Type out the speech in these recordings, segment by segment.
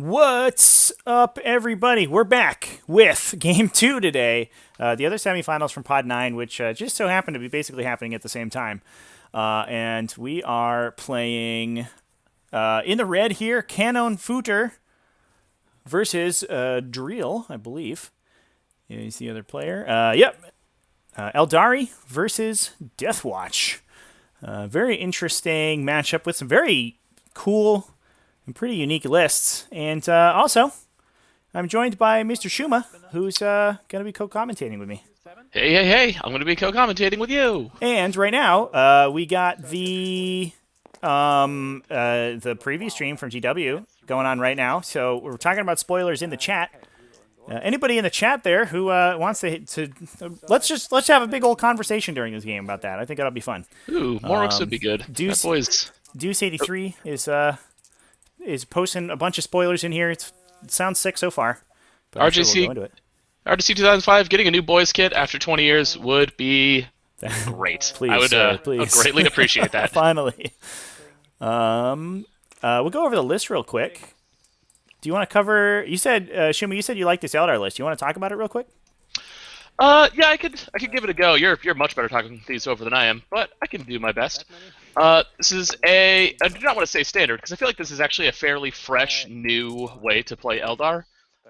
What's up, everybody? We're back with Game 2 today. The other semifinals from Pod 9, which just so happened to be basically happening at the same time. And we are playing in the red here, KANONENFLUTTER versus Dreal, I believe. He's the other player. Yep. Aeldari versus Deathwatch. Very interesting matchup with some very cool and pretty unique lists. And also, I'm joined by Mr. Shuma, who's going to be co-commentating with me. Hey, I'm going to be co-commentating with you. And right now, we got the preview stream from GW going on right now. So we're talking about spoilers in the chat. Anybody in the chat there who wants to let's have a big old conversation during this game about that. I think that'll be fun. Ooh, Morux would be good. Deuce83 is posting a bunch of spoilers in here. It sounds sick so far. But RGC, sure we'll go into it. RGC 2005, getting a new boys kit after 20 years would be great. Please, I would please. greatly appreciate that. Finally. We'll go over the list real quick. Do you want to cover? You said, Shuma, you said you liked this Eldar list. Do you want to talk about it real quick? Yeah, I could give it a go. You're much better talking these over than I am, but I can do my best. This is I do not want to say standard, because I feel like this is actually a fairly fresh, new way to play Eldar.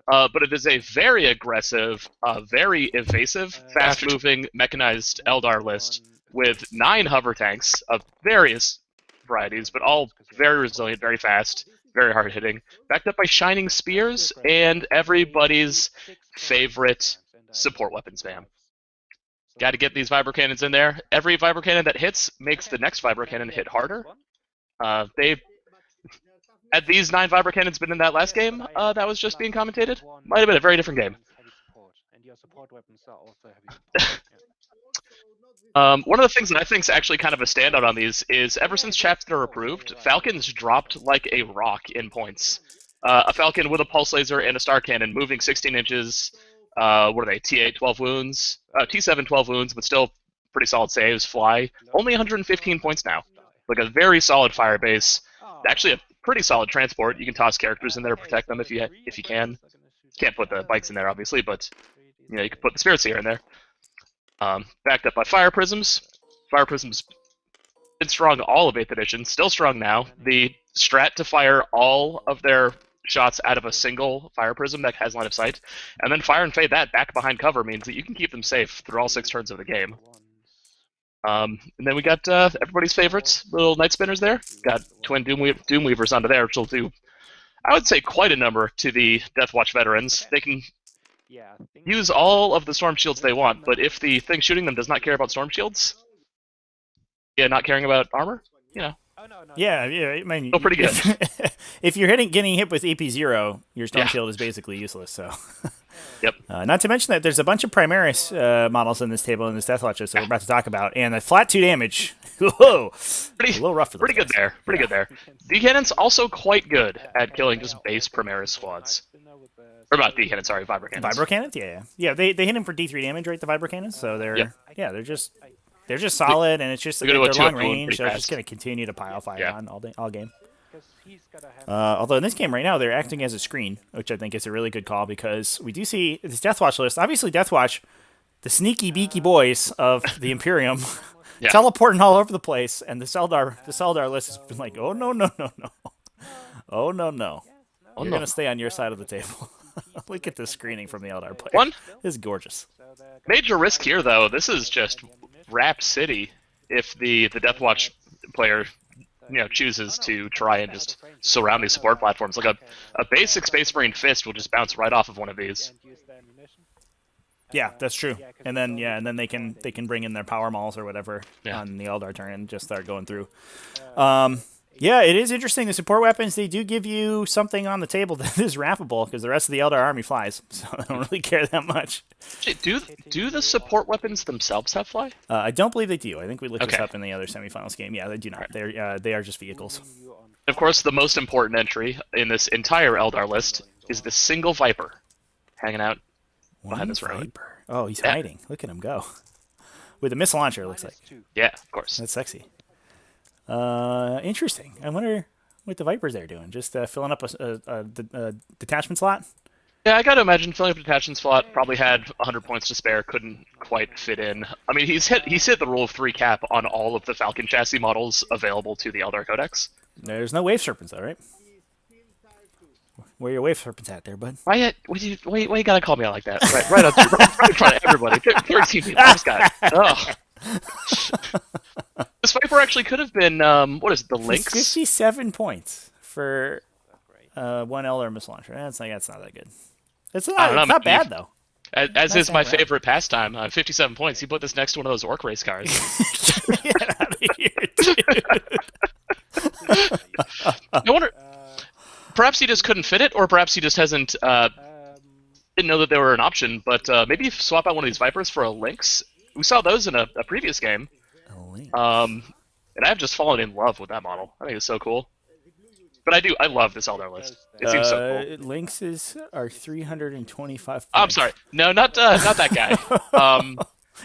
But it is a very aggressive, very evasive, fast-moving, mechanized Eldar list with 9 hover tanks of various varieties, but all very resilient, very fast, very hard-hitting, backed up by shining spears and everybody's favorite support weapon spam. Got to get these vibro cannons in there. Every vibro cannon that hits makes the next vibro cannon hit harder. Had these 9 vibro cannons been in that last game that was just being commentated, might have been a very different game. One of the things that I think is actually kind of a standout on these is ever since Chapter approved, Falcons dropped like a rock in points. A Falcon with a pulse laser and a star cannon moving 16 inches. What are they? T8, 12 wounds. T7, 12 wounds, but still pretty solid saves. Fly. Only 115 points now. Like a very solid fire base. Actually, a pretty solid transport. You can toss characters in there to protect them if you can. Can't put the bikes in there, obviously, but you can put the spirits here in there. Backed up by fire prisms. Fire prisms been strong all of 8th edition. Still strong now. The strat to fire all of their shots out of a single fire prism that has line of sight, and then fire and fade that back behind cover means that you can keep them safe through all 6 turns of the game. And then we got everybody's favorites, little Night Spinners there. Got twin Doomweavers onto there, which will do, I would say, quite a number to the Deathwatch veterans. They can use all of the Storm Shields they want, but if the thing shooting them does not care about Storm Shields, not caring about armor, Yeah, I mean, still pretty good. If you're getting hit with AP0, your Storm Shield is basically useless. So, yep. Not to mention that there's a bunch of Primaris models in this table in this Deathwatch list that we're about to talk about, and the flat 2 damage. Whoa, a little rough for pretty good there. Pretty good there. D-Cannon's also quite good at killing just base Primaris squads. Or not D-Cannon, sorry, Vibro Cannons. Vibro Cannons, yeah. They hit him for D3 damage, right? The Vibro Cannons, so they're just solid, and it's just they're long range. They're just going to continue to pile fire on all game. Although in this game right now, they're acting as a screen, which I think is a really good call because we do see this Deathwatch list. Obviously, Deathwatch, the sneaky beaky boys of the Imperium, teleporting all over the place, and the Eldar list has been like, oh no, you're going to stay on your side of the table. Look at this screening from the Eldar player. This is gorgeous. Major risk here, though. This is just Wrap City if the Deathwatch player chooses to try and just surround these support platforms. Like a basic Space Marine Fist will just bounce right off of one of these. Yeah, that's true. And then they can bring in their power malls or whatever on the Eldar turn and just start going through. Yeah, it is interesting. The support weapons, they do give you something on the table that is wrappable because the rest of the Eldar army flies, so I don't really care that much. Do the support weapons themselves have fly? I don't believe they do. I think we looked this up in the other semifinals game. Yeah, they do not. They are just vehicles. Of course, the most important entry in this entire Eldar list is the single Viper hanging out behind this road. Oh, he's hiding. Look at him go. With a missile launcher, it looks like. Yeah, of course. That's sexy. Interesting. I wonder What the Vipers there doing? Just filling up a detachment slot? Yeah, I gotta imagine filling up the detachment slot, probably had 100 points to spare, couldn't quite fit in. I mean, he's hit the rule of 3 cap on all of the Falcon chassis models available to the Eldar Codex. There's no Wave Serpents, though, right? Where your Wave Serpents at there, bud? Why you gotta call me out like that? Right in front of everybody. 13 people. I just got ugh. This Viper actually could have been, what is it, the Lynx? 57 points for one Eldar missile launcher. That's not that good. It's not bad, though. As is my favorite pastime, 57 points. You put this next to one of those Orc Race cars. Get out of here, dude. I wonder, perhaps he just couldn't fit it, or perhaps he just hasn't, didn't know that they were an option, but maybe swap out one of these Vipers for a Lynx. We saw those in a previous game. And I've just fallen in love with that model. I think it's so cool. But I love this Eldar list. It seems so cool. Lynxes are 325 points. I'm sorry. No, not that guy.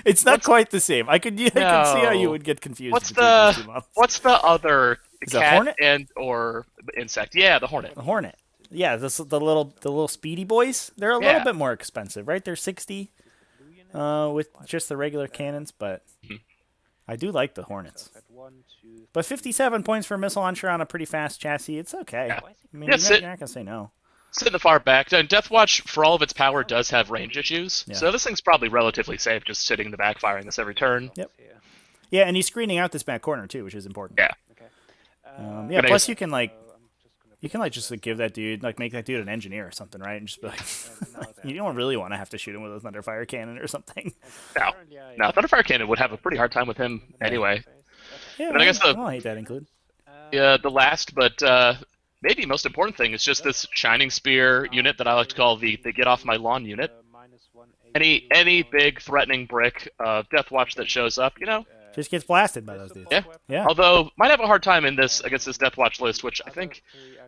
It's not quite the same. I can see how you would get confused. What's the other cat Hornet? or insect? Yeah, the Hornet. The Hornet. Yeah, the little speedy boys. They're a little bit more expensive, right? They're 60 with just the regular cannons, but I do like the Hornets. But 57 points for a missile launcher on a pretty fast chassis, it's okay. Yeah. I mean, you're not going to say no. Sit in the far back. And Deathwatch, for all of its power, does have range issues. Yeah. So this thing's probably relatively safe, just sitting in the back, firing this every turn. Yep. Yeah, and he's screening out this back corner, too, which is important. Yeah. Plus you can, just give that dude, make that dude an engineer or something, right? And just be like, you don't really want to have to shoot him with a Thunderfire cannon or something. No, Thunderfire cannon would have a pretty hard time with him anyway. Yeah, but I guess I hate that include. The last, but maybe most important thing is just this Shining Spear unit that I like to call the Get Off My Lawn unit. Any big threatening brick Deathwatch that shows up, just gets blasted by those dudes. Yeah. Although might have a hard time against this Deathwatch list, which I think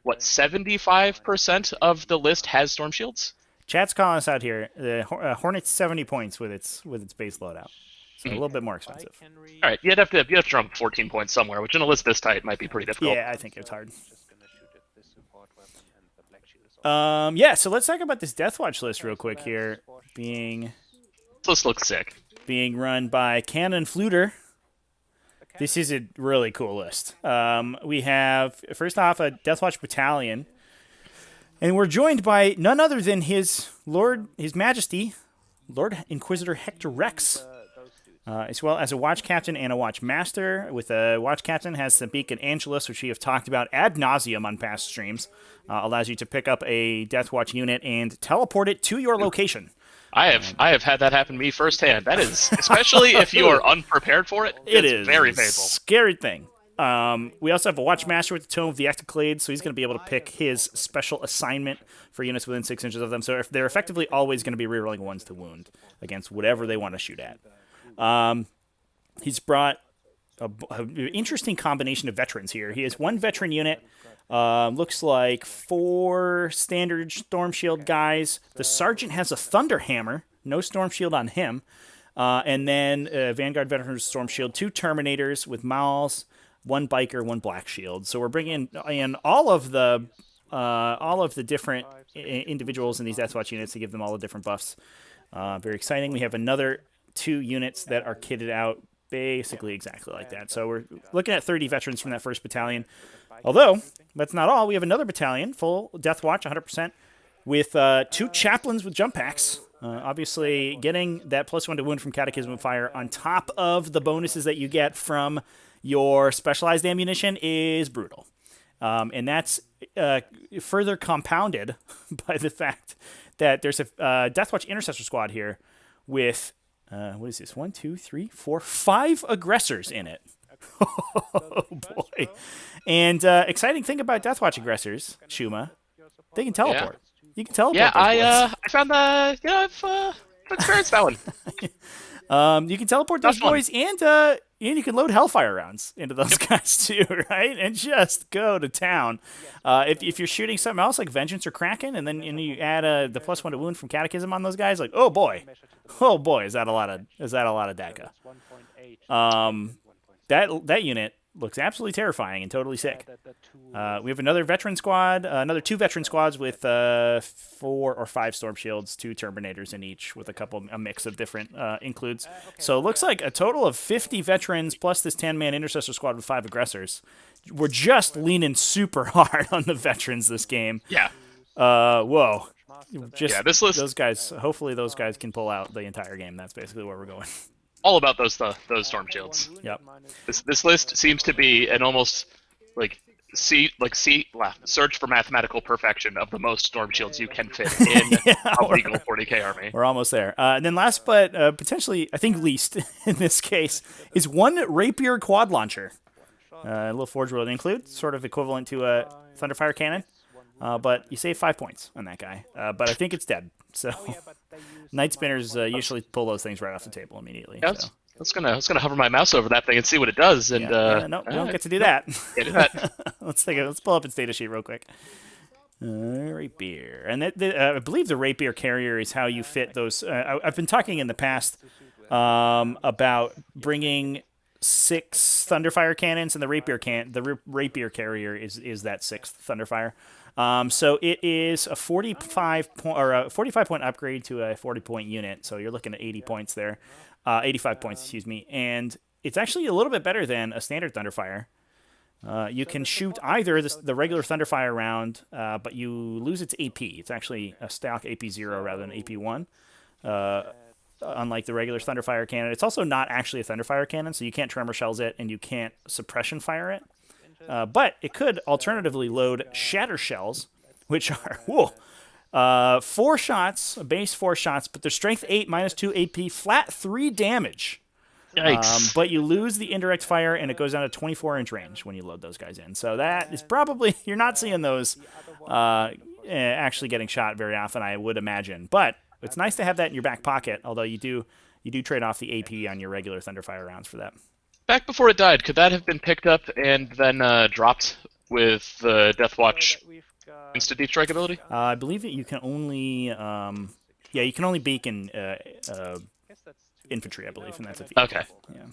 75% of the list has Storm Shields. Chat's calling us out here. The Hornet's 70 points with its base loadout. So a little bit more expensive. All right, you'd have to jump 14 points somewhere, which in a list this tight might be pretty difficult. Yeah, I think it's hard. So let's talk about this Deathwatch list real quick here. This list looks sick. Being run by KANONENFLUTTER. This is a really cool list. We have, first off, a Deathwatch battalion. And we're joined by none other than His Majesty, Lord Inquisitor Hector Rex. As well as a Watch Captain and a Watch Master. With a Watch Captain has the Beacon Angelus, which we have talked about ad nauseum on past streams. Allows you to pick up a Deathwatch unit and teleport it to your location. I have had that happen to me firsthand. That is, especially if you are unprepared for it, it's very painful. Scary thing. We also have a Watch Master with the Tome of the Ectoclades, so he's going to be able to pick his special assignment for units within 6 inches of them. So if they're effectively always going to be rerolling 1s to wound against whatever they want to shoot at. He's brought an interesting combination of veterans here. He has 1 veteran unit, looks like 4 standard Storm Shield guys. The Sergeant has a Thunder Hammer, no Storm Shield on him. And then Vanguard veteran Storm Shield, 2 Terminators with Mauls, 1 Biker, 1 Black Shield. So we're bringing in all of the different individuals in these Deathwatch units to give them all the different buffs. Very exciting. We have another 2 units that are kitted out basically exactly like that. So we're looking at 30 veterans from that first battalion. Although, that's not all. We have another battalion, full Deathwatch, 100%, with 2 chaplains with jump packs. Obviously, getting that +1 to wound from Catechism of Fire on top of the bonuses that you get from your specialized ammunition is brutal. And that's further compounded by the fact that there's a Deathwatch Intercessor Squad here with... what is this? 1, 2, 3, 4, 5 aggressors in it. Oh, boy. And exciting thing about Deathwatch aggressors, Shuma, they can teleport. Yeah. You can teleport. Yeah, I found the... I've experienced that one. You can teleport those boys, and you can load Hellfire rounds into those guys too, right? And just go to town. If you're shooting something else like Vengeance or Kraken, and then you add the +1 to wound from Catechism on those guys, like oh boy, is that a lot of DACA? That unit looks absolutely terrifying and totally sick. We have another veteran squad, another 2 veteran squads with 4 or 5 storm shields, 2 terminators in each, with a mix of different includes. So it looks like a total of 50 veterans plus this 10-man intercessor squad with 5 aggressors. We're just leaning super hard on the veterans this game. Yeah. Whoa. Just this list, those guys. Hopefully, those guys can pull out the entire game. That's basically where we're going. All about those storm shields. Yep. This list seems to be an almost search for mathematical perfection of the most storm shields you can fit in a legal 40k army. We're almost there. And then last but potentially, I think least in this case, is 1 rapier quad launcher. A little Forge World include, sort of equivalent to a Thunderfire cannon. But you save 5 points on that guy. But I think it's dead. So Night Spinners usually pull those things right off the table immediately. Yeah, so. I was gonna hover my mouse over that thing and see what it does. And no, we don't get to do that. Do that. Let's pull up its data sheet real quick. Rapier, and I believe the rapier carrier is how you fit those. I've been talking in the past about bringing 6 Thunderfire cannons, and the rapier carrier is that 6th Thunderfire. So it is a 45 point upgrade to a 40 point unit. So you're looking at 80 points there, 85 points, excuse me. And it's actually a little bit better than a standard Thunderfire. You can shoot either the regular Thunderfire round, but you lose its AP. It's actually a stock AP 0 rather than AP 1. Unlike the regular Thunderfire cannon. It's also not actually a Thunderfire cannon, so you can't Tremor Shells it, and you can't Suppression Fire it. But it could alternatively load Shatter Shells, which are 4 shots, base 4 shots, but they're Strength 8, -2 AP, flat 3 damage. Yikes. But you lose the indirect fire, and it goes down to 24-inch range when you load those guys in. So that is probably, you're not seeing those actually getting shot very often, I would imagine. But it's nice to have that in your back pocket, although you do trade off the AP on your regular Thunderfire rounds for that. Back before it died, could that have been picked up and then dropped with the Deathwatch instant deep strike ability? I believe that you can only, you can only beacon infantry, I believe, and that's a vehicle. Okay. Yeah.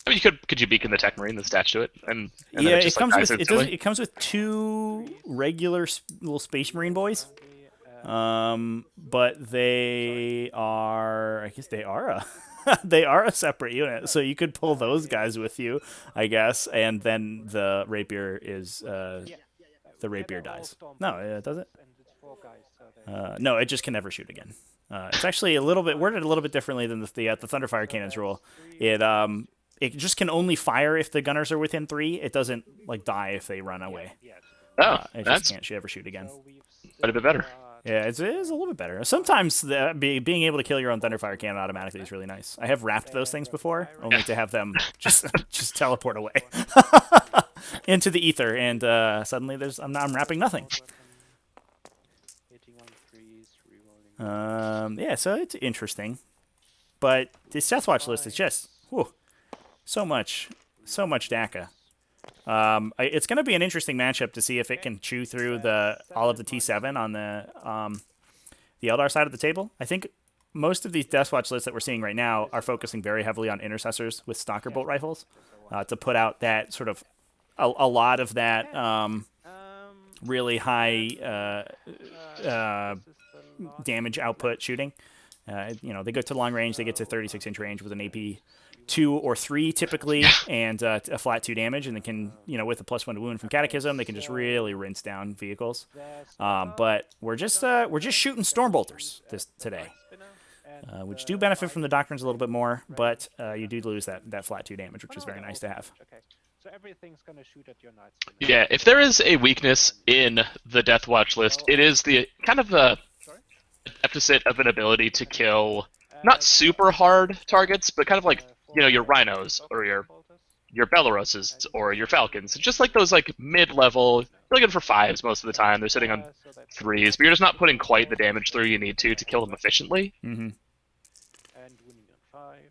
I mean, could you beacon the Tech Marine that's attached to it? And yeah, it comes with 2 regular little Space Marine boys. But they are they are a separate unit, so you could pull those guys with you, I guess, and then the rapier dies. No, does it? No, it just can never shoot again. It's actually worded a little bit differently than the Thunderfire cannons rule. It just can only fire if the gunners are within 3. It doesn't die if they run away. It just can't ever shoot again. Quite a bit better. Yeah, it is a little bit better. Sometimes being able to kill your own Thunderfire cannon automatically is really nice. I have wrapped those things before, only to have them just teleport away into the ether, and suddenly I'm wrapping nothing. So it's interesting, but this Deathwatch list is just so much DACA. It's going to be an interesting matchup to see if it can chew through all of the T7 on the Aeldar side of the table. I think most of these Deathwatch lists that we're seeing right now are focusing very heavily on intercessors with Stalker Bolt rifles to put out that sort of a lot of that really high damage output shooting. They go to long range, they get to 36-inch range with an AP 2 or 3 typically, and a flat 2 damage, and they can, with a +1 to wound from Catechism, they can just really rinse down vehicles. But we're just shooting Stormbolters today, which do benefit from the Doctrines a little bit more, but you do lose that flat 2 damage, which is very nice to have. So everything's gonna shoot at your knights. Yeah, if there is a weakness in the Deathwatch list, it is the kind of the deficit of an ability to kill not super hard targets, but kind of like your Rhinos or your Belaroses or your Falcons, just like those mid-level. You're looking for 5s most of the time. They're sitting on 3s, but you're just not putting quite the damage through you need to kill them efficiently. Mm-hmm. And winning on 5s.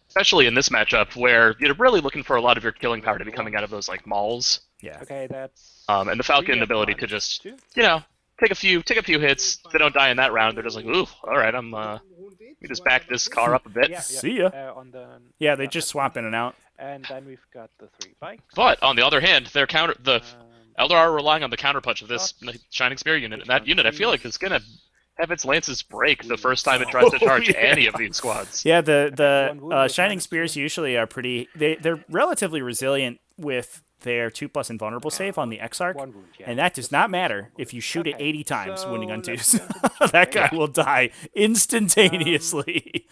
Especially in this matchup, where you're really looking for a lot of your killing power to be coming out of those mauls. Yeah. Okay, that's. And the Falcon ability to just take a few hits. If they don't die in that round, they're just like, ooh, all right, let me just back this car up a bit. See ya. They just swap in and out. And then we've got the 3 bikes. But on the other hand, the Eldar are relying on the counterpunch of this shots. Shining Spear unit, and that Which unit I one feel like trees? is gonna have its lances break the first time it tries to charge yeah. any of these squads. Yeah, One wound the with Shining -2. Spears usually are pretty. They're relatively resilient with their 2+ invulnerable save on the Exarch, 1 wound, yeah. and that does Just not one matter wound. if you shoot it Okay, 80 times so winning on let's 2s. go into the That guy chat. will die instantaneously.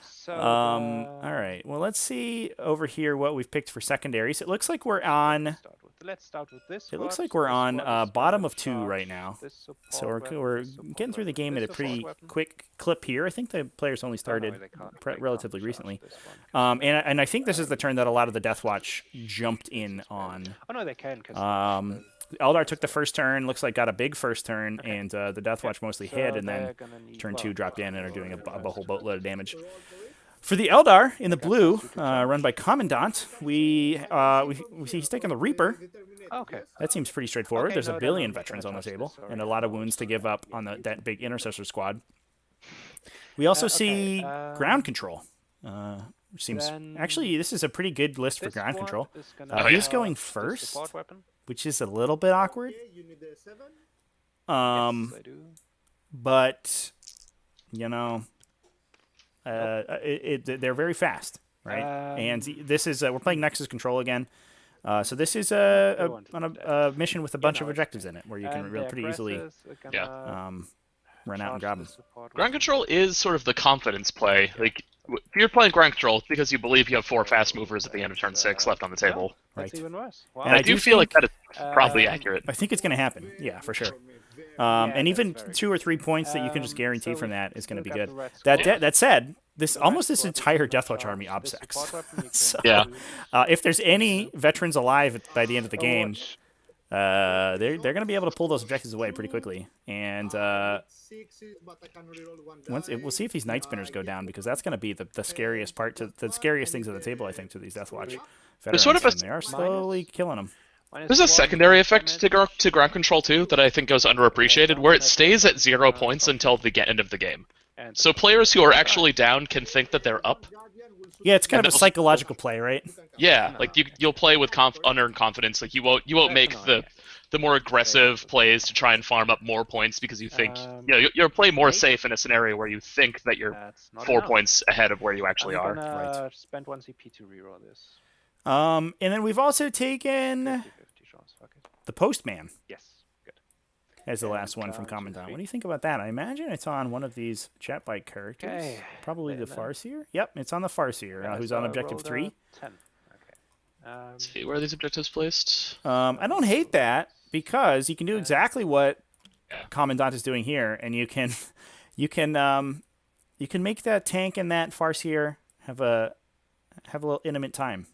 So All right. Well, let's see over here what we've picked for secondaries. It looks like we're on. Let's start with this. It looks squad. like we're This on squad is bottom gonna of 2 charge right now. this So support weapon, we're this support getting through the weapon, game this at a pretty support weapon. quick clip here. I think the players only Oh, no, started they can't relatively charge recently. this one. And I think this is the turn that a lot of the Deathwatch jumped in on. Oh no, they can. 'Cause Eldar took the first turn, looks like got a big first turn, Okay. and the Deathwatch mostly so hit, and they're then gonna need- turn well, 2 dropped in and are doing a that's whole boatload of damage. Roll for it. For the Eldar in the Got blue, those 2 to charge. run by Commandant, we see he's taking the Reaper. Okay. That seems pretty straightforward. Okay, There's no, a then billion I'm not veterans gonna on the touch table, this, sorry. and a lot of wounds to give up on that big Intercessor squad. We also Okay, see ground control. Which seems then actually this is a pretty good list for This ground squad control. is gonna Oh, yeah. Who's charge going this first? support weapon. Which is a little bit awkward. Okay, you need a 7. Yes, I do. But you know, they're very fast, right? And this is we're playing Nexus Control again. So this is a mission with a bunch of know, objectives in it, where you can And really the pretty easily aggressors are gonna run out and charge grab the them. support Ground weapon. control is sort of the confidence play. Like, if you're playing ground control, it's because you believe you have 4 fast movers at the end of turn 6 left on the table. That's Right. even worse. Wow. And I I do do feel like think- that is probably Um, accurate. I think it's going to happen. Yeah, for sure. Yeah, And even that's very 2 or 3 points that you can just Um, guarantee so from we've that is going to be still got good. the red That squad. that said, this The red almost this squad is entire gonna Deathwatch charge army this obsects. support weapon, you So, can Yeah. use if there's any veterans alive by the end of the game, Overwatch. they're going to be able to pull those objectives away pretty quickly. And we'll see if these Night Spinners go down, because that's going to be the scariest part, the scariest things on the table, I think, to these Deathwatch veterans. sort of a- and they are slowly killing them. There's a secondary effect to ground control too that I think goes underappreciated, where it stays at 0 points until the end of the game. So players who are actually down can think that they're up. Yeah, it's kind And of a they'll- psychological play, right? Yeah, like you'll play with unearned confidence. Like you won't make the more aggressive plays to try and farm up more points because you think you'll play more safe in a scenario where you think that you're That's not 4 enough. points ahead of where you actually I'm are. gonna spend 1 CP to reroll this. And then we've also taken 50-50 chance. Fuck it. the Postman Yes. Good. as the And last one from 1, 2, Commandant. 3. What do you think about that? I imagine it's on one of these chat bike characters. Okay. Probably the Then, Farseer. Yep, it's on the Farseer, who's on objective 3. 10. Okay. See where are these objectives placed? I don't hate that, because you can do exactly what Yeah. Commandant is doing here, and you can make that tank and that Farseer have a little intimate time,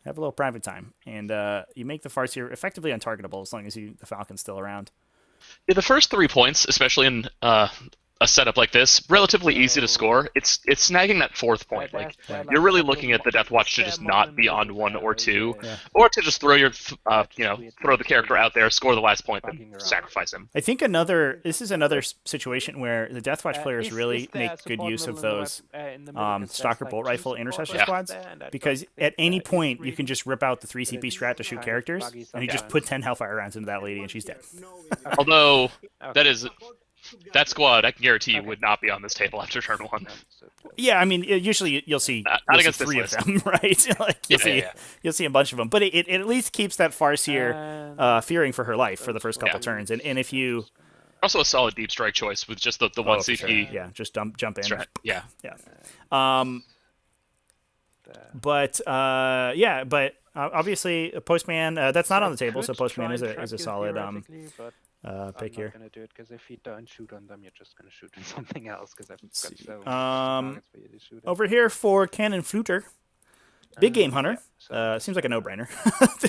have a little private time, and you make the Farseer effectively untargetable as long as the Falcon's still around. Yeah, the first 3 points, especially in a setup like this, relatively easy to score. It's snagging that 4th point. Like you're really looking at the Deathwatch to just not be on 1 or 2, Yeah. or to just throw throw the character out there, score the last point, then sacrifice him. I think this is another situation where the Deathwatch players really make good use of those Stalker Bolt Rifle Intercessor squads, because at any point you can just rip out the 3 CP strat to shoot characters, and you just put 10 Hellfire rounds into that lady and she's dead. Although that squad, I can guarantee you, would not be on this table after turn 1. Yeah, I mean, usually you'll see, Not against this 3 of list. them, right? Like you'll see a bunch of them, but it at least keeps that Farseer fearing for her life for the first couple turns, and if you Also a solid deep strike choice with just the 1 for CP. sure. Yeah, just jump in. strat. Yeah. But obviously Postman that's not on the table, so Postman is a solid pick here. I'm not gonna do it because if you don't shoot on them, you're just gonna shoot on something else. Because I've got see. so many targets for you to shoot at. Over here for KANONENFLUTTER, big game hunter. Seems like a no-brainer.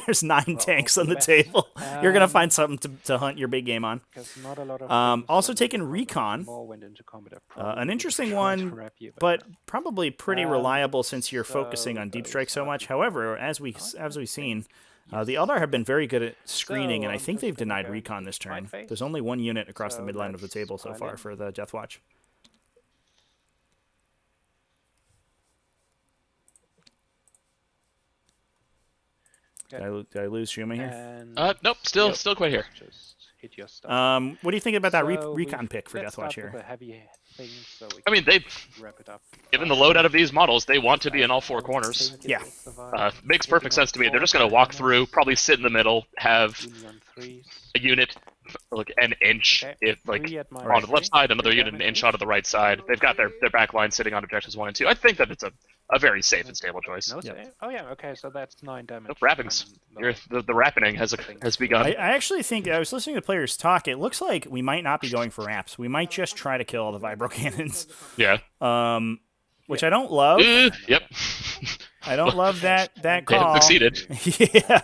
There's 9 tanks on the table. You're gonna find something to hunt your big game on. 'Cause not a lot of Also things taking from Recon, more went into combat. an interesting Probably one, wrap you, but probably pretty reliable since you're so focusing on deep those strike so are much. the- However, as we've seen, the Eldar have been very good at screening, and I I'm think just they've gonna denied go recon into this turn. Fight Phase. There's only 1 unit across the So midline of the let's table so pile far in. for the Deathwatch. Did I lose Shuma here? And Nope, still quite here. just hit your stuff. What do you think about that So recon pick for let's Deathwatch start with here? the heavy things, so we I mean, can they've wrap it up. given the load out of these models, they want to be in all four corners. Yeah. Makes perfect sense to me. They're just going to walk through, probably sit in the middle, have a unit like an inch, on the left side, another unit an inch onto the right side. They've got their back line sitting on objectives 1 and 2. I think that it's a very safe and stable choice. No save? Oh yeah, okay, so that's 9 damage. The wrappings. The rappening has begun. I actually think, I was listening to players talk, it looks like we might not be going for wraps. We might just try to kill all the vibro cannons. Yeah. Which I don't love. Yep. I don't love that They call. have succeeded. Yeah.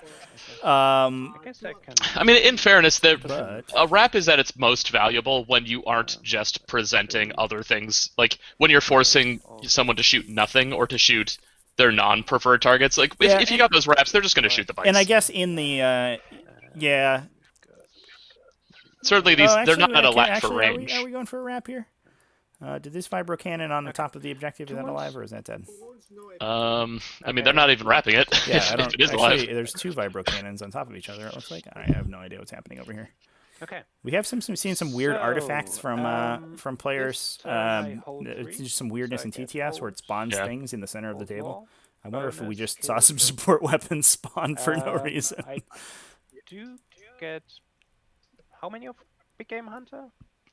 I guess I can... I mean, in fairness, But- a wrap is at its most valuable when you aren't just presenting other things. Like, when you're forcing someone to shoot nothing or to shoot their non-preferred targets. Like, if you got those wraps, they're just going to shoot the bites. And I guess in the, yeah. Certainly, they're not at a lack for actually, range. Are we going for a wrap here? Did this vibro cannon on the top of the objective, is that alive or is that dead? I mean, they're not even wrapping it. Yeah, I don't. If it is actually, alive. there's 2 vibro cannons on top of each other. It looks like I have no idea what's happening over here. Okay. We have seen some weird So, artifacts from players. this, I hold It's 3, just some weirdness so in I get TTS where it spawns Yeah. things in the center of the hold table. wall. I wonder if we bonus, just kill saw some the- support weapons spawn for no reason. I do get... How many of Big Game Hunter?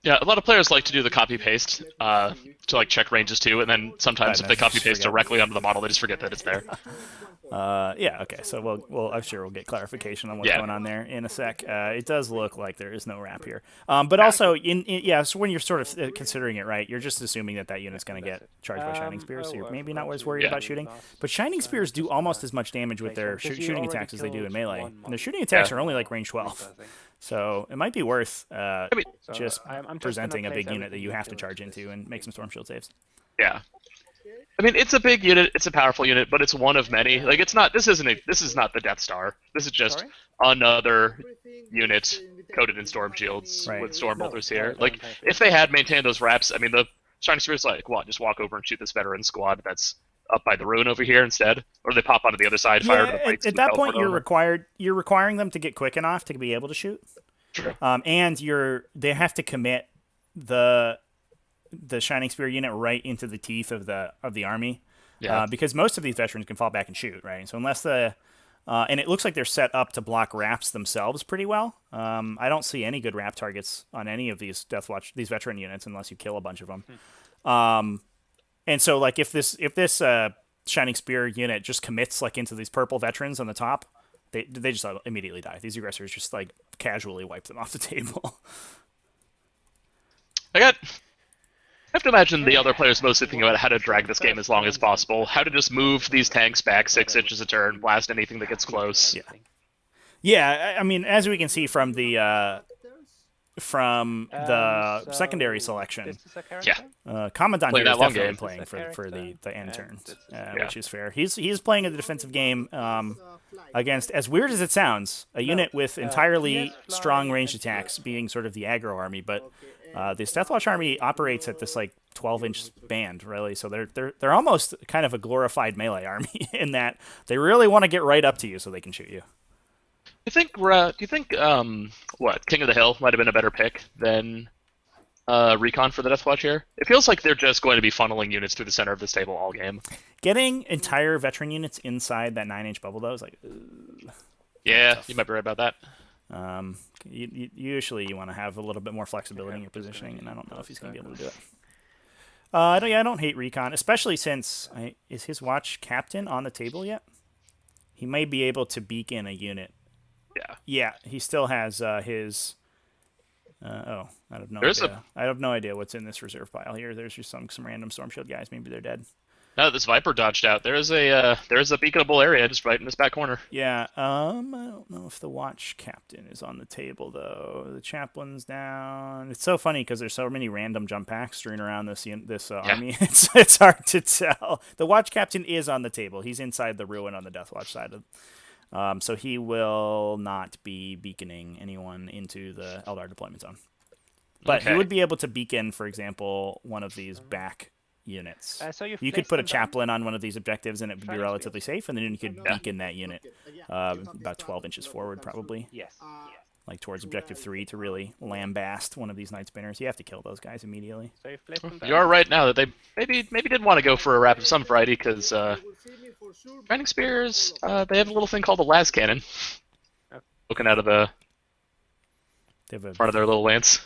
Yeah, a lot of players like to do the copy-paste to like check ranges too, and then sometimes And if they then just copy-paste forget. directly onto the model, they just forget that it's there. Yeah, okay. So I'm sure we'll get clarification on what's Yeah. going on there in a sec. It does look like there is no wrap here. But also, so when you're sort of considering it, right, you're just assuming that unit's going to get charged by Shining Spears, so you're maybe not as worried Yeah. about shooting. But Shining Spears do almost as much damage with their shooting attacks as they do in melee. And their shooting attacks are only like range 12. So it might be worth mean, just I'm just presenting a gonna big place unit that you everything have to until charge it's into and make some Storm Shield saves. Yeah. I mean, it's a big unit, it's a powerful unit, but it's one of many. Like, it's not. This is not the Death Star. This is just Sorry? another unit coated in Storm Shields Right. with Storm No, Bolters I here. don't Like, have if they had maintained those wraps, I mean, the Shining Spear's like, what? Just walk over and shoot this veteran squad that's up by the ruin over here instead, or they pop onto the other side, fire to the pikes, at and that teleport point over. you're requiring them to get quick enough to be able to shoot. True. And they have to commit the Shining Spear unit right into the teeth of the army. Yeah. Because most of these veterans can fall back and shoot, right? So unless and it looks like they're set up to block wraps themselves pretty well. I don't see any good wrap targets on any of these these veteran units unless you kill a bunch of them. And so like if this Shining Spear unit just commits like into these purple veterans on the top, they just immediately die. These aggressors just like casually wipe them off the table. I have to imagine the other players mostly thinking about how to drag this game as long as possible, how to just move these tanks back 6 inches a turn, blast anything that gets close. Yeah. Yeah, I mean, as we can see from the So secondary selection, this is a character? Yeah. Commandant Playing here is that long definitely game. playing for Character, the end and turns, this is- which is fair. He's playing a defensive game against, as weird as it sounds, a unit with entirely strong ranged attacks, being sort of the aggro army. But this Deathwatch army operates at this like 12-inch band, really. So they're almost kind of a glorified melee army in that they really want to get right up to you so they can shoot you. Do you think what King of the Hill might have been a better pick than Recon for the Deathwatch here? It feels like they're just going to be funneling units through the center of this table all game. Getting entire veteran units inside that 9-inch bubble, though, is like... Yeah, you might be right about that. Usually you want to have a little bit more flexibility in your positioning, and I don't know if he's going to be able to do it. I don't hate Recon, especially since... is his watch captain on the table yet? He may be able to beacon a unit. Yeah. Yeah, he still has his... I have no There's idea. I have no idea what's in this reserve pile here. There's just some random Storm Shield guys. Maybe they're dead. Now that this Viper dodged out, there's a beaconable area just right in this back corner. Yeah, I don't know if the watch captain is on the table, though. The chaplain's down. It's so funny because there's so many random jump packs strewn around this army. It's hard to tell. The watch captain is on the table. He's inside the ruin on the Deathwatch side of. So he will not be beaconing anyone into the Eldar deployment zone. But Okay. he would be able to beacon, for example, one of these back units. So You could placed put a them down? chaplain on one of these objectives, and it would be Try relatively this. safe, and then you could beacon that unit about 12 inches forward, probably, Yes. like towards objective 3 to really lambast one of these Night Spinners. You have to kill those guys immediately. So you've placed them down. You are right now that they maybe didn't want to go for a wrap of some variety because Grinding Spears, they have a little thing called a las cannon, looking out of the They have a front of their little lance.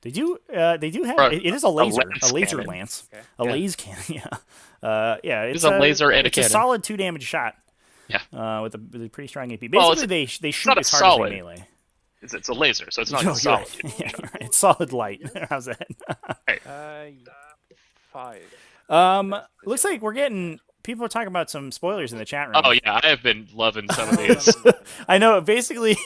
They do have. Or It is a laser, lance laser cannon. lance, Okay. a Yeah. laser cannon. Yeah, It's a laser and a it's a cannon. solid 2 damage shot. Yeah. With a pretty strong AP. Well, Basically, they shoot not a as hard solid. as they melee. It's a laser, so it's not No, solid. you're right. Yeah, you're right. It's solid light. How's that? 5. Looks like we're getting. People are talking about some spoilers in the chat room. Oh yeah, I have been loving some of these. I know. Basically,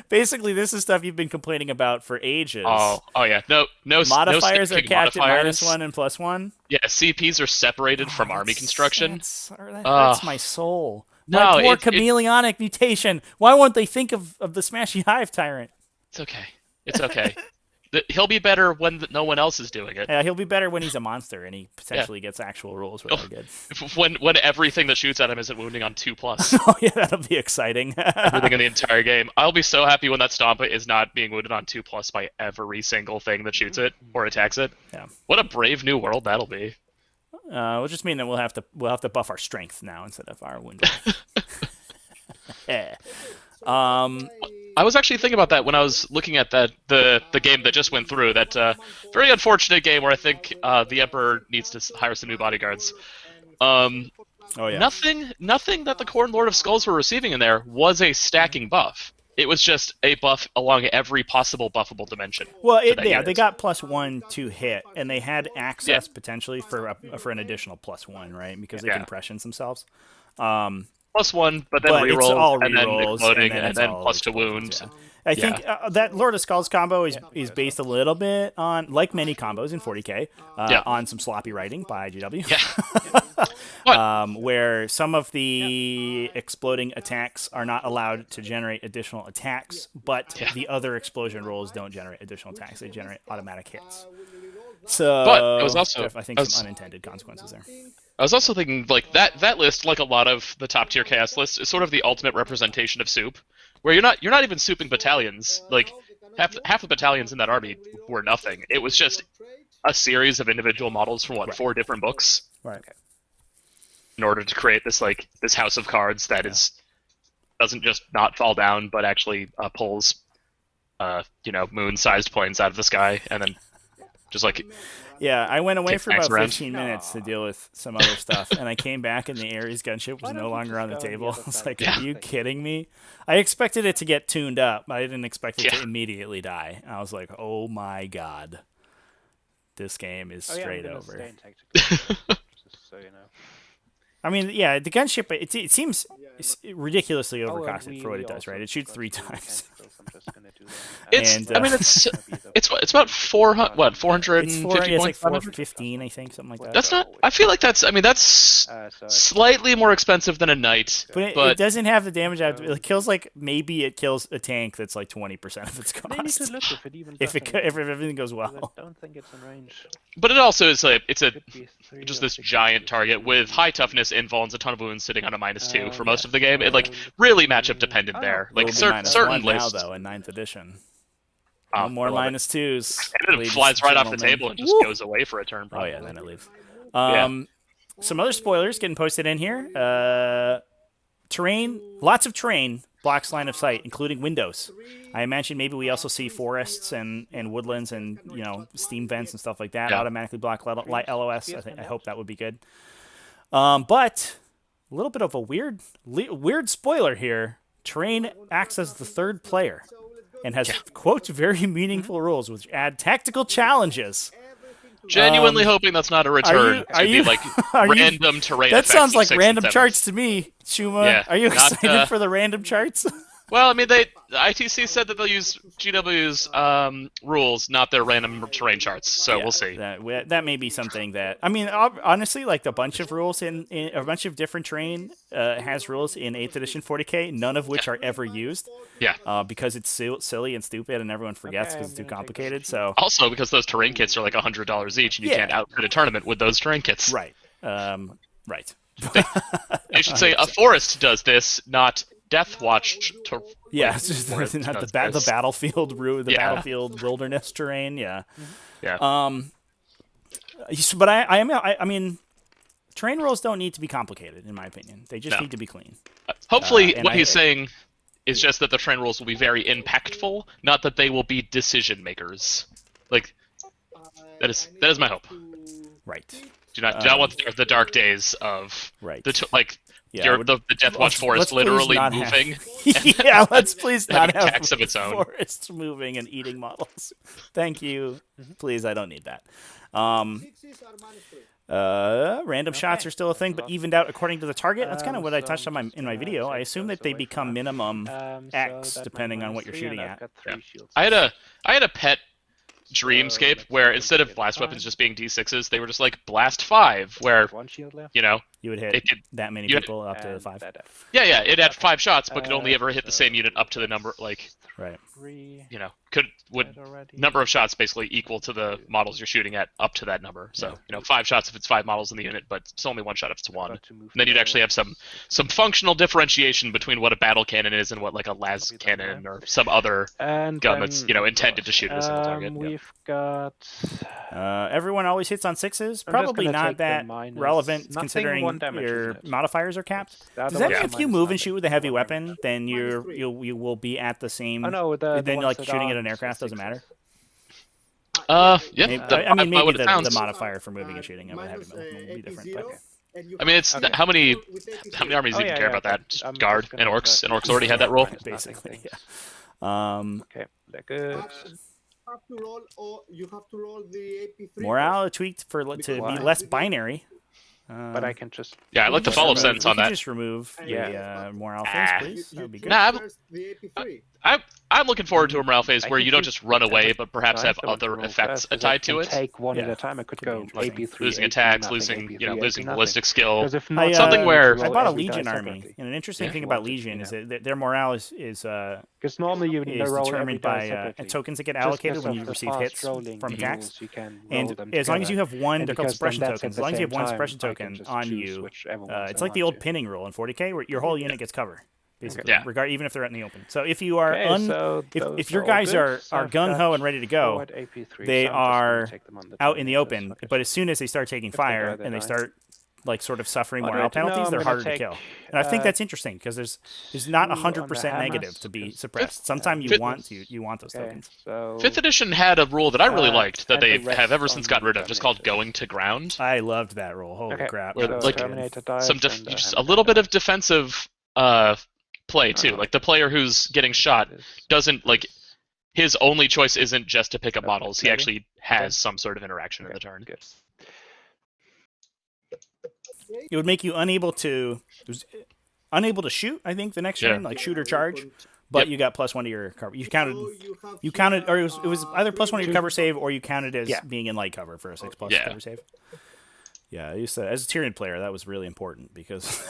basically, this is stuff you've been complaining about for ages. Oh yeah, no Modifiers no are skipping capped at modifiers. -1 and +1. Yeah, CPs are separated from army construction. That hurts my soul. No, My poor it- chameleonic mutation. Why won't they think of the Smashy Hive Tyrant? It's okay. It's okay. He'll be better when no one else is doing it. He'll be better when he's a monster and he potentially gets actual rules really good. When everything that shoots at him isn't wounding on 2+. Oh yeah, that'll be exciting. Everything in the entire game. I'll be so happy when that Stompa is not being wounded on 2+ by every single thing that shoots it or attacks it. Yeah. What a brave new world that'll be. Will just mean that we'll have to buff our strength now instead of our wound. Yeah. I was actually thinking about that when I was looking at the game that just went through. That very unfortunate game where I think the Emperor needs to hire some new bodyguards. Oh yeah. Nothing that the Khorne Lord of Skulls were receiving in there was a stacking buff. It was just a buff along every possible buffable dimension. Well, to that they unit. got +1 to hit, and they had access potentially for an additional +1, right? Because they can prescience themselves. +1, but then But it's all rerolls, and then rerolls, exploding, and and then then it's all +2 wound. explosions, I think that Lord of Skulls combo is based a little bit on, like many combos in 40k, on some sloppy writing by GW. Where some of the exploding attacks are not allowed to generate additional attacks, but the other explosion rolls don't generate additional attacks; they generate automatic hits. So, But it was also I think some unintended consequences there. I was also thinking like that list, like a lot of the top tier chaos lists, is sort of the ultimate representation of soup, where you're not even souping battalions. Like half the battalions in that army were nothing. It was just a series of individual models from 4 different books. Right. In order to create this house of cards that doesn't just not fall down, but actually pulls moon-sized planes out of the sky, and then just like Yeah, I went away Take for tanks about around. 15 minutes to deal with some other stuff, and I came back and the Ares gunship was Why no don't you longer just on the go on the table. other I was side? like, Yeah. are you kidding me? I expected it to get tuned up, but I didn't expect it to Yeah. immediately die. I was like, oh my god. This game is straight over. Stay in tactical, just so you know. I mean, yeah, the gunship, it seems ridiculously Oh, overcosted for what it does, right? It shoots 3 times. it's. And, I mean, it's about 450 It's like points. 415, I think, something like that. That's not. I feel like that's. I mean, that's slightly more expensive than a knight. But it doesn't have the damage out. It kills maybe it kills a tank that's like 20% of its They need to cost. look if it even If does everything goes I well. don't think it's in range. But it also is it's a Could be 3 just or this 6 giant inches. target with high toughness, invulns, a ton of wounds, sitting on a -2 for most of the game. It really matchup dependent there. It Like will be certain -1 now, lists. though, in 9th edition. Ah, No more I love it. -2s. And then it ladies flies and right off the gentlemen. table and just Woo! goes away for a turn. Oh Probably. yeah, then it leaves. Yeah. Some other spoilers getting posted in here. Terrain, lots of terrain blocks line of sight, including windows. I imagine maybe we also see forests and woodlands and steam vents and stuff like that automatically block light LOS. I hope that would be good. But a little bit of a weird spoiler here. Terrain acts as the third player and has quote very meaningful rules which add tactical challenges. Genuinely hoping that's not a return are to you- the like are you- random terrain. That effects sounds of like 6 and random 7. charts to me, Shuma. Yeah, Are you not, excited for the random charts? Well, I mean, the ITC said that they'll use GW's rules, not their random terrain charts. So Yeah, we'll see. That may be something that I mean, honestly, like a bunch of rules in a bunch of different terrain has rules in 8th edition 40k, none of which are ever used. Yeah. Because it's silly and stupid, and everyone forgets because it's too complicated. So also because those terrain kits are like $100 each, and you can't outfit a tournament with those terrain kits. Right. Right. They should say a forest does this, not Deathwatch. Yeah, it's just not the battlefield battlefield wilderness terrain. Yeah. Yeah. But I mean, terrain rules don't need to be complicated, in my opinion. They just need to be clean. Hopefully, what he's saying is just that the terrain rules will be very impactful, not that they will be decision makers. Like, that is my hope. Right. Do not want the dark days of the Deathwatch forest literally moving. Yeah, let's please not have attacks of its own. Forests moving and eating models. Thank you. Please, I don't need that. Random shots are still a thing, but evened out according to the target. That's kind of what I touched on in my video. I assume that they become minimum X depending on what you're shooting at. Yeah. I had a pet Dreamscape where instead of blast weapons just being D6s, they were just like blast 5, where you would hit that many people up to 5. Yeah, it had 5 shots, but could only ever hit the same unit up to the number number of shots basically equal to the models you're shooting at up to that number. So 5 shots if it's 5 models in the unit, but it's only 1 shot if it's 1. And then you'd actually have some functional differentiation between what a battle cannon is and what like a las cannon or some other gun that's intended to shoot at a single target. We've got everyone always hits on 6s. Probably not that relevant considering your modifiers are capped. Does that mean if you move and shoot with a heavy weapon, then you will be at the same? Then like shooting at an aircraft doesn't matter. Yeah. Maybe the modifier for moving and shooting of a heavy weapon will be different. But I mean, it's how many armies even care about that? Just Guard and Orcs, and Orcs already had that rule. Basically, yeah. Okay, they're good. You have to roll the AP3. Morale tweaked to be less binary. But I can just... Yeah, I like the follow-up sentence on that. Just remove the morale phase, please. That would be good. I'm looking forward to a morale phase where you don't just run away, but perhaps have other effects tied to it. Take one at a time. I could go AP3, losing attacks, losing ballistic skill. Something where I bought a Legion army, and an interesting thing about Legion is that their morale is because normally you determined by tokens that get allocated when you receive hits from attacks. And as long as you have one, they're called suppression tokens. As long as you have one suppression token on you, it's like the old pinning rule in 40k, where your whole unit gets cover. Basically, even if they're out in the open. So if you are if your guys are gung ho and ready to go, they are out in the open. But as soon as they start taking fire and they start like sort of suffering morale penalties, they're harder to kill. And I think that's interesting because there's not 100% negative to be suppressed. Sometimes you want those tokens. 5th edition had a rule that I really liked that they have ever since gotten rid of, just called going to ground. I loved that rule. Holy crap! Where, like just a little bit of defensive play too. Like the player who's getting shot doesn't like his only choice isn't just to pick up models. He actually has some sort of interaction in the turn. It would make you unable to shoot. I think the next turn, like shoot or charge, but you got +1 to your cover. You counted, or it was either +1 to your cover save, or you counted as being in light cover for a 6+ cover save. Yeah, I used to, as a Tyrion player, that was really important because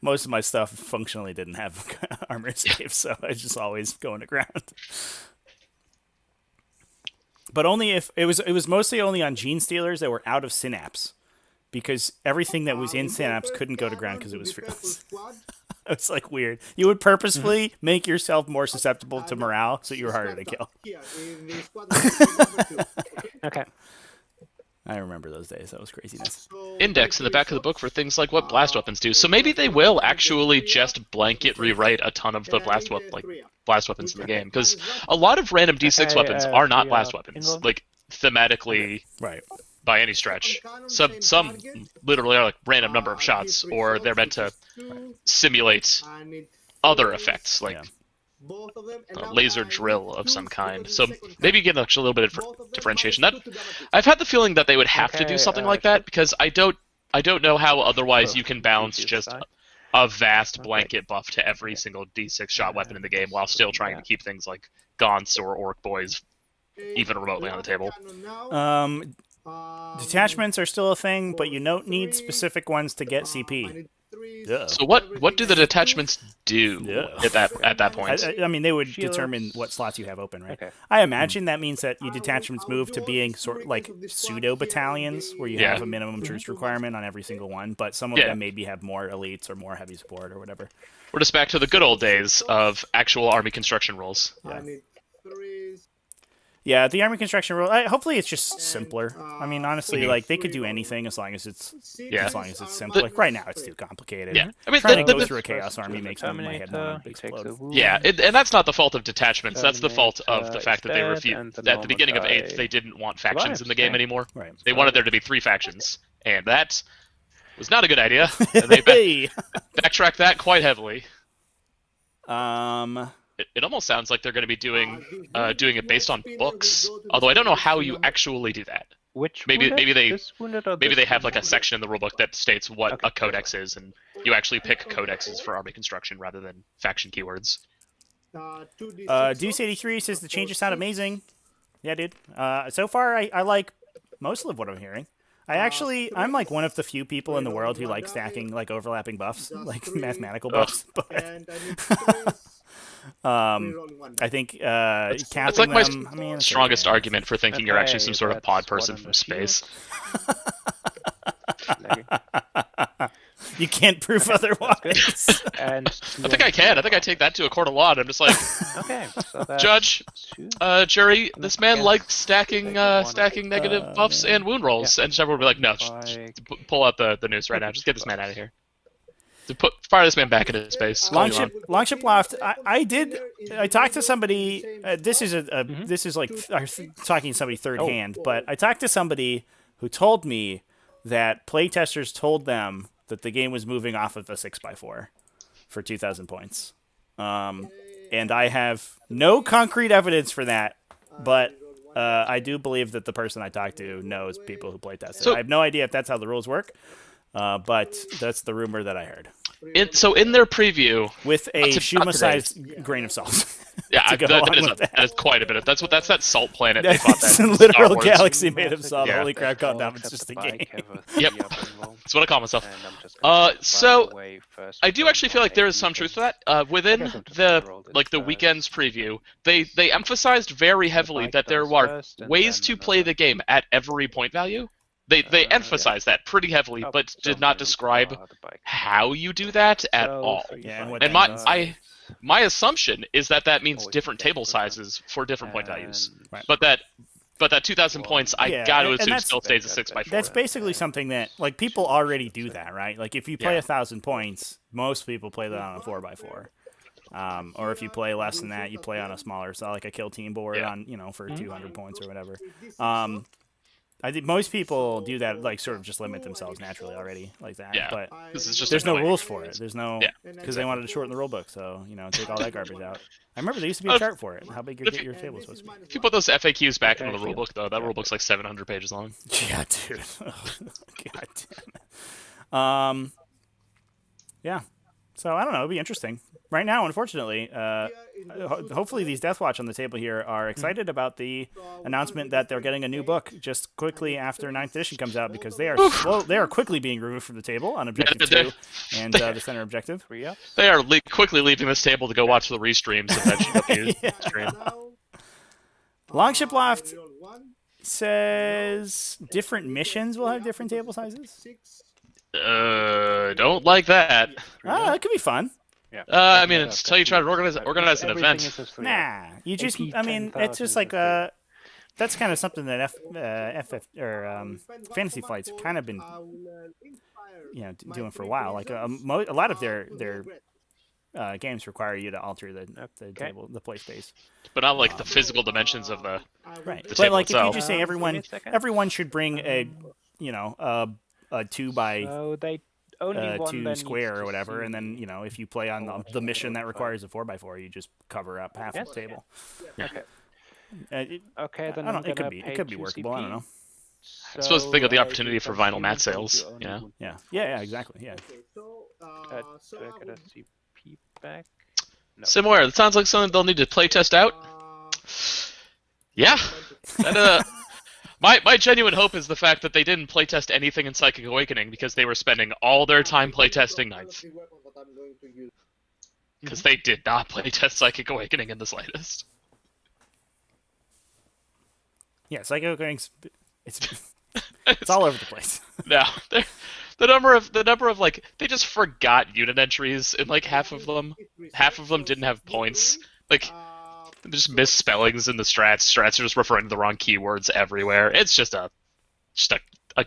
most of my stuff functionally didn't have armor save, so I was just always going to ground. But only if it was mostly only on Gene Stealers that were out of Synapse, because everything that was in Synapse couldn't go to ground because it was fearless. It's like weird. You would purposefully make yourself more susceptible to morale, so you were harder to kill. Okay. I remember those days. That was craziness. Index in the back of the book for things like what blast weapons do. So maybe they will actually just blanket rewrite a ton of the blast weapons in the game, because a lot of random D6 weapons are not blast weapons, like thematically, by any stretch. Some literally are like random number of shots, or they're meant to simulate other effects, like a laser drill of some kind. So maybe get actually a little bit of differentiation. That I've had the feeling that they would have to do something like that, because I don't know how otherwise you can balance just a vast blanket buff to every single D6 shot weapon in the game, while still trying to keep things like Gaunts or Orc Boys even remotely on the table. Detachments are still a thing, but you don't need specific ones to get CP. Yeah. So what do the detachments do at that point? I mean, they would determine what slots you have open, right? Okay. I imagine that means that you detachments move to being sort of like pseudo battalions, where you have a minimum truce requirement on every single one, but some of them maybe have more elites or more heavy support or whatever. We're just back to the good old days of actual army construction rules. Yeah, the army construction rule. Hopefully, it's just simpler. I mean, honestly, like they could do anything as long as it's simple. Like right now, it's too complicated. Yeah, I mean, trying to go through a chaos army makes my head explode. Yeah, and that's not the fault of detachments. That's the fault of the fact that they refused. At the beginning of 8th, they didn't want factions in the game anymore. Right. They wanted there to be 3 factions, and that was not a good idea. And they backtracked that quite heavily. It almost sounds like they're going to be doing it based on books. Although I don't know how you actually do that. Maybe they have like a section in the rulebook that states what a codex is, and you actually pick codexes for army construction rather than faction keywords. Deuce83 says the changes sound amazing. Yeah, dude. So far, I like most of what I'm hearing. I'm like one of the few people in the world who like stacking like overlapping buffs, like mathematical buffs. But I think that's like my strongest argument for thinking you're actually some sort of pod person from space. You can't prove otherwise. And I think I can. I think I take that to a court of law, and I'm just like, okay, so Judge, jury, this man likes stacking negative buffs and wound rolls, and everyone will be like, no, just pull out the noose right now. Just get this man out of here. Fire this man back into his space. Longship Loft. I talked to somebody. This is like talking to somebody third hand, but I talked to somebody who told me that playtesters told them that the game was moving off of a 6x4 for 2,000 points. And I have no concrete evidence for that, but I do believe that the person I talked to knows people who playtest it. So, I have no idea if that's how the rules work, but that's the rumor that I heard. In their preview, with a Shuma-sized grain of salt. Yeah, that is quite a bit of. That's that salt planet. They thought that's a literal galaxy made of salt. Yeah. Holy crap! Calm down. It's just a game. Yep, that's what I call myself. So I do actually feel like there is some truth to that. Within the weekend's preview, they emphasized very heavily that there are ways to play the game at every point value. They emphasized that pretty heavily, but did not describe how you do that at all. Yeah, and my assumption is that means different table sizes for different point values. Right. But that 2,000 points, I got to assume still stays a 6x4. That's basically something that like people already do that, right? Like if you play 1,000 points, most people play that on a 4x4. Or if you play less than that, you play on a smaller, so like a kill team board on for 200 points or whatever. I think most people do that, like sort of just limit themselves naturally already, like that. Yeah, but just there's no rules for it. There's no because they wanted to shorten the rule book, so take all that garbage out. I remember there used to be a chart for it. How big your table was supposed to be. If you put those FAQs back into the rulebook, though, that rulebook's like 700 pages long. Yeah, dude. God damn it. Yeah. So I don't know. It'd be interesting. Right now, unfortunately, hopefully these Deathwatch on the table here are excited about the announcement that they're getting a new book just quickly after 9th edition comes out, because they are quickly being removed from the table on Objective 2 and the Center Objective. They are quickly leaving this table to go watch the restreams of that GW stream. Longship Loft says different missions will have different table sizes. Don't like that. That could be fun. I mean, it's until you try to organize an event. Nah, you just. I mean, it's just like that's kind of something that Fantasy Flight's kind of been, doing for a while. Like a lot of their games require you to alter the table, the play space, but not like the physical dimensions of the right. The but like itself. If you just say everyone should bring a 2 by 2 square or whatever, and then if you play on the mission that requires a 4x4, you just cover up half the table. Okay. Then it could be workable. I don't know. I suppose think of the opportunity for vinyl mat sales. Yeah, exactly. Yeah. So Do I I get a would, CP back? No. Similar. It sounds like something they'll need to playtest out. Yeah. That my genuine hope is the fact that they didn't playtest anything in Psychic Awakening because they were spending all their time playtesting Knights. Because they did not playtest Psychic Awakening in the slightest. Yeah, Psycho Awakening's it's all over the place. No, the number of like they just forgot unit entries and like half of them didn't have points. Like just misspellings in the strats. Strats are just referring to the wrong keywords everywhere. It's just a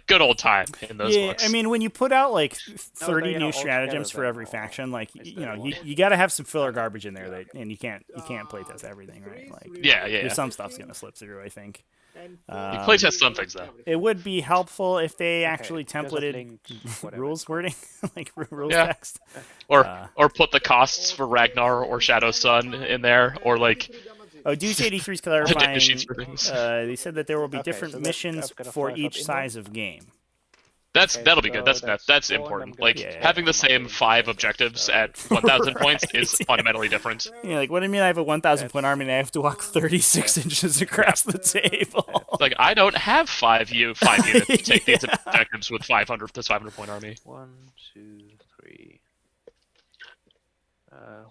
good old time in those books. I mean, when you put out like 30 they new are all stratagems for together every then, or faction, like is you there know, one? you got to have some filler garbage in there, and you can't playtest everything, right? Like, Yeah. there's some stuff's gonna slip through, I think. You playtest some things though. It would be helpful if they Okay, actually just a templated link, whatever rules it's called. wording, like rules Yeah. text. Or put the costs for Ragnar or Shadow Sun in there, or like Oh, Deuce 83 is the clarifying. data sheets for things. They said that there will be Okay, different so that- missions I've got a for 5 up each info. size of game. That'll be good. so That's that's 4, and important. I'm gonna Like Yeah, yeah, having the yeah. same 5 objectives at 1,000 points is Right. fundamentally different. Yeah, like what do you mean? I have a 1,000 point That's- army and I have to walk 36 inches across the table. Like I don't have 5 units to take these objectives with 500 point army. 1, 2, 3.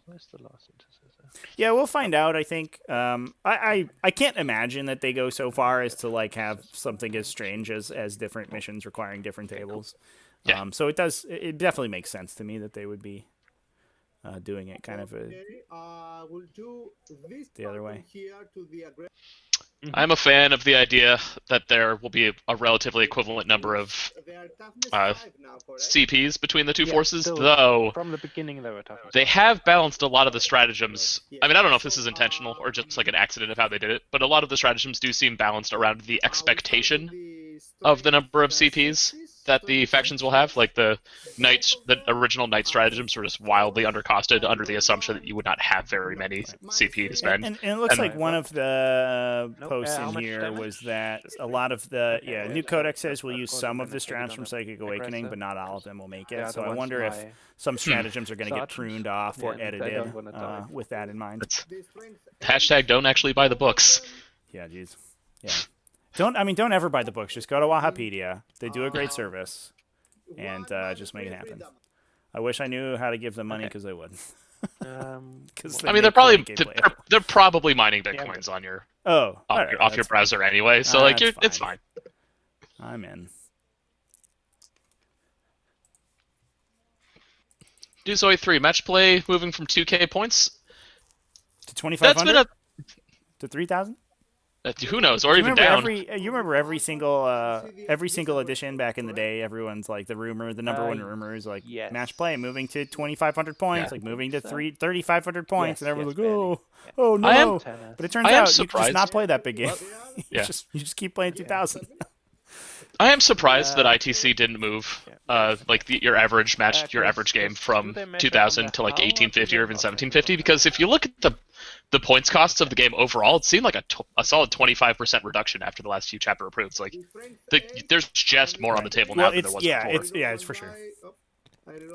Where's the last intercessor? Yeah, we'll find out. I think. I can't imagine that they go so far as to like have something as strange as different missions requiring different tables. Yeah. So it definitely makes sense to me that they would be doing it kind of we'll do this the other way. button here to the I'm a fan of the idea that there will be a relatively equivalent number of They are toughness Uh, 5 now, correct? CPs between the two Yeah, forces, still, though From the beginning, they were tough. they have balanced a lot of the stratagems. I mean, I don't know if this is intentional or just like an accident of how they did it, but a lot of the stratagems do seem balanced around the expectation of the number of CPs that the factions will have. Like the original knight stratagems were just wildly undercosted under the assumption that you would not have very many CP to spend. And it looks And- like one of the Nope. posts How in much here damage? was that a lot of the Okay, new so codex says I've we'll use got some them of the and take it strats on from the Psychic Awakening, aggressor. but not all of them will make They it. are So the I ones wonder if my some stratagems are going to get sergeants. pruned off or Yeah, they edited don't wanna die. with that in mind. It's hashtag don't actually buy the books. Yeah, jeez. Yeah. Don't ever buy the books. Just go to Wahapedia. They do a great service, and just make it happen. I wish I knew how to give them money Okay. because I would. Because I mean, they're probably mining bitcoins on your off off your browser anyway, so like it's fine. I'm in. Duzoi 3 match play moving from 2k points. To That's 2,500 been to 3,000. who knows, or You even remember down. you remember every single edition back in the day. Everyone's like the number one rumor is like yes. match play moving to 2,500 points, Yeah. like moving to So? 3,500 points, Yes, and everyone's yes, like, oh, barely. oh no. I am- But it turns I am out you can just surprised. not play that big game. Yeah. you just keep playing 2,000. I am surprised that ITC didn't move like your average match, your average game from 2,000 to like 1,850 or even 1,750, because if you look at the points costs of the game overall, it seemed like a solid 25% reduction after the last few chapter approves. Like there's just more on the table now Well, than there was before. it's for sure.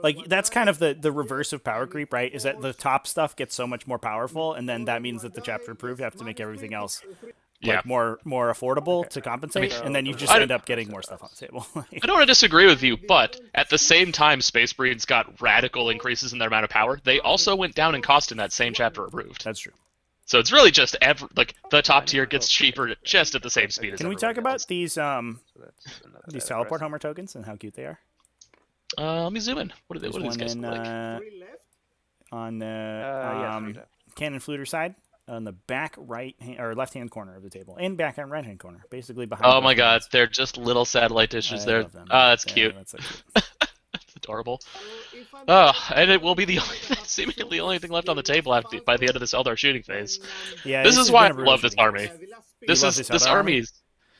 Like that's kind of the reverse of power creep, right? Is that the top stuff gets so much more powerful, and then that means that the chapter approved have to make everything else like more affordable to compensate, and then you just end up getting more stuff on the table. I don't want to disagree with you, but at the same time, Space Marines got radical increases in their amount of power. They also went down in cost in that same chapter approved. That's true. So it's really just like the top tier gets cheaper just at the same speed as Can we everybody talk about else. these So that's another these aggressor. teleport homer tokens and how cute they are? Let me zoom in. What are There's these one guys in look like? 3 left. on the Yeah, 3 left. cannon fluter side on the back or left hand corner of the table, and back and right hand corner, basically behind. Oh both my god, hands. they're just little satellite dishes I there. love them. Oh, that's Yeah, cute. That's so cute. That's adorable. If I'm Oh, and it will be the only, seemingly the only thing left on the table by the end of this Eldar shooting phase. Yeah, This is has why been a I brutal love this shooting army. phase. This love is this this Eldar army army? is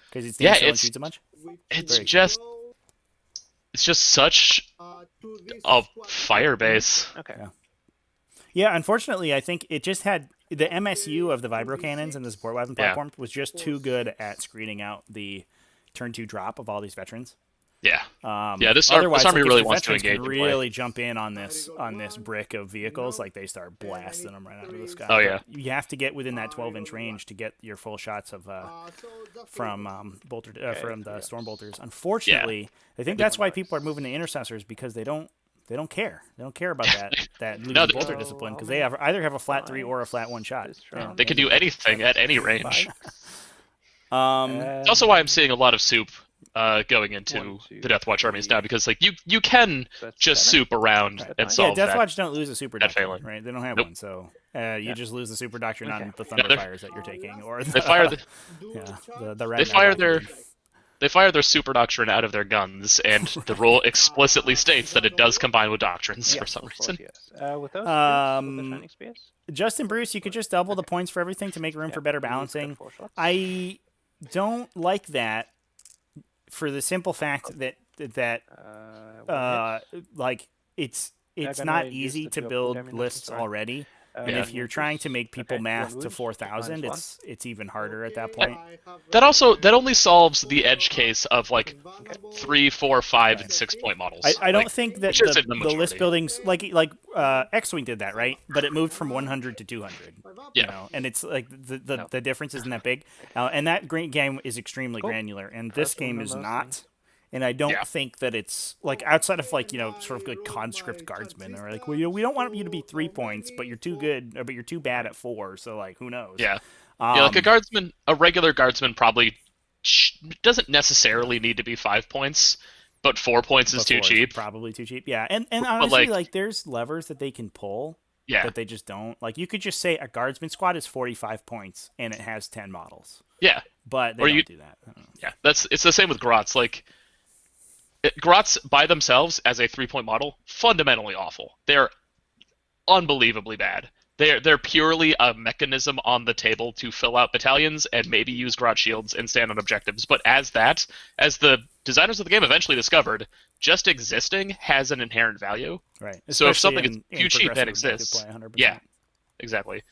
Because it's Yeah, so it's- shoots so much. it's Very just such a fire base. Okay. Yeah. Yeah, unfortunately, I think it just had the MSU of the vibro cannons and the support weapon Yeah. platform was just too good at screening out the turn 2 drop of all these veterans. Yeah. This otherwise, army like, really if wants to veterans engage can and play. really jump in on this brick of vehicles, like they start blasting them right out of the sky. Oh, yeah. But you have to get within that 12-inch range to get your full shots of from the storm bolters. Unfortunately, I think that's why people are moving to intercessors, because they don't care. They don't care about that losing bolter discipline, because they either have a flat 3 or a flat 1 shot. They can do anything at any range. It's also why I'm seeing a lot of soup going into the Deathwatch armies now, because like you can just soup around and solve Deathwatch don't lose a super doctrine, failing. right? They don't have one, so you just lose the super doctrine on the thunder fires that you're taking, or they fire the they fire their super doctrine out of their guns, and the rule explicitly states that it does combine with doctrines for some reason. With those Justin Bruce, you could just double the points for everything to make room for better balancing. I don't like that, for the simple fact that like it's not easy to build lists already. And if you're trying to make people math to 4,000, it's even harder at that point. That only solves the edge case of like 3, 4, 5, and 6 point models. I don't think that the list buildings like X-Wing did that, right? But it moved from 100 to 200. Yeah. You know? And it's like the difference isn't that big. And that game is extremely granular, and this game is not. And I don't think that it's like, outside of like, sort of good conscript guardsmen, or like, well, we don't want you to be 3 points, but you're too good, but you're too bad at 4. So like, who knows? Yeah. Like a regular guardsman probably doesn't necessarily need to be 5 points, but 4 points is too cheap. Probably too cheap. Yeah. And honestly, like there's levers that they can pull. Yeah. That they just don't. Like, you could just say a guardsman squad is 45 points and it has 10 models. Yeah. But they don't do that. I don't know. Yeah. It's the same with Grots. Like, Grots by themselves as a 3-point model, fundamentally awful. They're unbelievably bad. They're purely a mechanism on the table to fill out battalions and maybe use Grot shields and stand on objectives. But as the designers of the game eventually discovered, just existing has an inherent value. Right. So if something is too cheap that exists, yeah, exactly.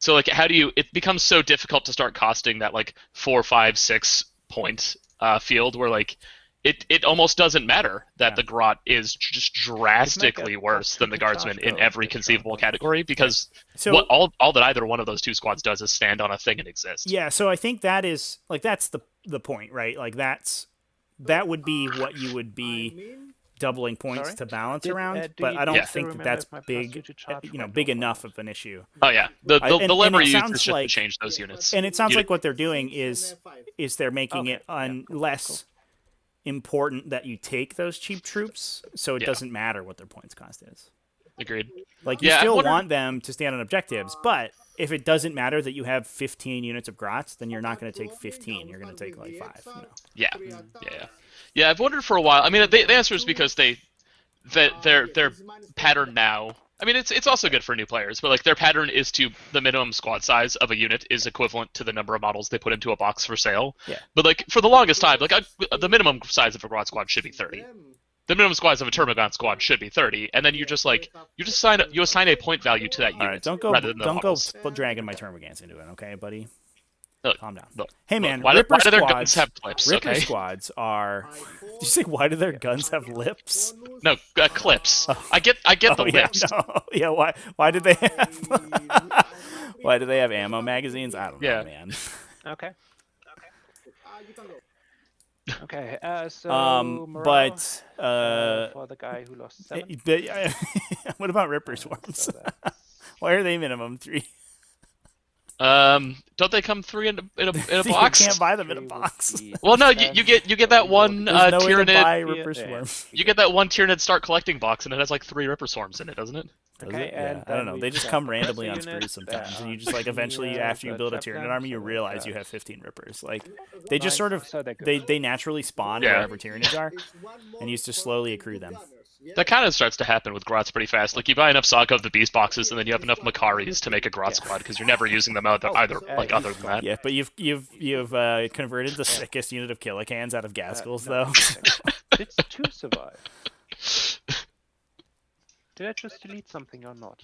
So like, it becomes so difficult to start costing that like 4, 5, 6 point field where like, It almost doesn't matter that the Grot is just drastically worse than the Guardsman in every conceivable category, because all that either one of those two squads does is stand on a thing and exist. Yeah, so I think that's the point, right? Like that would be what you would be doubling points to balance around, but I don't think that's big enough of an issue. Oh yeah, the lever used is just like, to change those units. And it sounds like what they're doing is they're making it less important that you take those cheap troops, so it doesn't matter what their points cost is. Agreed. Like, you still want them to stand on objectives, but if it doesn't matter that you have 15 units of Grots, then you're not going to take 15. You're going to take like 5. Yeah. I've wondered for a while. I mean, the answer is because their pattern now. I mean, it's also good for new players, but like, their pattern is to the minimum squad size of a unit is equivalent to the number of models they put into a box for sale. Yeah. But like, for the longest time, like the minimum size of a Grot squad should be 30. The minimum size of a Termagant squad should be 30, and then you assign a point value to that unit. All right, don't go dragging my Termagants into it, okay, buddy? Look, calm down. Look, hey man, why Ripper do their squads guns have clips? Ripper Okay. squads are. Did you say why do their guns have lips? No, clips. I get the lips. Yeah, why did they have? Why do they have ammo magazines? I don't know, man. Okay. You can go. Okay, so morale, for the guy who lost 7. What about Ripper swarms? Why are they minimum 3? Don't they come 3 in a box? You can't buy them in a box. Well, no, you get that one There's no Tyranid. way to buy Ripper swarms. You get that one Tyranid start collecting box, and it has like 3 Ripper swarms in it, doesn't it? Okay, yeah, I don't know. They just come randomly on sprues sometimes, and you just like eventually after you build a Tyranid army, you realize you have 15 Rippers. Like they just sort of they naturally spawn wherever Tyranids are, and you used to slowly accrue them. That kind of starts to happen with Grots pretty fast. Like, you buy enough Saga of the Beast boxes, and then you have enough Makaris to make a Grot squad, because you're never using them other than that. Yeah, but you've converted the sickest unit of Killicans out of Gaskels, though. It's 2 survive. Did I just delete something or not?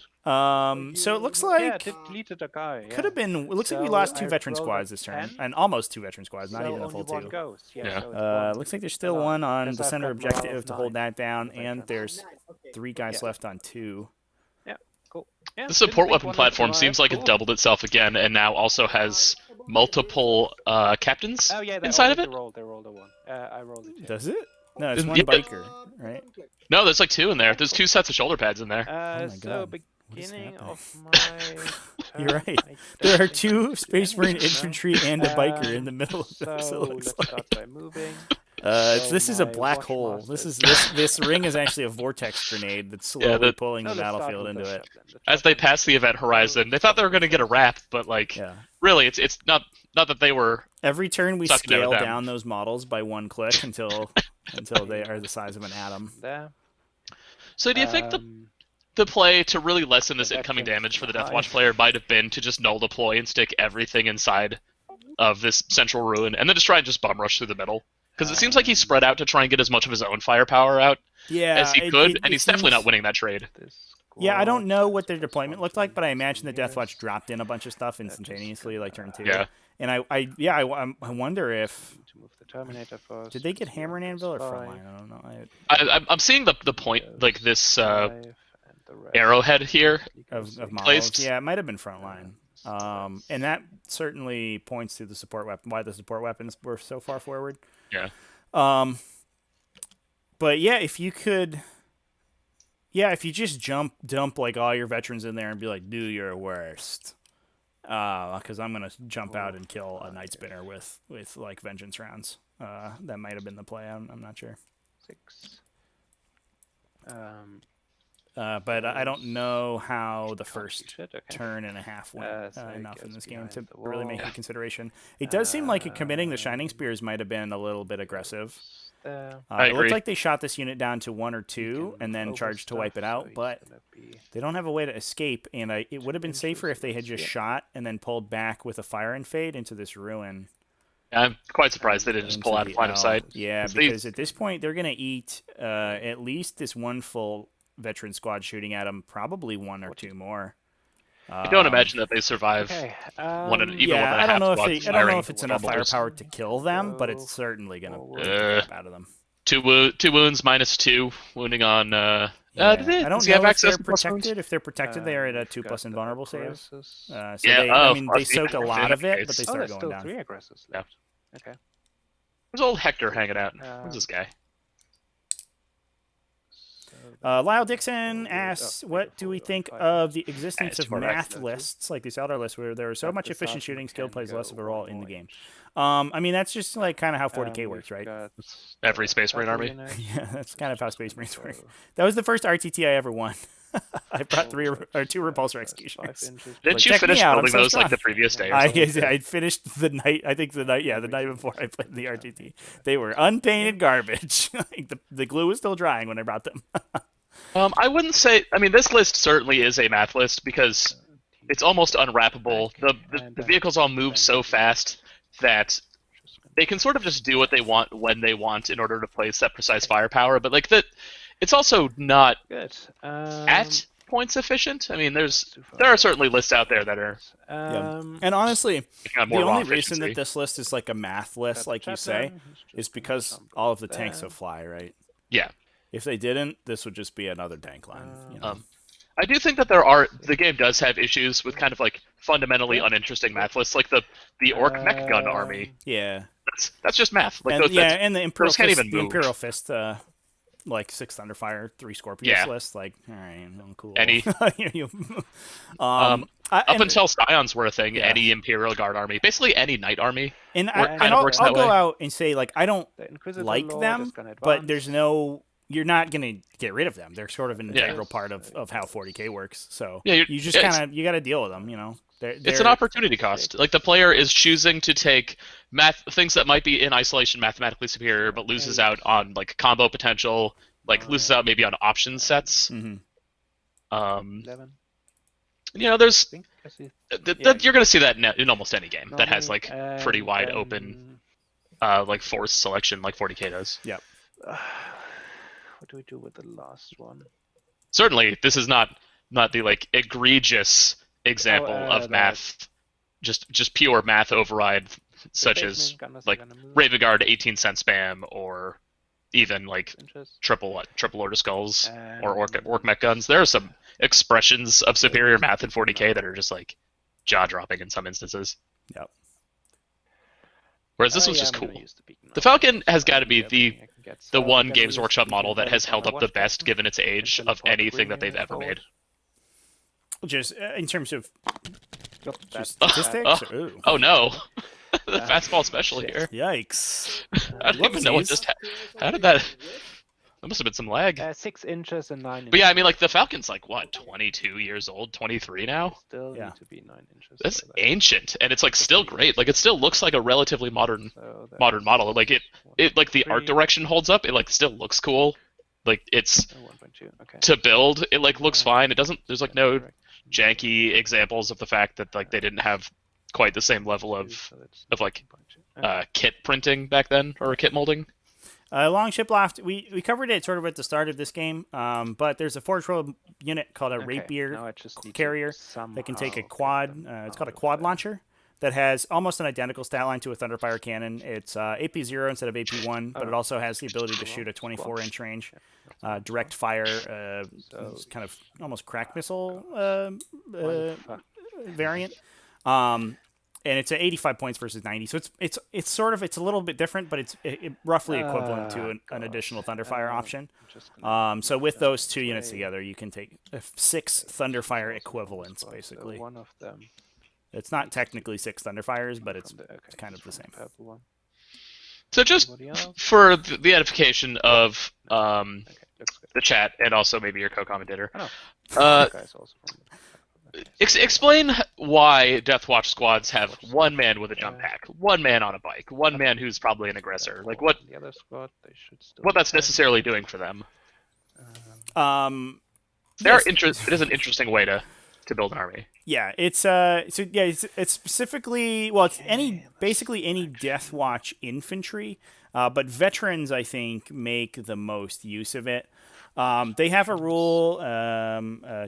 So it looks Yeah, I like did deleted a guy. could have been. It looks like we lost 2 veteran squads this turn, and almost 2 veteran squads, not even a full 2. Goes. Yeah. So it's one Looks like there's still one on Because the I've center got morale of objective to hold 9 that down, for and veterans. there's 3 guys Yeah. left on 2. Yeah, cool. Yeah, The didn't support think weapon one platform was seems like it cool. doubled itself again, and now also has multiple captains Oh yeah, inside of it. They rolled a 1. I rolled it. Does it? No, it's Yeah. one biker, right? No, there's like 2 in there. There's 2 sets of shoulder pads in there. Oh my So God. What is beginning happening? of my You're right. I There are don't think 2 it's Space Marine damage, no? infantry and a biker in the middle of this. So It looks let's like. start by moving. This is a my black wash hole. masters- This ring is actually a vortex grenade that's slowly pulling the No, let's start battlefield with into the it. chaplain. As they pass the event horizon, they thought they were going to get a wrap, but like, Yeah. really, it's not that they were. Every turn we Sucking it scale with them. down those models by 1 click until they are the size of an atom. There. So do you think the play to really lessen this The incoming veterans damage for the high. Deathwatch player might have been to just null deploy and stick everything inside of this central ruin, and then just try and just bum rush through the middle? Because it seems like he's spread out to try and get as much of his own firepower out Yeah, as he could, and he's definitely not winning that trade. Yeah, I don't know what their deployment looked like, but I imagine the Deathwatch dropped in a bunch of stuff instantaneously, like turn 2. Yeah. And I wonder if To move the Terminator first. did they get Hammer and Anvil or Five, Frontline? I don't know. I'm seeing the point, like this 5, and the rest arrowhead here. Of models. Placed. Yeah, it might have been Frontline. And that certainly points to the support weapon. Why the support weapons were so far forward. Yeah. But yeah, if you just dump like all your veterans in there and be like, do your worst, because I'm gonna jump out and kill a Night Spinner with like vengeance rounds. That might have been the play. I'm not sure. 6. But I don't know how the first Shit, okay. turn and a half went So it enough in gets this game behind to the really make wall. a consideration. It does seem like committing the Shining Spears might have been a little bit aggressive. There. I It agree. looked like they shot this unit down to 1 or 2 You and can then charged to wipe it overstuff, out, so he's but gonna be- they don't have a way to escape, and it would have been safer if they had just shot and then pulled back with a fire and fade into this ruin. I'm quite surprised they didn't just pull into out of the line of L. sight. Yeah, 'Cause they- because at this point they're going to eat at least this 1 full veteran squad shooting at them, probably 1 or 2 more. I don't imagine that they survive. Okay. Even with Yeah, a I don't know half if squad I don't know firing if it's enough bubblers. firepower to kill them, but it's certainly going to Forward. beat the crap out of them. 2 wounds minus 2 wounding on. Yeah. Does I don't he have know if access they're to plus wounds? protected. If they're protected, they are at a we've 2+ got the invulnerable save. aggressors. So Yeah, they, I mean, they soak a lot of it, but they Oh, start there's going still down. 3 aggressors left. Okay. There's old Hector hanging out. Who's this guy? Lyle Dixon asks, what do we think of the existence It's of for math Rex. lists, like these Eldar lists, where there is so But much the efficient sergeant shooting, skill can plays less go of a role one in the more game? inch. I mean, that's just like kind of how 40k We've works, right? got Every Space Marine army. unit, Yeah, that's kind of how Space Marines work. so That was the first RTT I ever won. I brought 2 repulsor 5 executioners. inches. Didn't you check me finish out, I'm building so those like the strong. previous day? Or I something? finished the night. I think the night before I played the RTT. They were unpainted garbage. Like the glue was still drying when I brought them. I wouldn't say. I mean, this list certainly is a math list because it's almost unwrappable. The vehicles all move so fast that they can sort of just do what they want when they want in order to place that precise firepower. But like that, it's also not Good. at points efficient. I mean, there are certainly lists out there that are And honestly, kind of the more raw only reason efficiency. that this list is like a math list, like you say, is because all of the tanks will fly, right? Yeah. If they didn't, this would just be another tank line. You know? I do think that the game does have issues with kind of like fundamentally uninteresting math lists, like the Orc Mech Gun army. Yeah. That's just math. Like And, those, and the Imperial those can't Fist, even move. like 6 Thunderfire, 3 Scorpius Yeah. list. Like, all right, I'm cool. Any- up Up until Scions were a thing, Yeah. any Imperial Guard army, basically any Knight army. and kind of works I'll that go way. out and say, like, I don't The Inquisitor like Lord them, is gonna but advance. there's no. You're not gonna get rid of them. They're sort of an Yeah. integral part of how 40k works. So Yeah, you just kind of you got to deal with them. You know, It's an opportunity cost. Like the player is choosing to take things that might be in isolation mathematically superior, but loses out on like combo potential, like loses out maybe on option sets. Mhm. 11. You know, there's I think I see you're going to see that in almost any game that has Normally, like pretty wide then, open like force selection, like 40k does. Yep. What do we do with the last one? certainly this is not the like egregious example of math, just pure math override, such as like Ravengard 18-cent spam, or even like triple order skulls or orc mech guns. There are some expressions of superior math in 40k that are just like jaw-dropping in some instances. Yep. Whereas this was just cool. The Falcon has got to be the one Games Workshop model that has held up the best given its age of anything that they've ever made. Just in terms of statistics? Oh no. The fastball special here. Yikes. I don't even know what just how did that... That must have been some lag. 6 inches and 9 inches. But yeah, I mean, like, the Falcon's like, what, 22 years old, 23 now? Still need to be 9 inches. That's ancient, and it's, like, still great. Like, it still looks like a relatively modern model. Like, it like, the art direction holds up. It, like, still looks cool. Like, it's... To build, it, like, looks fine. It doesn't... There's, like, no janky examples of the fact that, like, they didn't have quite the same level of like, kit printing back then, or kit molding. Long Shipleft, we covered it sort of at the start of this game, but there's a Forge World unit called a Rapier Carrier that can take a quad, it's called a quad launcher, that has almost an identical stat line to a Thunderfire cannon. It's AP0 instead of AP1, but it also has the ability to shoot a 24-inch range, direct fire, kind of almost crack missile variant. And it's at 85 points versus 90, so it's sort of, it's a little bit different, but it's roughly equivalent to an additional Thunderfire option. So with those two units together, you can take 6 Thunderfire equivalents, basically. One of them. It's not technically 6 Thunderfires, but it's kind of the same. So just for the edification of the chat, and also maybe your co-commentator, explain why Deathwatch squads have one man with a jump pack, one man on a bike, one man who's probably an aggressor. Like what that's necessarily doing for them. It is an interesting way to build an army. Yeah, it's it's specifically, well, it's basically any Deathwatch infantry, but veterans, I think, make the most use of it. They have a rule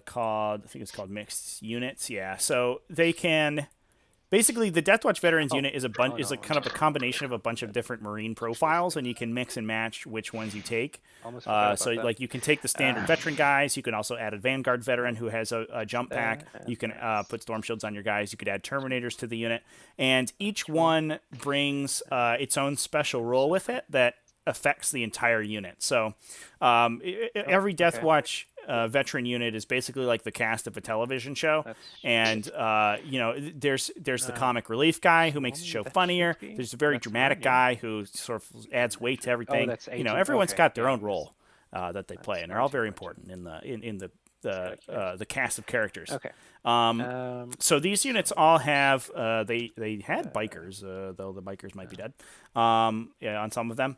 called, I think it's called mixed units. Yeah, so they can basically, the Deathwatch veterans unit is like kind of a combination of a bunch of different Marine profiles, and you can mix and match which ones you take. So like you can take the standard veteran guys. You can also add a Vanguard veteran who has a jump pack. You can put storm shields on your guys. You could add Terminators to the unit, and each one brings its own special role with it that affects the entire unit. So every Deathwatch veteran unit is basically like the cast of a television show. And there's the comic relief guy who makes the show funnier. There's a very dramatic guy who sort of adds weight to everything. Everyone's got their own role that they play, and they're all very important in the cast of characters. So these units all have they had bikers, though the bikers might be dead on some of them.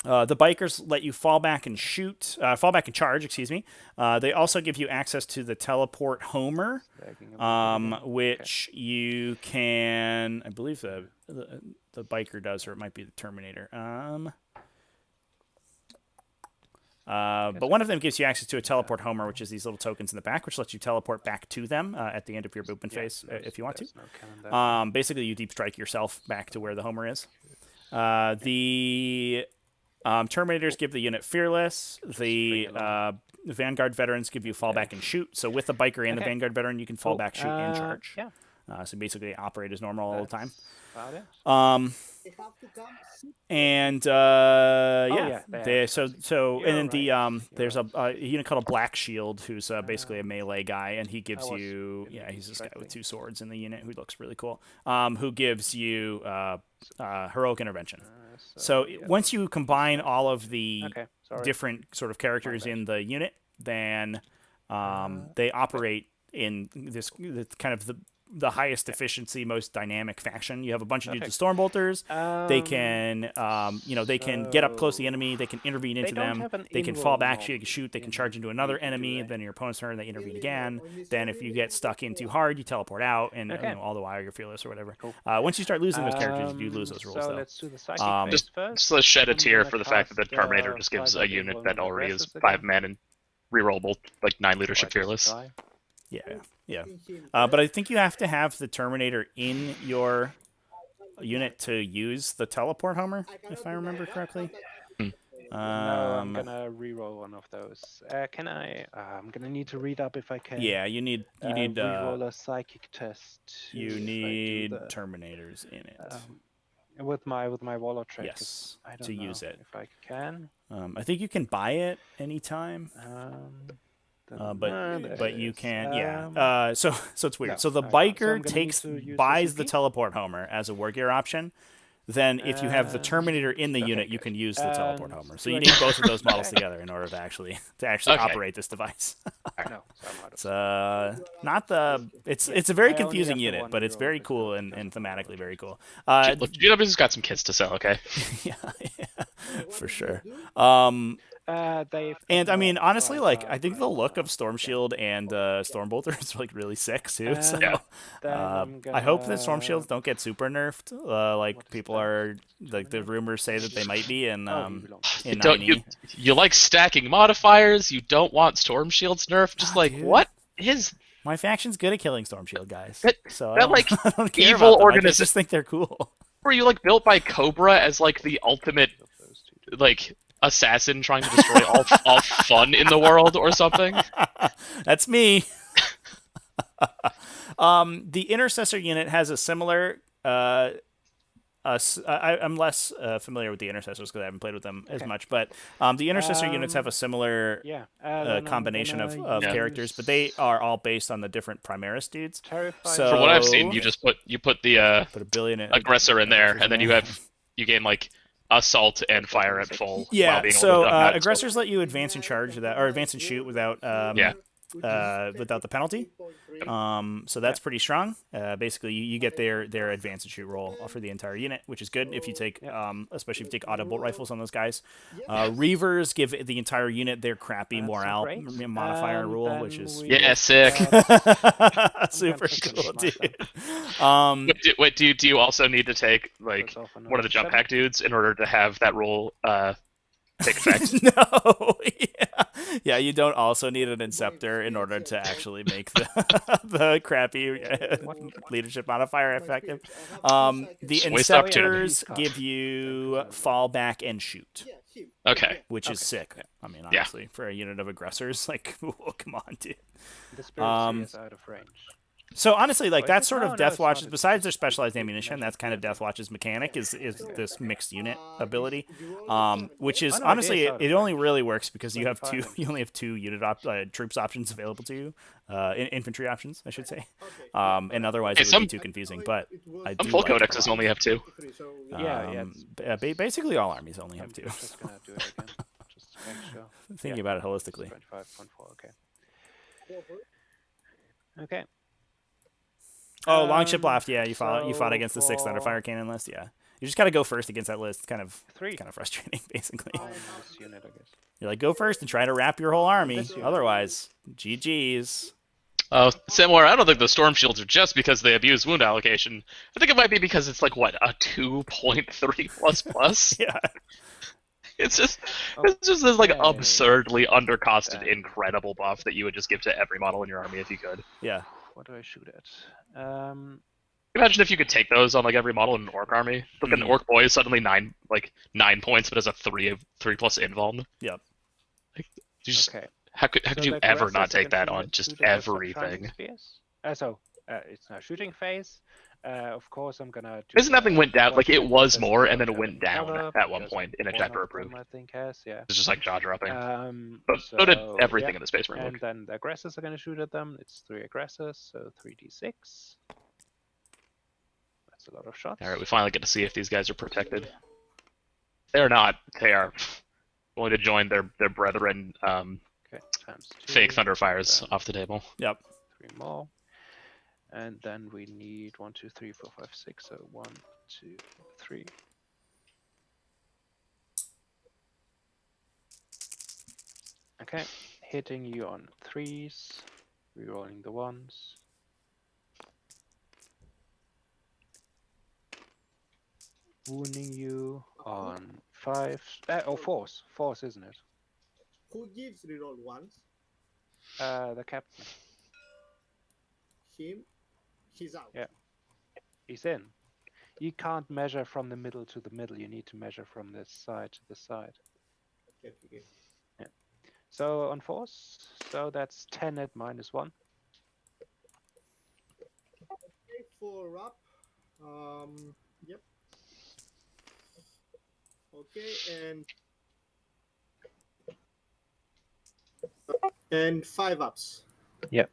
The bikers let you fall back and charge, excuse me. They also give you access to the teleport Homer, which you can, I believe the biker does, or it might be the Terminator. But one of them gives you access to a teleport Homer, which is these little tokens in the back, which lets you teleport back to them at the end of your movement phase if you want to. Basically, you deep strike yourself back to where the Homer is. The Terminators give the unit Fearless. The Vanguard veterans give you fall back and shoot. So with the biker and the Vanguard veteran, you can fall back, shoot, and charge. So basically operate as normal all the time. And there's a unit called a Black Shield who's basically a melee guy, and he gives you he's this guy with 2 swords in the unit who looks really cool. Who gives you heroic intervention. So once you combine all of the different sort of characters in the unit, then they operate in this kind of the highest efficiency, most dynamic faction. You have a bunch of dudes with Stormbolters. They can, they can get up close to the enemy. They can intervene into them. They can fall back, shoot. They can charge into another enemy. Then your opponent's turn, they intervene again. Then if you get stuck in too hard, you teleport out, and all the while you're fearless or whatever. Once you start losing those characters, you do lose those rules, though. Let's do the psychic just let's shed a tear for the fact that the Terminator just gives a unit that already is 5 men and rerollable like 9 leadership fearless. Yeah. But I think you have to have the Terminator in your unit to use the teleport Homer, if I remember correctly. No, I'm gonna reroll one of those. Can I? I'm gonna need to read up if I can. Yeah, you need reroll a psychic test. You need Terminators in it. With my Waller trait. Yes, I don't to know use it. if I can. I think you can buy it anytime. But you can, yeah. So it's weird. No, so the biker buys the teleport Homer as a war gear option. Then if you have the Terminator in the unit, you can use the teleport Homer. So you need both of those models together in order to actually operate this device. No, so I'm out of It's a very confusing unit, but it's very cool and thematically very cool. Look, GW's got some kits to sell, okay? yeah, for sure. And I mean, honestly, like I think the look of Storm Shield and Stormbolter is like really sick too. So I hope that Storm Shields don't get super nerfed. Like people are like the rumors say that they might be in 9E. You like stacking modifiers? You don't want Storm Shields nerfed? Just like dude. What is? My faction's good at killing Storm Shield guys. So that like I don't care evil about them. organism. I just think they're cool. Were you like built by Cobra as like the ultimate like assassin trying to destroy all fun in the world or something? That's me. The Intercessor unit has a similar. I'm less familiar with the Intercessors because I haven't played with them as much, but the Intercessor units have a similar combination of characters, but they are all based on the different Primaris dudes. So from what I've seen, you put the put a billion aggressor in there, and then you gain like assault and fire at full. Yeah, while being so able to aggressors let you advance and charge that, or advance and shoot without without the penalty. So that's pretty strong. Basically, you get their advance and shoot roll for the entire unit, which is good if you take, especially if you take auto bolt rifles on those guys. Reavers give the entire unit their crappy morale modifier rule, which is sick. super cool, dude. Wait, do you also need to take like one of the jump pack dudes in order to have that rule take effect? No. Yeah, you don't also need an Inceptor in order to actually make the crappy leadership modifier effective. The Inceptors give you fall back and shoot. Okay. Which is sick. I mean, honestly, for a unit of aggressors, like, oh, come on, dude. The Spirit is out of range. So honestly, like that's sort of Deathwatch's. Besides their specialized ammunition, that's kind of Deathwatch's mechanic is this mixed unit ability, which is honestly it only really works because you only have two unit troops options available to you, infantry options, I should say, and otherwise it would be too confusing. But I do full like codexes only have two. Basically all armies only have two. Just gonna do it again. Just to make sure. Thinking about it holistically. 25.4. Okay. Oh, Longship Laugh. Yeah, you fought against the 6 Thunderfire Cannon list. Yeah, you just got to go first against that list. It's kind of frustrating, basically. Unit, I guess. You're like, go first and try to wrap your whole army. Otherwise, GG's. Similar. I don't think the Storm Shields are just because they abuse wound allocation. I think it might be because it's like what, a 2.3++. Yeah. It's just this like absurdly undercosted, incredible buff that you would just give to every model in your army if you could. Yeah. What do I shoot at? Imagine if you could take those on like every model in an orc army. Look, an orc boy is suddenly 9 points, but has a 3+ invuln. Yep. Like, how could you ever not take that on just everything? It's now shooting phase. Of course, I'm gonna. Isn't that thing went down? Like it was more, and then it went down at one point in a chapter approved. I think it's just like jaw dropping. So did everything in the space marine. And then the aggressors are gonna shoot at them. It's 3 aggressors, so 3d6. That's a lot of shots. All right, we finally get to see if these guys are protected. They're not. They are going to join their brethren. Fake Thunderfires off the table. Yep. 3 more. And then we need 1, 2, 3, 4, 5, 6. So 1, 2, 3. Okay, hitting you on 3s, rerolling the 1s. Wounding you on 5s. 4s, isn't it? Who gives reroll 1s? The captain. Him. He's out. Yeah. He's in. You can't measure from the middle to the middle. You need to measure from this side to the side. Okay. Yeah. So on force, so that's 10 at -1. Okay, 4 up. Yep. Okay, and 5 ups. Yep.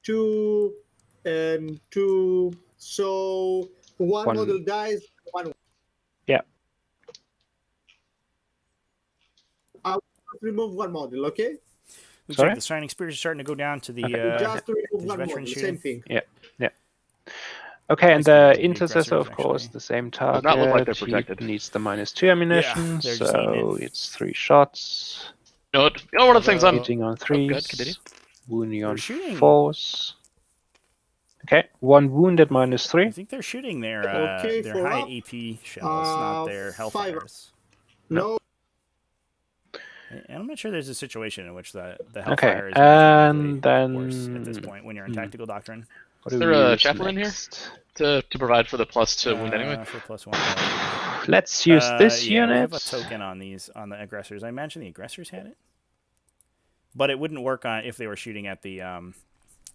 2 and 2. So one model dies. One. Yeah. I'll remove one model. Okay. Looks Sorry? like the Shining Spears are starting to go down to the Just remove these one veteran model. shooting. Same thing. Yeah. Okay, and Nice to the be intercessor, of aggressors, course, actually. the same Does target. not look like they're He protected. needs the -2 ammunition, they're just eating so it. it's 3 shots. You know, one of the things I'm Hitting on Oh, good, 3s, continue. wounding They're on shooting. 4s. Okay, 1 wound at I -3. think they're shooting their Okay, their 4 high up. AP shells, not their 5 Hellfires. No. And I'm not sure there's a situation in which the Okay, Hellfire is and mathematically worse at this then point when you're in tactical doctrine. what Is do there we a use chaplain here? next? To provide for the plus to wound anyway. For +1. Yeah, Let's use this yeah, unit. we have a token on these on the aggressors. I imagine the aggressors had it, but it wouldn't work on if they were shooting at the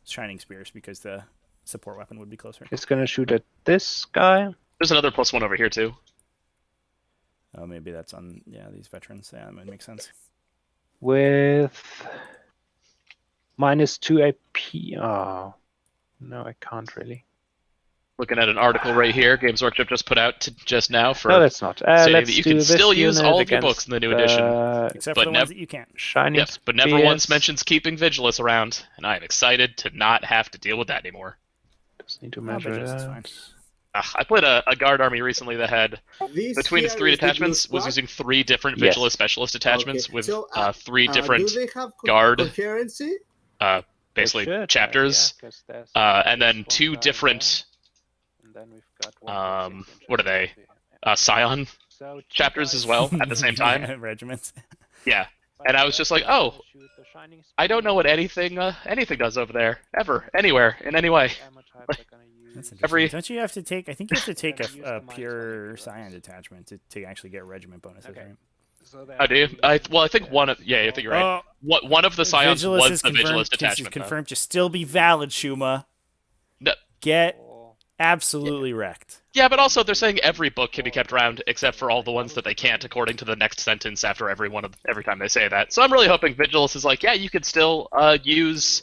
Shining Spears because the support weapon would be closer. It's gonna shoot at this guy. There's another +1 over here too. Oh, maybe that's on these veterans. Yeah, that might make sense. With -2 AP. Oh, no, I can't really. Looking at an article right here, Games Workshop just put out just now for No, that's not. saying Let's that you do can this still use unit all of your against books in the new edition. Except but for the ones that you can't. Shining Yes, but never once Spears. mentions keeping Vigilus around, and I am excited to not have to deal with that anymore. Just need to No, measure Vigilus is it fine. out. I played a guard army recently that had This between its here 3 is the blue detachments was squad. using 3 different Yes. Vigilus specialist attachments Okay. with So, 3 different Do they have guard- coherency? basically They should, chapters, yeah, 'cause there's and then one 2 guy different there, and then we've got one what are they? Scion So two chapters guys as well at the same time. Yeah, regiments. Yeah, But and I was just like, oh, shoot the Shining I don't know what anything does over there ever, anywhere, in any way. Ammo type they're gonna use. That's interesting. Every- Don't you have to take? I think you have to take Then use a the pure -1 Scion detachment to actually get regiment bonuses, Okay. right? So Oh, do you? I think one of I think you're right. One of the Scions Vigilus was is the confirmed. Vigilus detachment. Is though. confirmed to still be valid, Shuma. No. Get absolutely wrecked. Yeah, but also they're saying every book can be kept around except for all the ones that they can't, according to the next sentence after every time they say that. So I'm really hoping Vigilus is like, yeah, you could still use.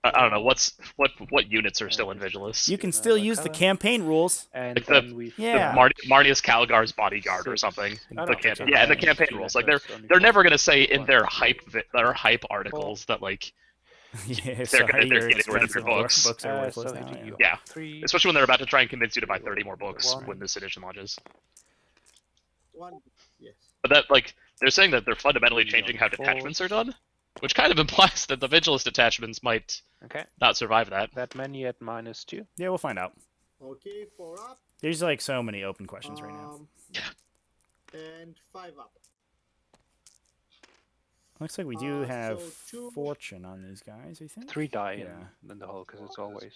I don't know what units are still in Vigilus. You can still use the campaign rules. And Like then we've Yeah. got Marnius Calgar's bodyguard or something. Oh, The no, camp- it's yeah, and the okay. campaign Two rules. Like efforts, only they're never four. gonna say in One, their two, hype articles that like Yeah, they're getting rid of your expensive books. books are worthless so now. hitting Yeah. you. Yeah. 3, especially when they're about to try and convince you to buy 30 more books One. when this edition launches. One. Yes. But that they're saying that they're fundamentally changing how detachments are done, which kind of implies that the Vigilus detachments might Okay, not survive that. that many at -2. Yeah, we'll find out. Okay, 4 up. There's like so many open questions right now. And 5 up. Looks like we do have so two- fortune on these guys. I think. 3 die Yeah. in the hole because it's always.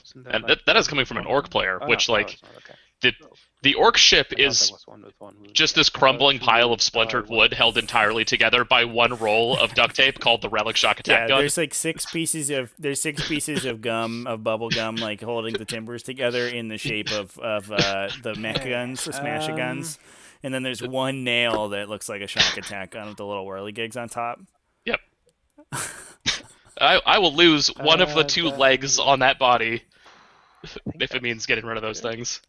Isn't there And like that is coming from an one orc wound? player, Oh, which no, like it's not, okay. the orc ship I thought there is was one with one wound. just this So crumbling 2 pile of die, splintered one wood held entirely together by one roll of duct tape called the relic shock Yeah, attack gun. there's like 6 pieces of bubble gum like holding the timbers together in the shape of the mech guns, the smasher guns, and then there's one nail that looks like a shock attack gun with the little whirligigs on top. Yep. I will lose one of the 2 then- legs on that body think if it means that's getting rid of those good. things.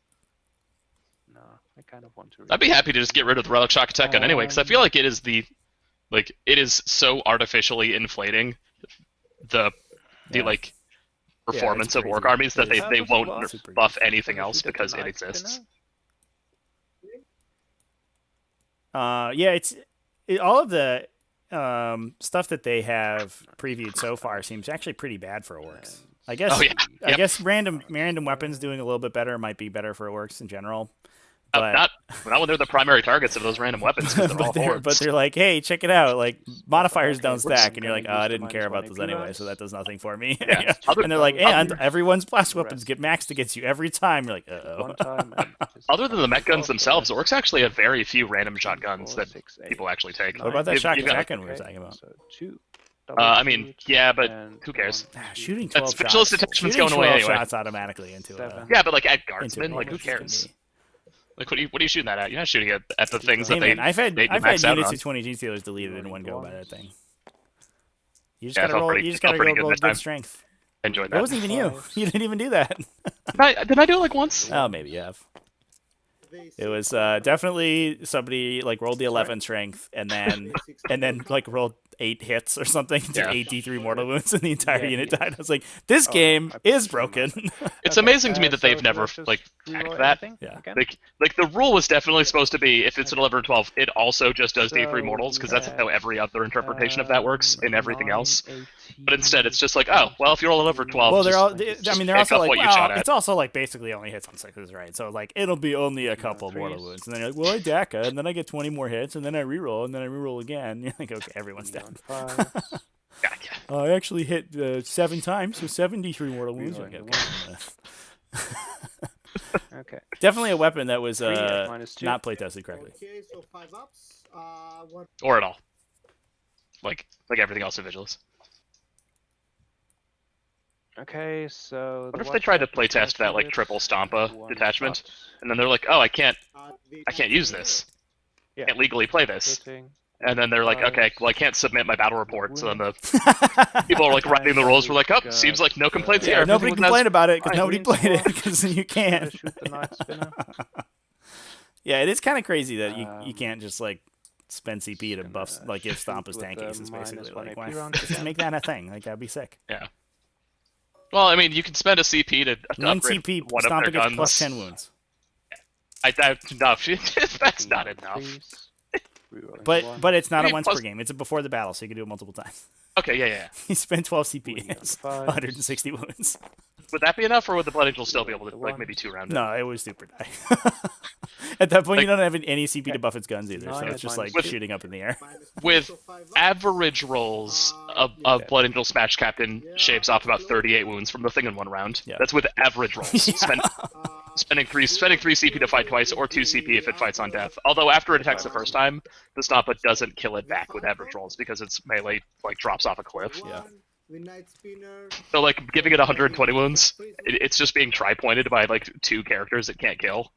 No, I kind of want to. I'd be happy to just get rid of the relic shock attack gun anyway, because I feel like it is it is so artificially inflating the Yeah. like Yeah, performance it's of orc crazy. armies that It they is. won't Super buff good. anything else Shoot at the because it knife exists. spinner? Yeah, all of the stuff that they have previewed so far seems actually pretty bad for orcs. I guess. Oh, yeah. I Yep. guess random weapons doing a little bit better might be better for orcs in general, But not when they're the primary targets of those random weapons. 'Cause they're all hordes. but they're like, hey, check it out. Like modifiers Okay, don't we're stack, and you're gonna like, oh, use I the didn't care about -1 those anyway, AP so that does nothing for me. Yeah. And they're like, and Other- everyone's blast the weapons rest. get maxed against you every time. You're like, uh-oh. One time. and just Other than the mech guns go for themselves, it. Orcs actually have very few random shotguns 4, that 6, 8, people actually take. What about that You've got, like, shotgun we were talking about? So 2. I mean, yeah, but who cares? Shooting That 12 specialist shots. detachment's Shooting going away 12 anyway. shots automatically into Seven. Yeah, but like at into guardsmen, like who units can cares? be- Like what are you shooting that at? You're not shooting at the things Hey that they. man, I've had make you I've max had out units on. of 20 G stealers deleted in one go by that thing. You just Yeah, it gotta felt roll. pretty- You just it felt gotta pretty roll good roll this good time. strength. Enjoyed It that. wasn't even you. Fives. You didn't even do that. Did I do it like once? Oh, maybe you have. It was definitely somebody like rolled the 11 strength and then like rolled 8 hits or something to Yeah. 8 D3 mortal wounds and the entire Yeah, unit yes. died. I was like, this Oh, game I is presume broken. It's Okay, amazing to me that so they've never let's just like reroll hacked that. everything Yeah. again. Like the rule was definitely supposed to be if it's an 11 or 12, it also just does D3 So mortals because we that's how every other interpretation of that works in everything 9, else. 18, But instead, it's just like, oh, well, if you roll an over 12, Well, they're all. just I mean, they're pick also up like, what you well, shot at. it's also like basically only hits on sixes, right? So like, it'll be only a couple mortal threes. wounds, and then you're like, well, I DACA, and then I get 20 more hits, and then I reroll, and then I reroll again. You're like, okay, everyone's dead. 5. Gotcha. I actually hit 7 times, so 73 mortal wounds. Reroll Okay, the Okay. definitely a weapon that was 3 at -2. not playtested correctly. Okay, so 5 ups. One. Or at all. Like everything else in Vigilus. Okay, so. What if they tried to playtest that like triple Stompa detachment, and then they're like, oh, I can't use this. Yeah. Can't legally play this. And then they're like, okay, well, I can't submit my battle report. So then the people are like writing the rules. We're like, oh, seems like no complaints Yeah, here. nobody Everyone has- complained about it because fine. nobody played it because you can't. Shoot the Night Spinner. Yeah, it is kind of crazy that you Um, can't just like spend CP to just buff gonna like give shoot Stompa's with tank the aces basically. -1 Like, AP why round just again. make that a thing? Like that'd be sick. Well, I mean, you can spend a CP to One upgrade CP, one of Stompa their gets guns. plus 10 wounds. That's not enough. But it's not I a mean, once plus- per game. It's a before the battle, so you can do it multiple times. Okay, yeah. You spend 12 CP, Three on it's fives. 160 wounds. Would that be enough, or would the Blood Angel still be able to like maybe 2 round it? No, it was super die. At that point, you Like- don't have any CP to buff its guns either, so Nine it's just minus like two. shooting up in the air. With average rolls of Blood Angel Smash Captain shaves off about 38 wounds from the thing in 1 round. Yeah. That's with average rolls. Spending 3 CP to fight twice, or 2 CP if it fights on death. Although after it attacks the first time, the Stompa doesn't kill it back with average rolls because its melee like drops off a cliff. Yeah. So like giving it 120 wounds, it's just being tri-pointed by like 2 characters it can't kill.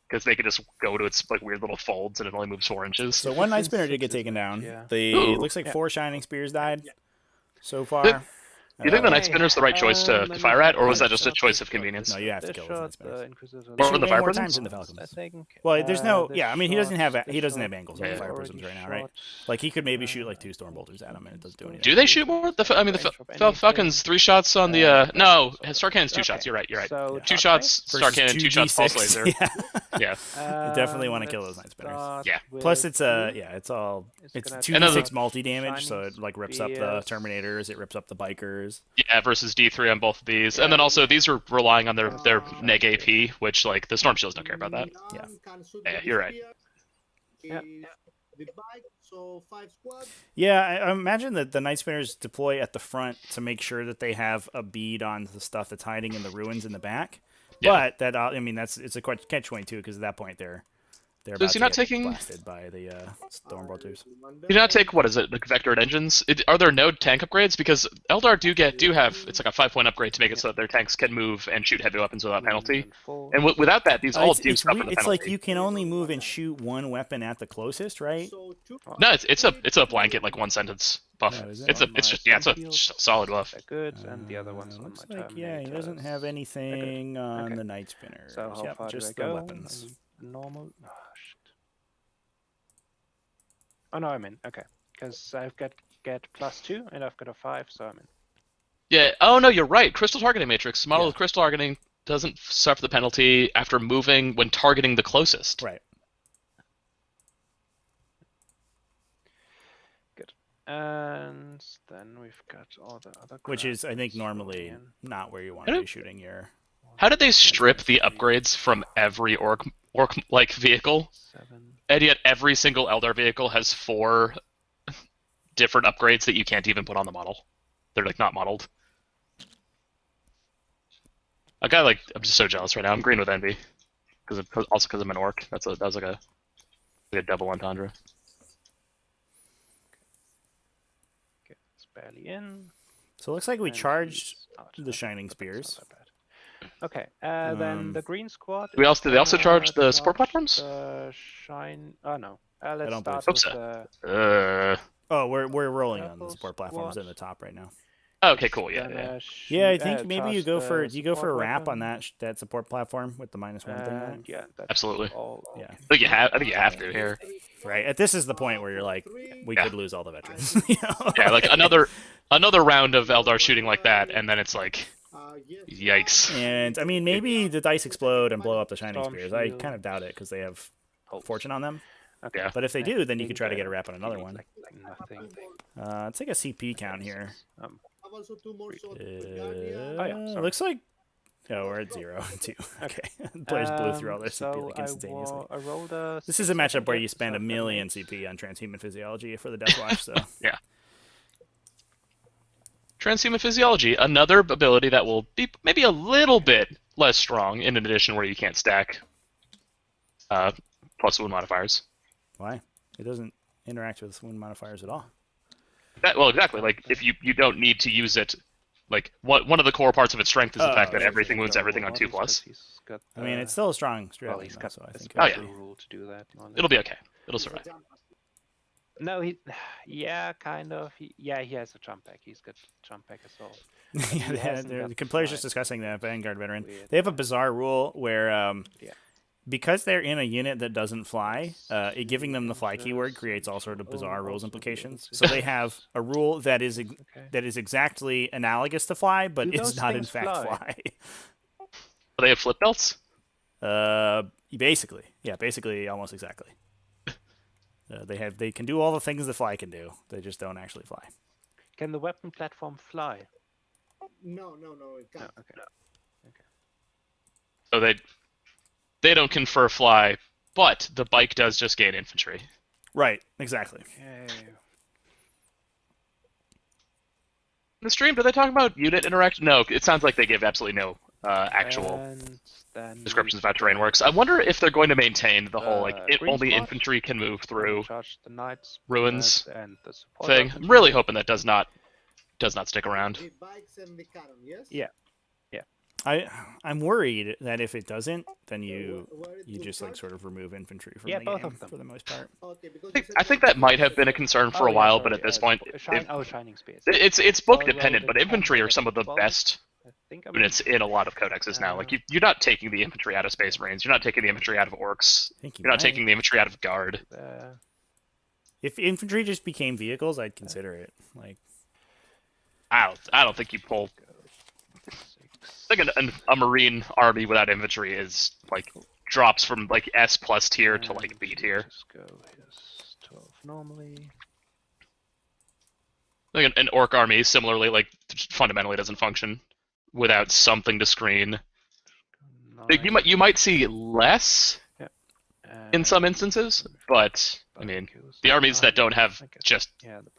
Because they can just go to its like weird little folds and it only moves 4 inches. So one Night Spinner did get taken down. Yeah. Ooh. Looks like 4 Shining Spears died so far. Do you think the Night Okay, Spinner's the right choice to let fire me at, or was think. that just a choice of convenience? No, you have to This kill those Night shot, Spinners. Inquisitor Or Shoot the way Fire more Prisms? times in the Falcons. I think. Well, there's no, This yeah. I mean, he doesn't have this angles on the Yeah. Fire already Prisms right now, right? shot. Like he could maybe shoot like 2 Storm Bolters at him, and it doesn't do anything. Do they shoot more? I mean, the Range of anything. Falcons 3 shots on the. No, so- Star Cannon's 2 Okay, shots. You're right. You're right. so 2 top shots, Versus Star Cannon, 2 shots, Pulse 2d6. Laser. Yeah. Yeah. You definitely wanna kill those Night Spinners. Yeah. Plus, it's it's all it's gonna 2d6 have multi damage, so Shining it like rips up the Spears. Terminators, it rips up the Bikers. Yeah, versus D3 on both of these. And then also, these are relying on their neg AP, which, like, the Storm Shields don't care about that. Yeah. Yeah, you're right. Yeah. The bike, so 5 squads. Yeah, I imagine that the Night Spinners deploy at the front to make sure that they have a bead on the stuff that's hiding in the ruins in the back. Yeah. But that I mean, it's a catch-22 because at that point they're So about is he to not get taking- blasted by the Storm Bolters. Do you not take, what is it, the Vectored Engines? Are there no tank upgrades? Because Eldar do have, it's like a 5-point upgrade to make it so that their tanks can move and shoot heavy weapons without penalty. And without that, these all do it's suffer the it's like penalty. you can only move and shoot one weapon at the closest, right? So 2 No, it's a blanket, like, 1-sentence buff. Oh, is it? It's just, yeah, it's a solid buff. They're good, and the other one's on Looks my like he doesn't have anything on Okay. the Night Spinners. So how Yep, far just do I the go? weapons. I need normal. Oh, shit. Oh no, I'm in. Okay, because I've got get +2 and I've got a 5, so I'm in. Yeah, oh no, you're right. Crystal Targeting Matrix. Model Yeah. with Crystal Targeting doesn't suffer the penalty after moving when targeting the closest. Right. And then we've got all the other. Which crap is, I think, that's normally going not where you want I to don't- be shooting your. How did they strip the upgrades from every orc orc like vehicle, 7. and yet every single Eldar vehicle has 4 different upgrades that you can't even put on the model. They're like not modeled. A guy like I'm just so jealous right now. I'm green with envy because I'm an orc. That was like a double entendre. Okay, it's barely in. So it looks like we and charged he's out. the Shining But that's Spears. not that bad. Okay, then the green squad. They is also charge gonna the support charge platforms? The shine. Oh no. Let's don't believe start so. with the. Oh, we're rolling on the Purple support platforms in squad. the top right now. Okay, cool. Yeah, Gonna yeah. Yeah, I shoot- think maybe you charge go for the a support wrap on weapon, that support platform with the -1 thing. On And it. yeah, that's Absolutely. all. Yeah. I think you have to here. Right. This is the point where you're like, we Yeah. could lose all the veterans. You know? Yeah, like another round of Eldar shooting like that, and then it's like, yikes. And I mean, maybe the dice explode and blow up the Shining Storm Spears. I shield. kind of doubt it because they have Pulse. fortune on them. Okay. Yeah. But if they I do, then you could think, try to get a wrap on you another need, one. Like nothing. Let's take a CP count here. Um, Have also 2 more shots Uh, with Guardian. Oh, yeah, sorry. looks like. Oh, we're at 0 2. Okay. The players blew through all their CP so like instantaneously. I rolled a. This is a matchup where you 6 spend a against million damage. CP on transhuman physiology for the Deathwatch. So Yeah. Transhuman physiology, another ability that will be maybe a little bit less strong in an edition where you can't stack plus wound modifiers. why? It doesn't interact with wound modifiers at all. Well, exactly. Like if you don't need to use it. Like one of the core parts of its strength is the fact that okay. everything wounds everything on 2+. He's got I mean, the- it's still a strong strat. well, he's got so I a think. Oh, special yeah. rule to do that. more or It'll be less. okay. It'll survive. No, yeah, kind of. He has a jump pack. He's got jump pack as well. Yeah, He hasn't the got players fly. just discussing that Vanguard veteran. Weird. They have a bizarre rule where, Yeah. because they're in a unit that doesn't fly, giving them the fly keyword creates all sort of bizarre rules implications. So they have a rule that is Okay. exactly analogous to fly, but Do is those not in things fact fly? fly. They have flip belts. Basically, almost exactly. They can do all the things the fly can do. They just don't actually fly. Can the weapon platform fly? No, it No, can't. okay. So they don't confer fly, but the bike does just gain infantry. Right. Exactly. Okay. In the stream, do they talk about unit interaction? No, it sounds like they give absolutely no actual And then descriptions of how terrain works. I wonder if they're going to maintain the whole like green only spot. infantry can move through charge the knights ruins and the support thing. weapons. I'm really hoping that does not stick around. The bikes and the cannon, yes? Yeah. I'm worried that if it doesn't, then Where you to just like charge? sort of remove infantry from Yeah, the both game of them. for the most part. Okay, because I think that might have been a concern for Oh, a yeah, while, sorry, but at this point, Shining Spears. it's book Well, dependent. the But infantry are tank some of the well, best I think units in a lot of codexes now. Like you're not taking the infantry out of Space Marines, you're not taking the infantry out of orcs, I think you're not taking the infantry out of guard. If infantry just became vehicles, I'd consider it. Like, I don't think you pull. I think a Marine army without infantry is like drops from like S plus tier to like B tier. Just go here's 12 normally. Like an orc army, similarly, like fundamentally doesn't function without something to screen. Like, you might see less in some instances, but I mean, the armies that don't have just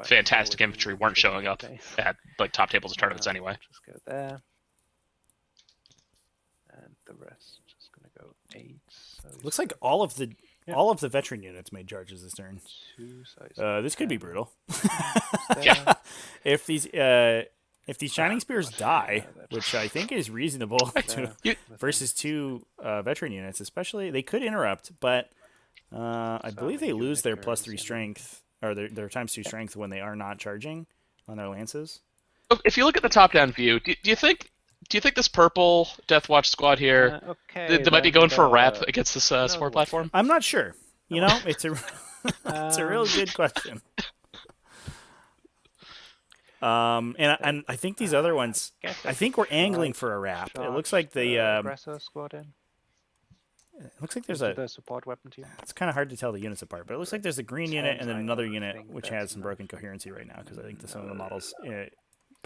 fantastic infantry weren't showing up at like top tables of tournaments anyway. Just go there. And the rest just gonna go 8. So looks like all of the veteran units made charges this turn. 2 size. This could be brutal. Yeah. If these Shining Spears die, which I think is reasonable versus 2 veteran units, especially they could interrupt, but I believe they lose their +3 strength or their ×2 strength when they are not charging on their lances. If you look at the top-down view, do you think this purple Deathwatch squad here, Okay, they might be going for a wrap then against this support platform? I'm not sure. You know, it's a it's a real good question. And I think these other ones, I think we're angling for a wrap. It looks like the aggressor squad in. it looks like there's The support weapon team. it's kind of hard to tell the units apart, but it looks like there's a green unit and then another unit which has some broken coherency right now because I think some of the models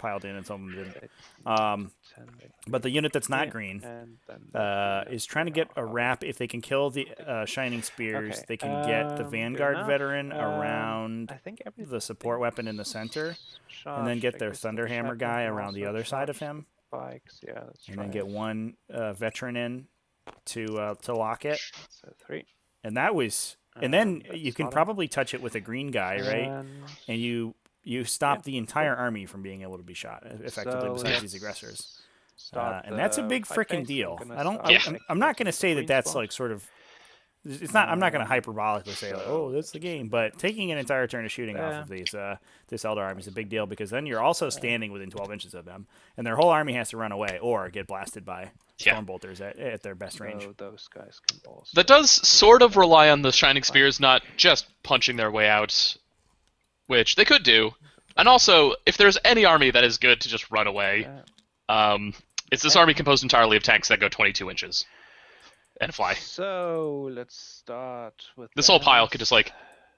piled in and some of them didn't. 10, But the unit that's not yeah, green and then is trying to get a wrap. If they can kill the Shining Spears, Okay, they can get the good Vanguard enough. veteran around I think the support weapon in the center, and then get their Thunderhammer guy around the other side of him, Spikes. Yeah, let's and try then get one veteran in to lock it. So 3. And that was, and then that's you can not probably touch it with a green guy, right? And you stop yeah, the entire army from being able to be shot effectively, So besides these let's aggressors. start And that's a the big fight freaking phase. deal. I'm I don't. gonna Yeah. start I'm not taking going to say green that that's spot. like sort of. It's not. I'm not going to Um, hyperbolically say, like, so "Oh, that's the game," but taking an entire turn of shooting off of these this Eldar army is a big deal because then you're also standing within 12 inches of them, and their whole army has to run away or get blasted by Yeah. storm bolters at their best range. So those guys can also. That does sort of rely on the Shining Spears not just punching their way out, which they could do. And also, if there's any army that is good to just run away, it's this army composed entirely of tanks that go 22 inches and fly. So let's start with This whole pile that. could just like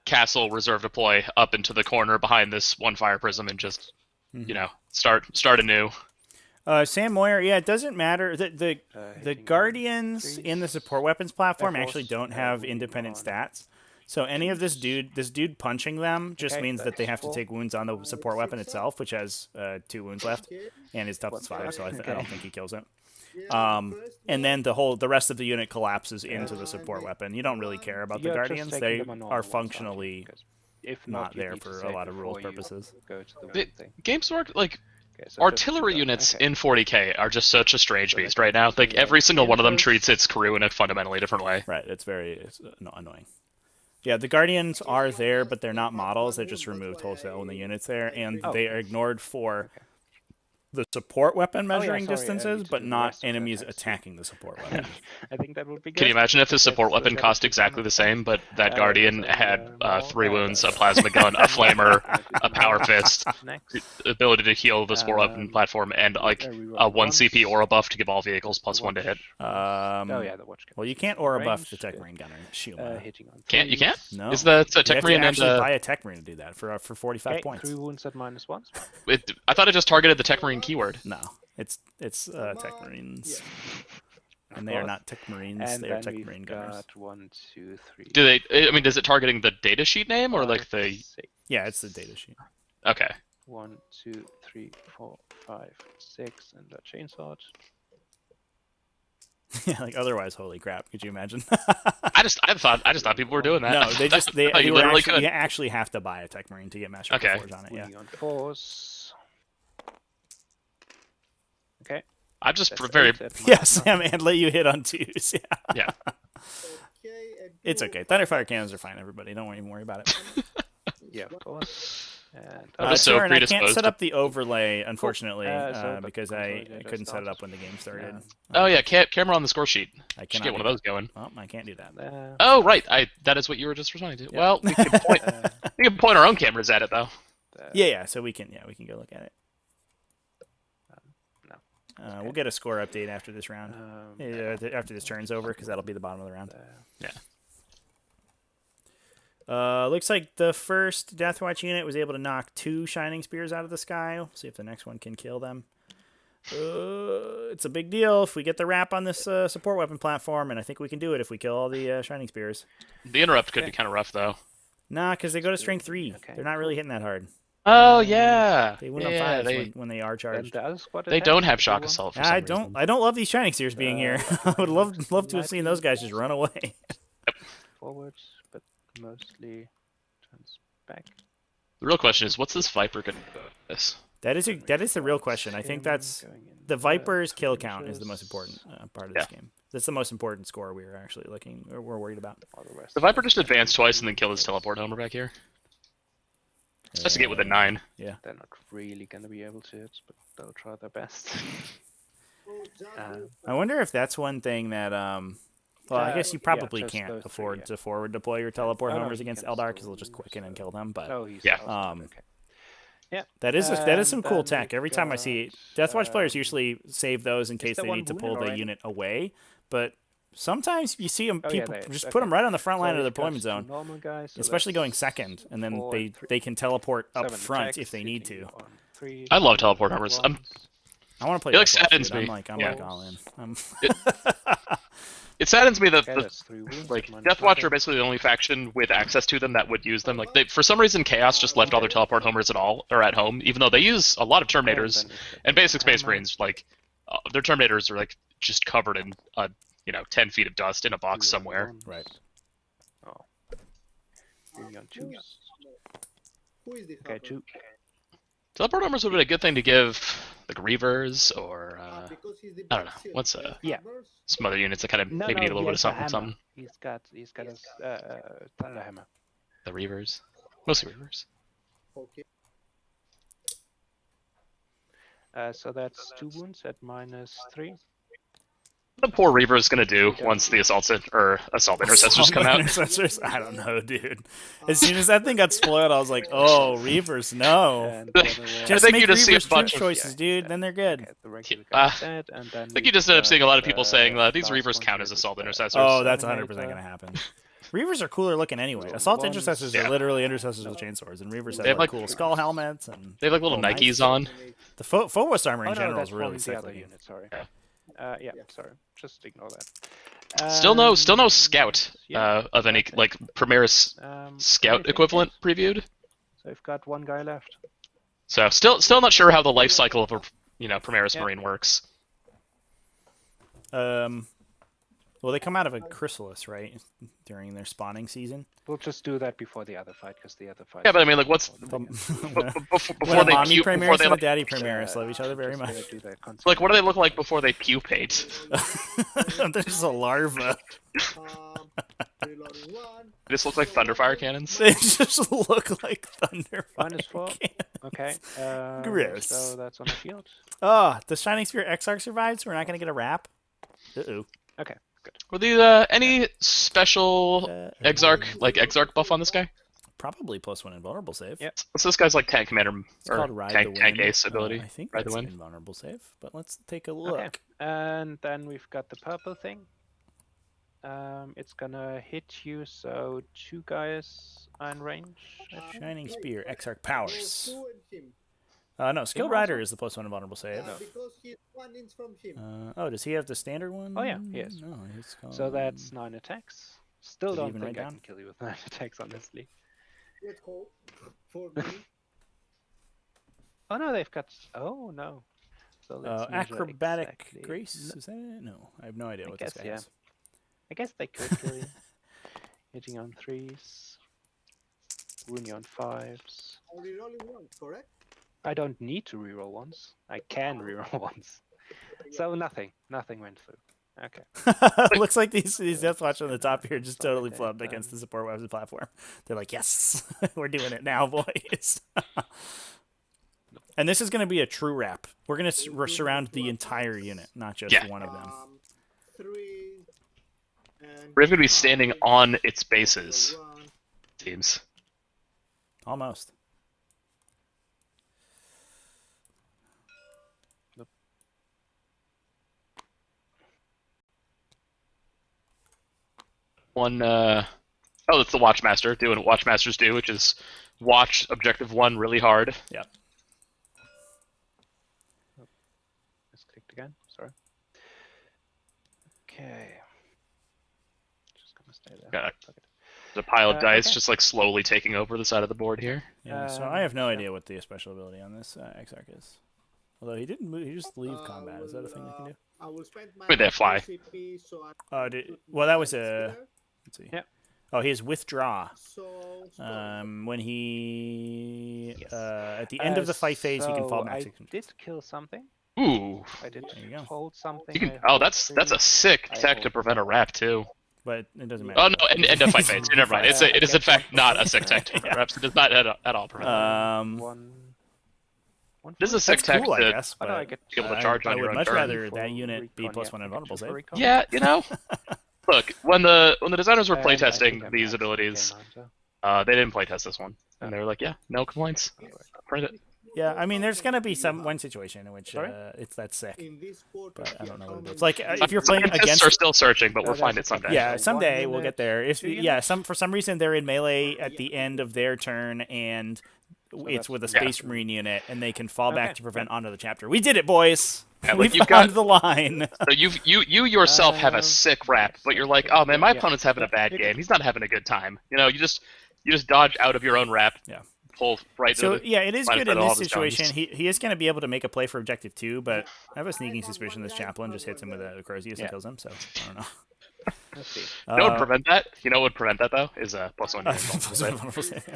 castle reserve deploy up into the corner behind this one fire prism and just you know start anew. Sam Moyer, yeah, it doesn't matter. The hitting Guardians trees. in the support weapons platform Air actually Force, don't have moving independent on. stats. So any of this dude punching them just Okay, means that they have to that's take wounds on the support weapon itself, which has 2 wounds left, Okay. and his toughness 5, so I Okay. don't think he kills it. Yeah, first And then the rest of the unit collapses into the Uh, support the- weapon. You don't really care about the You're just Guardians; taking they them on normal are ones, aren't you? functionally Because if not you there need to for a save lot of rules before you purposes. Go to the The win thing. games work like Okay, so artillery 50 done. units Okay. in 40k are just such a strange So beast they right now. can Like do every that single one of them inverse. treats its crew in a fundamentally different way. Right. It's annoying. Yeah, the Guardians are there, but they're not models. They're just removed wholesale when the unit's there, and Oh. they are ignored for the support weapon yeah, measuring sorry, I distances, need to but do the not rest of the enemies attacks. attacking the support weapon. I think that would be good. Can you imagine if the because support that's weapon that cost would be exactly fun. the same, but that Guardian so, had more 3 wounds, a rabbits. plasma gun, a flamer, a power fist, Next. ability to heal the support weapon platform, and like we a roll 1 CP once. aura buff to give all vehicles plus 1 to hit. Oh yeah, the watch. Well, you can't aura buff the Tech Marine Gunner. Shield. Hitting on Can't you can't? No. Is the You Tech have Marine to and actually buy a Tech Marine to do that for 45 okay, points. 3 wounds at -1. I thought it just targeted the Tech Marine keyword. No, it's Tech Marines, and they are not Tech Marines. And They are then Tech we've Marine Gunners. got 1, 2, 3. Do they? I mean, is it targeting the data sheet name or like the? 6. Yeah, it's the data sheet. Okay. 1, 2, 3, 4, 5, 6, and a chainsaw. Yeah, like otherwise, holy crap! Could you imagine? I just thought people were doing that. No, they just they, Oh, they you were literally actually, could. you actually have to buy a Tech Marine to get Master Okay. Forge on it. Yeah. Fully on force. Okay. I'm just that's very 8 at Yes, -1. Sam, and let you hit on twos. Yeah. yeah. Okay, and It's two. okay. Thunderfire cannons are fine, everybody. Don't even worry about it. Yeah, of course. And I'm just so Soren, I can't predisposed set to- up the overlay, unfortunately, So the because I consolidator couldn't set it starts. up when the game started. Oh yeah, camera on the score sheet. I Should cannot get one do of those going. that. Well, I can't do that. Oh right, that is what you were just responding to. Well, we can point our own cameras at it though. Yeah. So we can go look at it. No. We'll get a score update after this round. After this turn's over, because that'll be the bottom of the round. Yeah. Looks like the first Deathwatch unit was able to knock 2 Shining Spears out of the sky. We'll see if the next one can kill them. It's a big deal if we get the wrap on this support weapon platform, and I think we can do it if we kill all the Shining Spears. The interrupt could be kind of rough though. Nah, because they go to strength 3. Okay, They're not really hitting that hard. Oh yeah. They win yeah, on 5s when they are charged. they don't have shock assault. For I some don't. reason. I don't love these Shining Spears being here. I would love to have seen those guys just run away. Forwards, but mostly turns back. The real question is, what's this Viper gonna do with this? That is the real question. I think that's the Viper's kill count is the most important part of this game. That's the most important score we're actually we're worried about. The Viper just advanced twice and then killed his teleport homer back here. Just to get within 9. Yeah. They're not really gonna be able to hit, but they'll try their best. Oh, just I wonder if that's one thing that well, I guess you probably just can't those three, afford yeah. to forward deploy your teleport Oh, no, homers you against can Eldar because they'll still just quicken and use, kill them. But Oh, he's Yeah. okay. Yeah. that is some cool And tech. then Every we've time I see got, Deathwatch players usually save those in case there they one need to wounded pull the already? unit away. But sometimes you see them Oh, yeah, people there is. just Okay. put them right on the front line So of the we've got deployment 2 zone. normal guys, so Especially that's going second, and then 4 and 3. they can teleport up 7 front attacks, if they need hitting to. on 3. I love teleport armors. ones. I want to play It, like, Deathwatch, saddens dude. me. I'm Yeah. like all in. It saddens me that Okay, the that's 3 wounds. like minus Deathwatch nothing. are basically the only faction with access to them that would use them. Like they, for some reason, Chaos just left all their teleport homers at all or at home, even though they use a lot of Okay, Terminators then we've got and the basic Space hammer, Marines. Like their Terminators are like just covered in 10 feet of dust in a box 2 on somewhere. ones. Right. Oh. 3 on 2s. Who is this? Okay, 2. Teleport armors would be a good thing to give like Reavers or Because he's the I don't know. best shield. What's He has Yeah. hammers. some other units that kind of No, maybe need a little he bit of has something, hammer. something. He's got a thunder hammer. The Reavers, mostly Reavers. Okay. So that's 2 wounds at minus 3. What the poor Reaver is gonna do once the assault intercessors come out. Intercessors? I don't know, dude. As soon as that thing got spoiled, I was like, oh, Reavers, no. And the other one- I Just think make you just see a Reavers bunch choose of- choices, dude. Then they're good. Okay, the regular Ah, guy's dead, and then I think you just end up seeing a lot of people saying these Reavers count as assault intercessors. Oh, that's 100% Terminator. going to happen. Reavers are cooler looking anyway. Assault Ones. intercessors Yeah. are literally intercessors with chainswords, and Reavers have They have, like like, cool skull helmets and They have like little Oh, nice. Nikes on. the Phobos armor in Oh no, general that's is really from sick the other looking. unit. Sorry. Yeah. Yeah, Yeah. sorry. Just ignore that. Still no scout yeah, of any okay. like Primaris scout anything equivalent else? previewed. So we've got 1 guy left. So still not sure how the life cycle of a Primaris Yeah. Marine works. Well, they come out of a chrysalis, right, during their spawning season. We'll just do that before the other fight, because the other fight. Yeah, but I mean, like, what's When before a they mommy puke, before Primaris they and a like, daddy Primaris love each other very much. like what do they look like before they pupate? They're just a larva. Reloading 1. They just look like Thunderfire cannons. They just look like thunder. Minus 4. cannons. Okay. Gross. So that's on the field. Oh, the Shining Spear Exarch survives. We're not going to get a wrap. Uh-oh. Okay, good. Were these any special Exarch buff on this guy? Probably +1 invulnerable save. Yep. What's this guy's like tank commander It's called or Ride tank the tank Wind. ace ability? I think Ride the that's Wind. invulnerable save, but let's take a look. Okay. And then we've got the purple thing. It's gonna hit you, so 2 guys are in range. Shining Spear Exarch powers. Who and him? No, Skilled Rider is the +1 invulnerable save. Because he's 1 inch from him. Oh, does he have the standard one? Oh, yeah, he has. No, he's called... So that's 9 attacks. Still Did he don't even think write I down? can kill you with 9 attacks, honestly. Let's hope. For me. Oh no, they've got. Oh no. So let's measure Acrobatic exactly. Grace? Is that it? No, I have no idea I what this guess, guy yeah. is. I guess they could kill you. Hitting on 3s. Wounding on 5s. Are rerolling 1, correct? I don't need to reroll once. I can reroll once. So nothing went through. Okay. Looks like these Deathwatch on the top here just totally Okay, flubbed against the support weapons platform. They're like, yes, we're doing it now, boys. And this is going to be a true wrap. We're going to surround the entire unit, not just Yeah. one of them. 3. And We're going to be standing on its bases. 1. Seems. Almost. One. Oh, that's the Watchmaster doing what Watchmasters do, which is watch objective 1 really hard. Yep. Misclicked again. Sorry. Okay. Just gonna stay there. Got Fuck it. There's a pile of dice Okay. just like slowly taking over the side of the board here. Yeah, so I have no yeah. idea what the special ability on this Exarch is. Although he didn't move, he just leave combat. Is that a thing they can do? I will spend my Wait, they fly. CP, so I Oh, well, that was a... Let's see. Yeah. Oh, he has withdraw. So When he... Yes. at the end of the fight phase, he can fall So back I 6 inches. did kill something. Ooh. I did There you go. hold something. You can. I Oh, hold that's a 3. sick I tech to hold prevent a wrap too. But it doesn't matter. Oh no, end of fight phase. Never mind. It is in fact not a sick tech to prevent wraps. It does not at all prevent. One. This is a sick That's tech cool, I to guess. Oh, no, I But get be able to charge I on your would own much turn. rather for that unit be recon, +1 yeah, invulnerable for save. recon. Yeah, you know. Look, when the designers were And I think playtesting I'm these maxed abilities, game hunter. they didn't playtest this one, and they were like, "Yeah, no complaints. Print it." Yeah, I mean, there's gonna be one situation in which Sorry? it's that sick. in this quarter, But I don't know how what it many is. Like, if you're playing Scientists against... are still searching, but we'll Oh, find that's it someday. Yeah, So someday 1 we'll unit, get there. If 2 yeah, units? for some reason they're in melee at the end of their turn, and it's with a that's- Space Marine unit, and they can fall back Okay, to prevent onto the chapter. We did it, boys. Yeah, We like, you've found got- the line. So you yourself have a sick rap, but you're like, oh man, my Yeah. opponent's having a bad You're game. good. He's not having a good time. You know, you just dodge out of your own rap. Yeah. Pull right. So into the yeah, it is line of good sight in of all this of his guns. situation. He is going to be able to make a play for objective 2, but I have a sneaking suspicion this chaplain just hits him with a Crozius and kills him. So I don't know. Let's see. You know what would prevent that? You know what would prevent that though? Is +1 invulnerable save.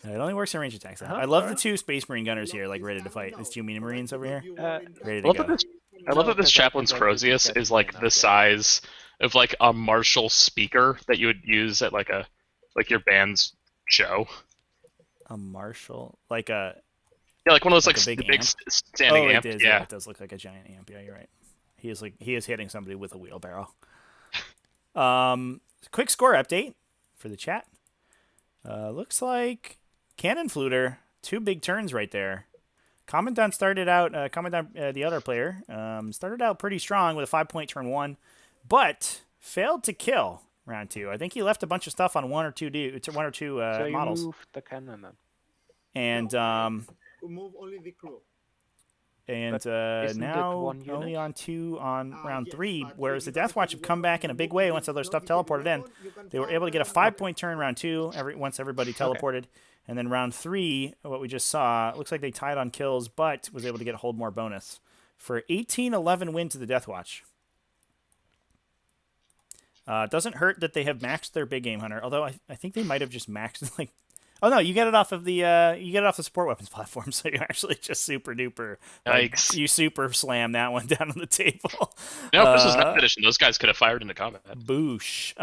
It only works in range attacks. Though. Uh-huh, I love the alright. 2 Space Marine gunners here, like ready to fight. These 2 Mini Marines over here, ready I to love go. that this. I love that this chaplain's Crozius is like the size of like a Marshall speaker that you would use at like your band's show. A Marshall, like a Yeah, like one of those Like like, a big big amp? standing it amp. is. Yeah. It does look like a giant amp. Yeah, you're right. He is hitting somebody with a wheelbarrow. Quick score update for the chat. Looks like KANONENFLUTTER, 2 big turns right there. Commandant started out. The other player, started out pretty strong with a 5-point turn 1, but failed to kill round 2. I think he left a bunch of stuff on one or two So you models, move the cannon then. and Move only the crew. And But isn't it now one unit? only on 2 on round Yes, 3, but whereas the you can Deathwatch have come back in a big way once other stuff teleported in. They were able to get a 5-point turn round 2 once everybody teleported. And then round 3, what we just saw, it looks like they tied on kills, but was able to get hold more bonus. For 18-11 win to the Deathwatch. It doesn't hurt that they have maxed their big game hunter, although I think they might have just maxed like. Oh no, you get it off of the support weapons platform, so you actually just super duper. Yikes. You super slam that one down on the table. No, if this was 9th edition, those guys could have fired into combat. Boosh.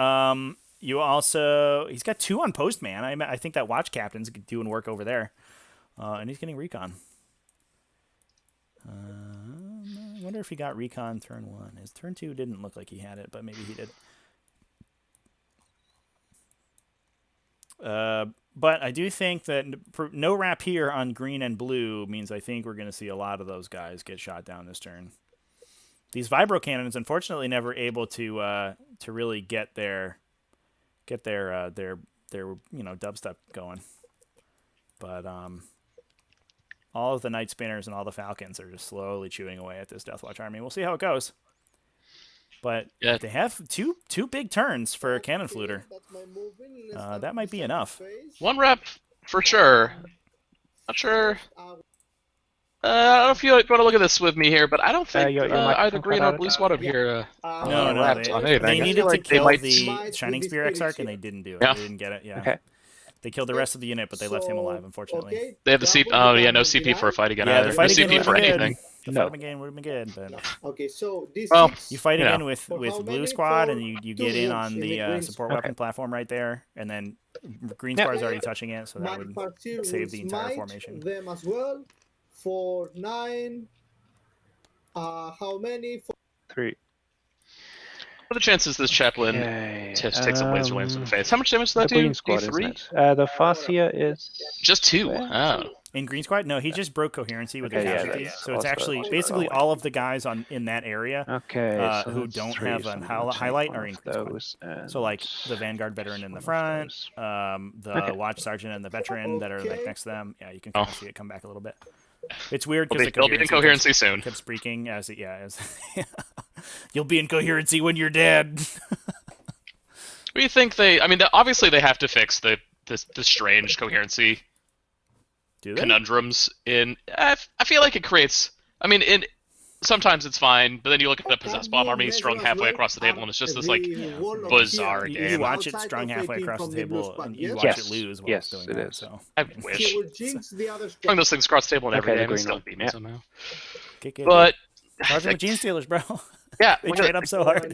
You also he's got 2 on postman. I think that watch captain's doing work over there, and he's getting recon. I wonder if he got recon turn 1. His turn 2 didn't look like he had it, but maybe he did. But I do think that no wrap here on green and blue means I think we're going to see a lot of those guys get shot down this turn. These vibro cannons, unfortunately, never able to really get their dubstep going. But all of the Night Spinners and all the Falcons are just slowly chewing away at this Deathwatch army. We'll see how it goes. But Yeah. they have two big turns for KANONENFLUTTER. That might be enough. One rep for sure. Not sure. I don't know if you want to look at this with me here, but I don't think your either microphone green cut or out. blue squad over here. No, wrapped on anything. they I needed feel to like they kill might- the Shining Spear Exarch, and they didn't do it. Yeah. They didn't get it. Yeah. Okay. They killed the rest of the unit, but they left him alive, unfortunately. They have the CP. Oh yeah, no CP for a fight again Yeah, either. the fight no again CP would for have been good. anything. The No. fight again would have been good, but Okay, so this Well, six, you fight You again know. with For how blue many? squad, For and you 2 get in units on in the the green support squad. weapon platform right there, and then green Yeah. squad's already touching it, so that my would party save will the entire smite formation. them as well for 9. How many? 3. What are the chances this chaplain Okay. just takes a laser lance in the face? How much damage does The that do? green squad, D3? isn't it? The Farsia is... Just 2. Oh. In green squad, no, he just broke coherency with Okay, the yeah, casualties, that's so it's also actually far basically away. all of the guys in that area Okay, so who that's don't 3, have so an I'm gonna take highlight one are in of green squad. those So like and the Vanguard veteran in the one of front, those. the Okay. watch sergeant and the veteran that are like Okay. next to them. Yeah, you can Oh. kind of see it come back a little bit. It's weird They'll because be, they'll be in coherency soon. kept speaking as it, you'll be in coherency when you're dead. What do you think they? I mean, obviously they have to fix the strange coherency Do they? conundrums in. I feel like it creates. I mean, sometimes it's fine, but then you look at the possessed bomb army strung halfway across the table, and it's just this like bizarre You game. watch it strung halfway across the table, and you watch Yes. it lose while Yes, it's doing it that. is. So I He wish will jinx the other strung those things across the table in every Okay, the game and green still one. beat me Yeah. somehow. get good. But Sergeant Gene Stealers, bro. yeah, They look trade at- up so hard.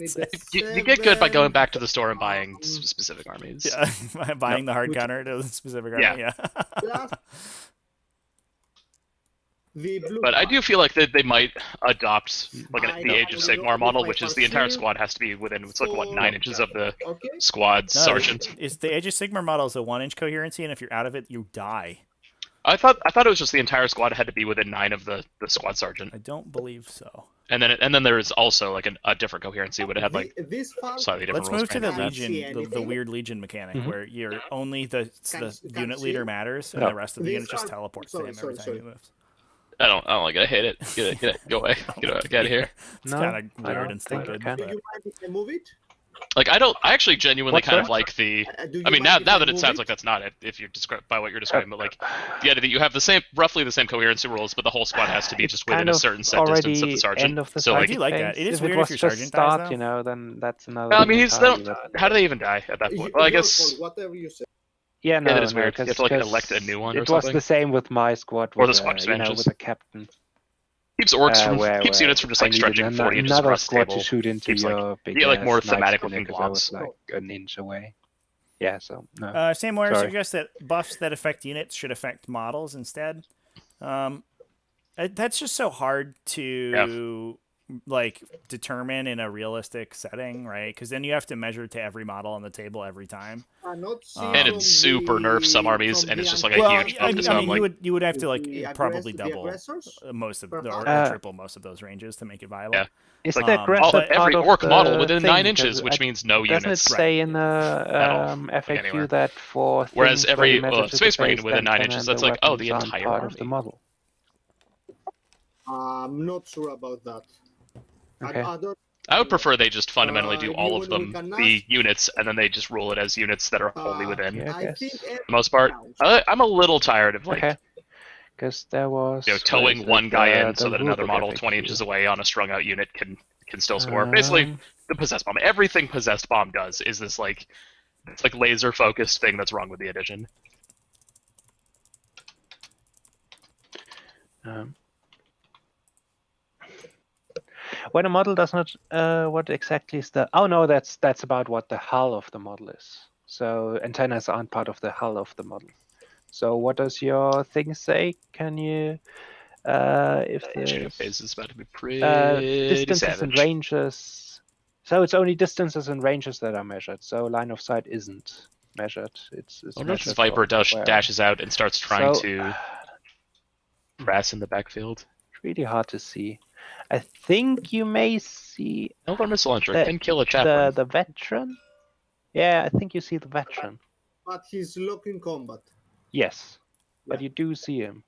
you get good by going back to the store and buying specific armies. Yeah, buying the hard counter to a specific army. Yeah. Yeah. The blue But I do feel like they might adopt like I the know. Age of Sigmar model, which is the entire squad has to be within it's like what 9 inches of the Okay. squad No, sergeant. It's the Age of Sigmar model is a 1-inch coherency, and if you're out of it, you die. I thought it was just the entire squad had to be within 9 of the squad sergeant, I don't believe so. and then there is also like a different coherency, but it had like This far, slightly different Let's rules. move to the Can't Legion, see the anything. weird Legion mechanic, Mhm. where you're only the Can't unit see. leader matters, and No. the rest of the These unit just are- teleports sorry, to him every sorry, time he moves. I don't like it. I hate it. Get it. Go away. Get out of here. It's No, kind of I weird don't and think stupid. it can. Do but- you mind if I move it? Like I actually genuinely What's kind of that? like the. Do you I mean, mind now if I that it move sounds like that's not it, if you're by what you're describing, but like the idea that you have roughly the same coherency rules, but the whole squad has to be It's just within kind a of certain set distance of the already sergeant. end of the So I like, do like that. It is if weird it if was your just sergeant dies, start, though. you know, then that's another. well, I thing mean, he's entirely, not. but- How do they even die at that point? Well, I guess. Whatever you say. Yeah, no, that is no, weird. You have to, like, elect a new one or It was something? the same with my squad. Or the with, squad you know, benches. with the captain. Keeps orcs from where units from just I like needed stretching 40 inches another across the squad table. to shoot into Keeps, like, your big like more ass thematic knights looking because I was blobs. like an inch away. Yeah, so no. Sam Moore Sorry. suggests that buffs that affect units should affect models instead. That's just so hard to like determine in a realistic setting, right? Because then you have to measure to every model on the table every time. And it super nerfs some armies, and it's just like a Well, huge buff to I some. mean, Like, you would have to like The probably the double aggressors? most of or Perhaps. triple most of those ranges to make it viable. Yeah. Is like, the aggressor every part of orc the model within thing? 9 inches, Because which means no doesn't units. it say in the all. Like FAQ anywhere. that for Whereas things where you every, measure to the Space Marine base, within then 9 inches, cannon, that's the like, oh, the weapons aren't entire part army. of the model. I'm not sure about that. Okay. I don't. I would prefer they just fundamentally do all you of will them cannot- be units, and then they just rule it as units that are wholly within. Yeah, I I guess. think For the most part. counts. I'm a little tired of like Okay. Because there was towing one guy in so the that another rulebook model FAQ. 20 inches away on a strung out unit can still score. Basically, the possessed bomb. Everything possessed bomb does is this like laser focused thing that's wrong with the edition. When a model does not, what exactly is the? Oh no, that's about what the hull of the model is. So antennas aren't part of the hull of the model. So what does your thing say? Can you, if Shooting there's phase is about to be pretty distances savage. and ranges? So it's only distances and ranges that are measured. So line of sight isn't measured. It's I wonder if measured this Viper off where- dashes out and starts trying So- to press in the backfield. It's really hard to see. I think you may see Eldar missile launcher The- can kill a chaplain. the veteran. Yeah, I think you see the veteran. But he's locked in combat. Yes, but Yeah. you do see him.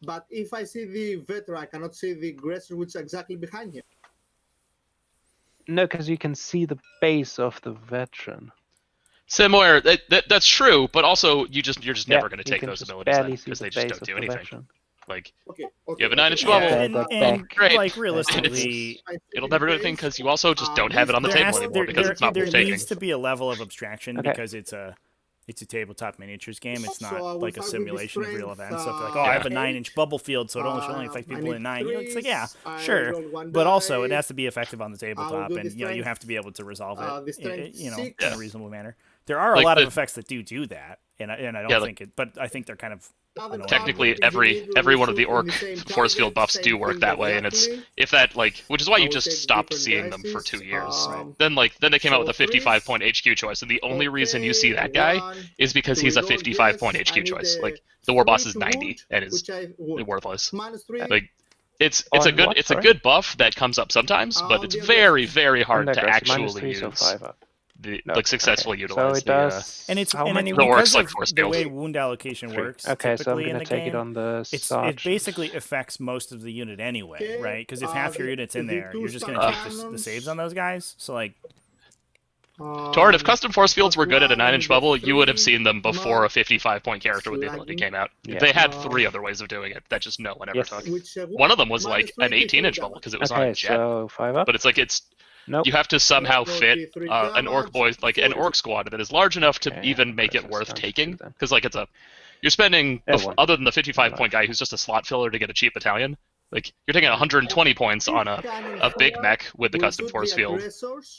But if I see the veteran, I cannot see the aggressor, which is exactly behind him. No, because you can see the base of the veteran. Similar, that's true, but also you're just never going to you take can those just abilities barely see because the they just base don't of do the anything. veteran. Like Okay. You have a 9-inch Yeah, level. and, The and back. Great. like realistically, it'll never do anything because you also just don't have it on the there, table has, anymore there, because there, it's not there worth taking. needs to be a level of abstraction Okay. because it's a tabletop miniatures game. It's not So I will like a fight with the simulation of real strength, events. So if you're like, oh, I have a Yeah. 9-inch bubble field, so it only should only affect I people need in 9. It's like, yeah, threes, I sure, roll one but also it die, has to be effective on the tabletop, do the and you strength, have to be able to resolve the it, strength in six. a reasonable manner. There are a Like lot of the- effects that do that, and I don't Yeah, like- think it, but I think they're kind of Other Technically, target, you need to every one of the shoot on orc the same force field target, buffs same do work thing that way, and it's exactly. if that like, which is why I you will just take stopped different seeing them for dices, 2 years. um, Then they came out with a so 55 threes. point HQ choice, and the only reason you see Okay, that guy one, is because to he's a reroll, 55 point yes, HQ I need choice. a Like the war boss 3 is to 90 wound, and is which I would. worthless. -3. Like it's On a good what, it's a sorry? good buff that comes up sometimes, but On it's the very aggressor. hard to Undergrad, actually -3, so use 5 up. the No, like successfully okay. utilize So it the. does. and it's how and many? it's The orcs, because like, of force the field. way wound allocation Three. works. Okay, so I'm typically in gonna the take game, it on the it sergeant. basically affects most of the unit anyway, Okay, right? Because if half your the- unit's in the there, two you're just going star to take the cannons. saves on those guys. So like, Tord, if custom force fields were good at a one, 9-inch the bubble, you would have three, seen them before a mark, 55 point character with the ability slagging. came out. Yeah. They had Uh, 3 other ways of doing it that just no one ever Yes. took. Which, One of them was like an -3 18-inch damage. bubble because it was on Okay, a jet. so 5 up. But it's like Nope. you have to somehow So fit 43 an orc damage, boy like an 40. orc squad that is large enough to Okay, even make it that's worth sounds taking good then. because like you're spending Yeah, one. other than the 55 point guy who's just a slot filler to get a cheap battalion. Like you're taking 120 points on a big mech with the custom force field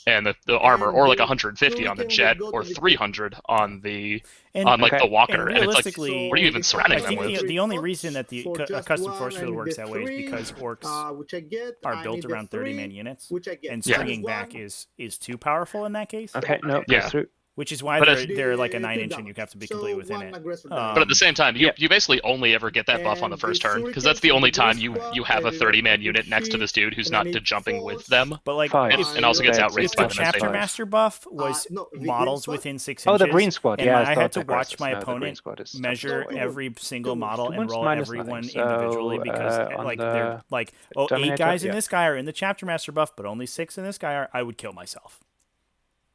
and the armor, or like 150 on the jet, or 300 on the on like Okay. the walker, and and it's like, realistically, what are you even surrounding I them think with? the only reason that the a custom force field works that way is because orcs which I get, are I built need around the 30-man three, units, which I get. and Yeah. stringing back is too powerful in that case. Okay, no, Yeah. goes through. which is why But they're like a The 9-inch two and you have to be down. completely So within one it. aggressor Um, But at the same time, Yeah. you basically only ever get that buff on the And first the turn, because that's the shuriken only for the time green you squad, have a they 30-man will unit next to hit, this dude who's and I not need de-jumping with force. them. But like Five. if, And also gets That's- outraced if by the them chapter instead. master buff was No, the green models squad. within 6 Oh, inches, the green squad. and Yeah, I had to watch aggressors. my No, the green opponent squad is measure No, every single two model and ones roll minus everyone nothing. individually So, because on like the they're like, oh, 8 Terminator, guys in yeah. this guy are in the chapter master buff, but only 6 in this guy are. I would kill myself.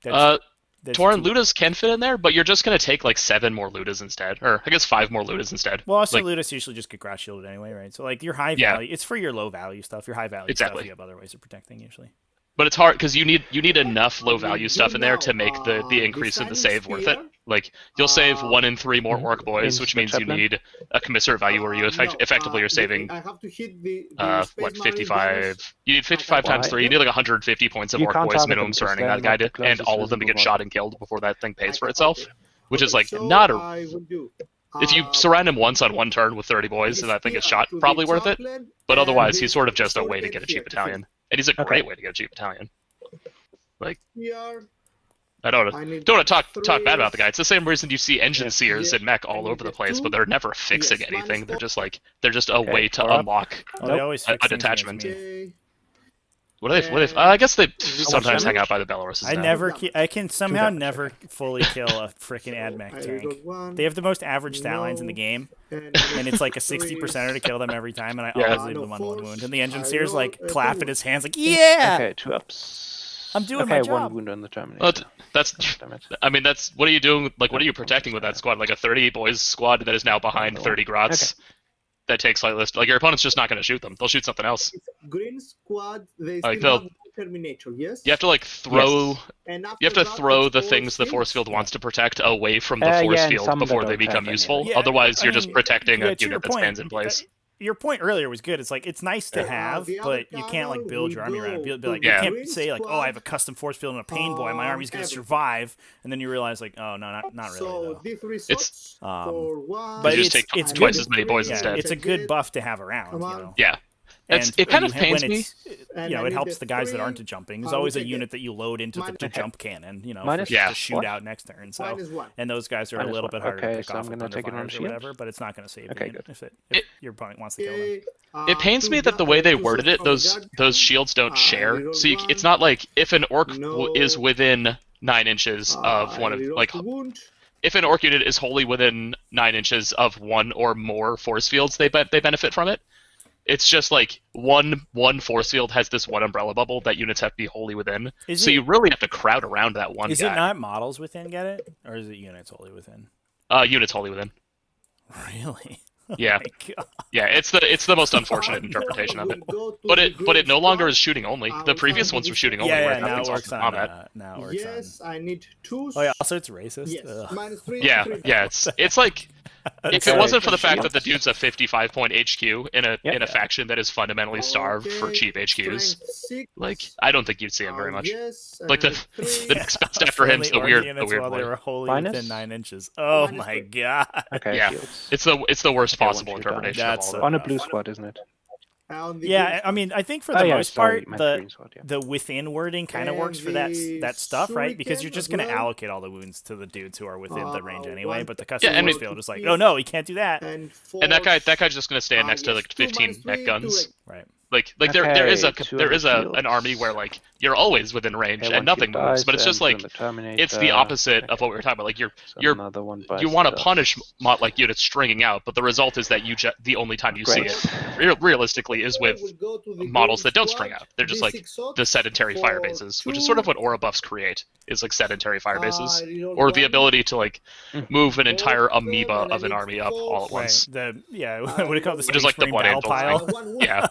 That's Tauren too- Ludas can fit in there, but you're just going to take like 7 more Ludas instead. Or I guess 5 more Ludas instead. Well, also like, Ludus usually just get grass shielded anyway, right? So like your high Yeah. value, it's for your low value stuff. Your high value Exactly. stuff, you have other ways of protecting usually. But it's hard because you need enough low value stuff in there to make the increase in the save worth it. Like you'll save 1 in 3 more orc boys, In which means you Chaplain? need a commiserate value where you effectively are saving I have to hit the what Space Marine 55. damage. You need 55 times Why? 3. You need like 150 points of You orc can't boys target minimum them, surrounding because that guy, then the and place all is of them to get visible. shot and killed before that thing pays for Okay, itself. okay. Which is like So not a. I will do, If you surround him once on one turn with 30 boys and that thing gets shot, probably worth it. But otherwise, he's sort of just a way to get a cheap battalion, and he's a great way to get a cheap battalion. Like Here, I don't I need want to talk bad three. about the guy. It's the same reason you see engine seers Yeah. and mech all I over the need place, two. but they're never fixing Yes, anything. minus They're four. just like a way to power up. unlock Oh, they always a fix things against detachment. me. Okay. What do they? I guess they This sometimes is hang damage. out by the Belaruses. I now. never, Damage. I can somehow damage, never fully kill a freaking AdMech I tank. got one, They have the most average stat lines in the No. game, and and it's like a three. 60%er to kill them every time, and I Yeah. always leave No them on 1 force. wound. And the engine I seer's like roll, clapping two his hands like, yeah! Okay, 2 ups. I'm doing okay, my job. 1 wound on the Terminator. Well, that's. Damn it. I mean, that's what are you doing? Like, what are you protecting with that squad? Like a 30 boys squad that is now behind 30 grots. That takes like your opponent's just not going to shoot them. They'll shoot something else. Green squad, they Like, still they'll- have Terminator, yes? You have to like throw. Yes. And You have after to that, throw it's the force things the force fields. field wants to protect away from the Yeah, force and field some that before they don't have become any. useful. Yeah, Otherwise, I you're just mean, protecting yeah, a to your unit that point, stands in place. Your point earlier was good. It's like it's nice to have, the but other you can't like cannon build your army will around it. go Be like, to you the can't green say like, oh, I have a squad, custom force field and a pain boy. My army's gonna everything. survive, and then you realize like, oh no, not really. So Though. D3 It's- shots um, for one. but You just it's- take it's twice good. as many boys Yeah, instead. it's a good buff to have around. Come You on. know? Yeah. It's, And it kind when of you- when pains me. it's- And You know, I it need helps the the guys that three. aren't jumping. There's I will always a take unit it. that you load into the Minus- jump cannon, you know, Minus- for Yeah. to shoot what? out next turn. So, Minus one. and those guys are a Minus little one. bit harder Okay, to pick so off I'm with gonna take it on Thunderfires or shield. whatever, but it's not going to save Okay, you good. if your opponent wants to kill them. Okay, It pains two me that the way they two worded shots it, for those guard. those shields don't share. reroll So one. it's not like if an orc No. is within 9 inches of one of reroll like to wound. if an orc unit is wholly within 9 inches of one or more force fields, they benefit from it. It's just like one force field has this one umbrella bubble that units have to be wholly within. Is So it- you really have to crowd around that one Is guy. it not models within get it, or is it units wholly within? Units wholly within. Really? Yeah, My God. yeah. It's the most unfortunate interpretation of it. Go to But the it green no longer squad. is shooting only. I The will previous try ones to were do shooting this. only. Yeah, where yeah. now Now it it's works also on. combat. Now it works Yes, on. I need two. Oh yeah. Also, it's racist. Yes, Ugh. minus three. Yeah, three. yeah. It's like if it Okay, wasn't for the so fact that the shields. dude's a 55 point HQ in a Yeah. faction that is fundamentally starved for Okay, cheap HQs, strength six. like I don't think you'd see him very much. Yes, Like the and three. the next best after him's the Friendly weird units while they boy. were wholly Minus? within 9 inches. Oh Minus my three. God. Okay, Yeah. shields. It's the worst Okay, possible once you're done. interpretation of That's all of On it. a blue squad, isn't it? On the Yeah, green I mean, I think for the Oh, yeah, most sorry, part, meant the green squad, yeah. the within wording kind of And works for that the that stuff, right? Because you're shuriken just as going to well. allocate all the wounds to the dudes who are within the range anyway. one- But the custom Yeah, and force it- field is like, oh no, he can't do that. and And that force. guy's just gonna stand next to yes, like two 15 minus mech three, guns. two Right. Like there is Okay, two there of the is an shields. army where like you're always within range Okay, and one nothing shield moves, dies, but it's just and like then the Terminator. it's the opposite of what we were talking about. Like you're Another one you bites want to the dust. punish like units stringing out, but the result is that the only time you Great. see it realistically is with Will go to the models green that don't squad, string out. They're just like D6 shots the sedentary fire for bases, which is two. sort of what aura buffs create, is like sedentary fire bases, reroll or the one, ability to like Mhm. move an entire Both of them, amoeba and I of an need army up all at four. once. Right. What do you call it? The Which is Space like the Marine Blood battle Angel pile? thing. One wound. Yeah,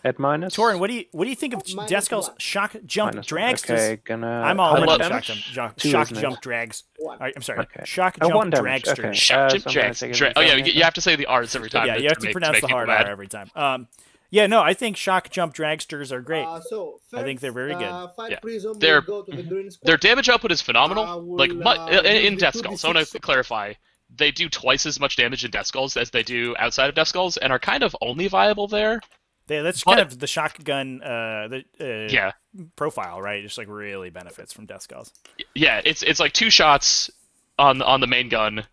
At minus. Torin, what do you think of Minus Deskal's one. shock jump Minus dragsters? Okay, gonna. I'm all how in much on shock damage? jump, Two, shock isn't it? jump drags. One. I'm sorry, Okay. shock Oh, jump one damage, dragsters. okay. Shock so jump I'm gonna jacks. take it in Oh yeah, Terminator. you have to say the R's every time. Yeah, you have to make pronounce the people hard mad. R every time. Yeah, no, I think shock jump dragsters are great. So I think they're very good. Fire Yeah. Prism They're- will go to the green squad. Their damage output is phenomenal. I will, Like in use Death the Skulls, so I want 2d6. to clarify. They do twice as much damage in Death Skulls as they do outside of Death Skulls, and are kind of only viable there That's But- kind of the shotgun Yeah, profile, right? Just like really benefits from death skulls. yeah. It's like 2 shots on the main gun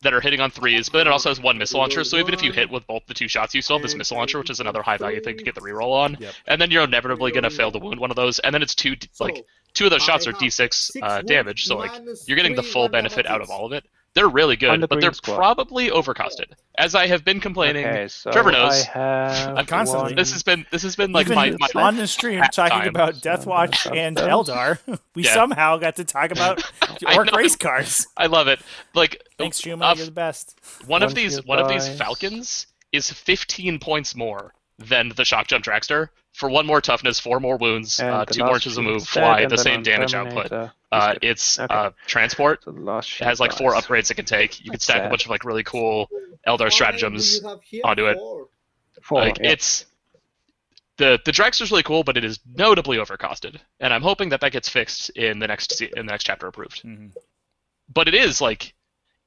that are hitting on 3s, but then it also has 1 missile launcher. So even if you hit with both the 2 shots, you still have this missile launcher, which is another high value thing to get the reroll on. Yep. And then you're inevitably gonna fail to wound one of those. And then it's 2 of those shots are d6 damage. So like you're getting the full benefit out of all of it. They're really On the good, but they're green squad. probably overcosted. As I have been complaining, Okay, so Trevor knows. I have I'm constantly- This has been like Even my on the stream talking time. about So I'm Deathwatch gonna and stop those. Eldar, we Yeah. somehow got to talk about I orc know. race cars. I love it. Like Thanks, Juma. uh, You're the best. one of One these field dice. Falcons is 15 points more than the shock jump dragster for 1 more toughness, 4 more wounds, And the 2 more last inches of shield move, is dead, fly, and the then same on damage output. Terminator, he's dead. It's Okay. transport. So the last It shield has like 4 dies. upgrades it can take. You can That's stack a sad. bunch of like really cool Eldar stratagems onto onto it. 4, Like yeah. it's the dragster's really cool, but it is notably overcosted, and I'm hoping that gets fixed in the next chapter approved. Mhm. But it is like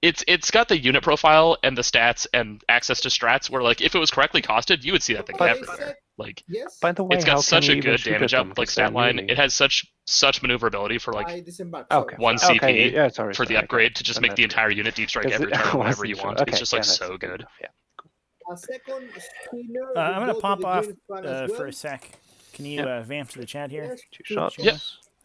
it's got the unit profile and the stats and access to strats where like if it was correctly costed, you would see that thing everywhere. Like Yes. By the way, it's how got such can a you even good shoot damage at up them? like 'Cause they're stat line. really- It has such maneuverability for like I disembarked. Okay. 1 Okay, CP yeah, sorry, for the sorry, upgrade okay. to just Then make the that's entire unit deep strike Because every I turn whenever wasn't you sure. want. Okay, It's just yeah, like that's so good. enough, yeah. A second spinner. I'm will gonna go pop to the off green squad as for well. a sec. Can you vamp to the chat here? Yes, 2 shots. Yep.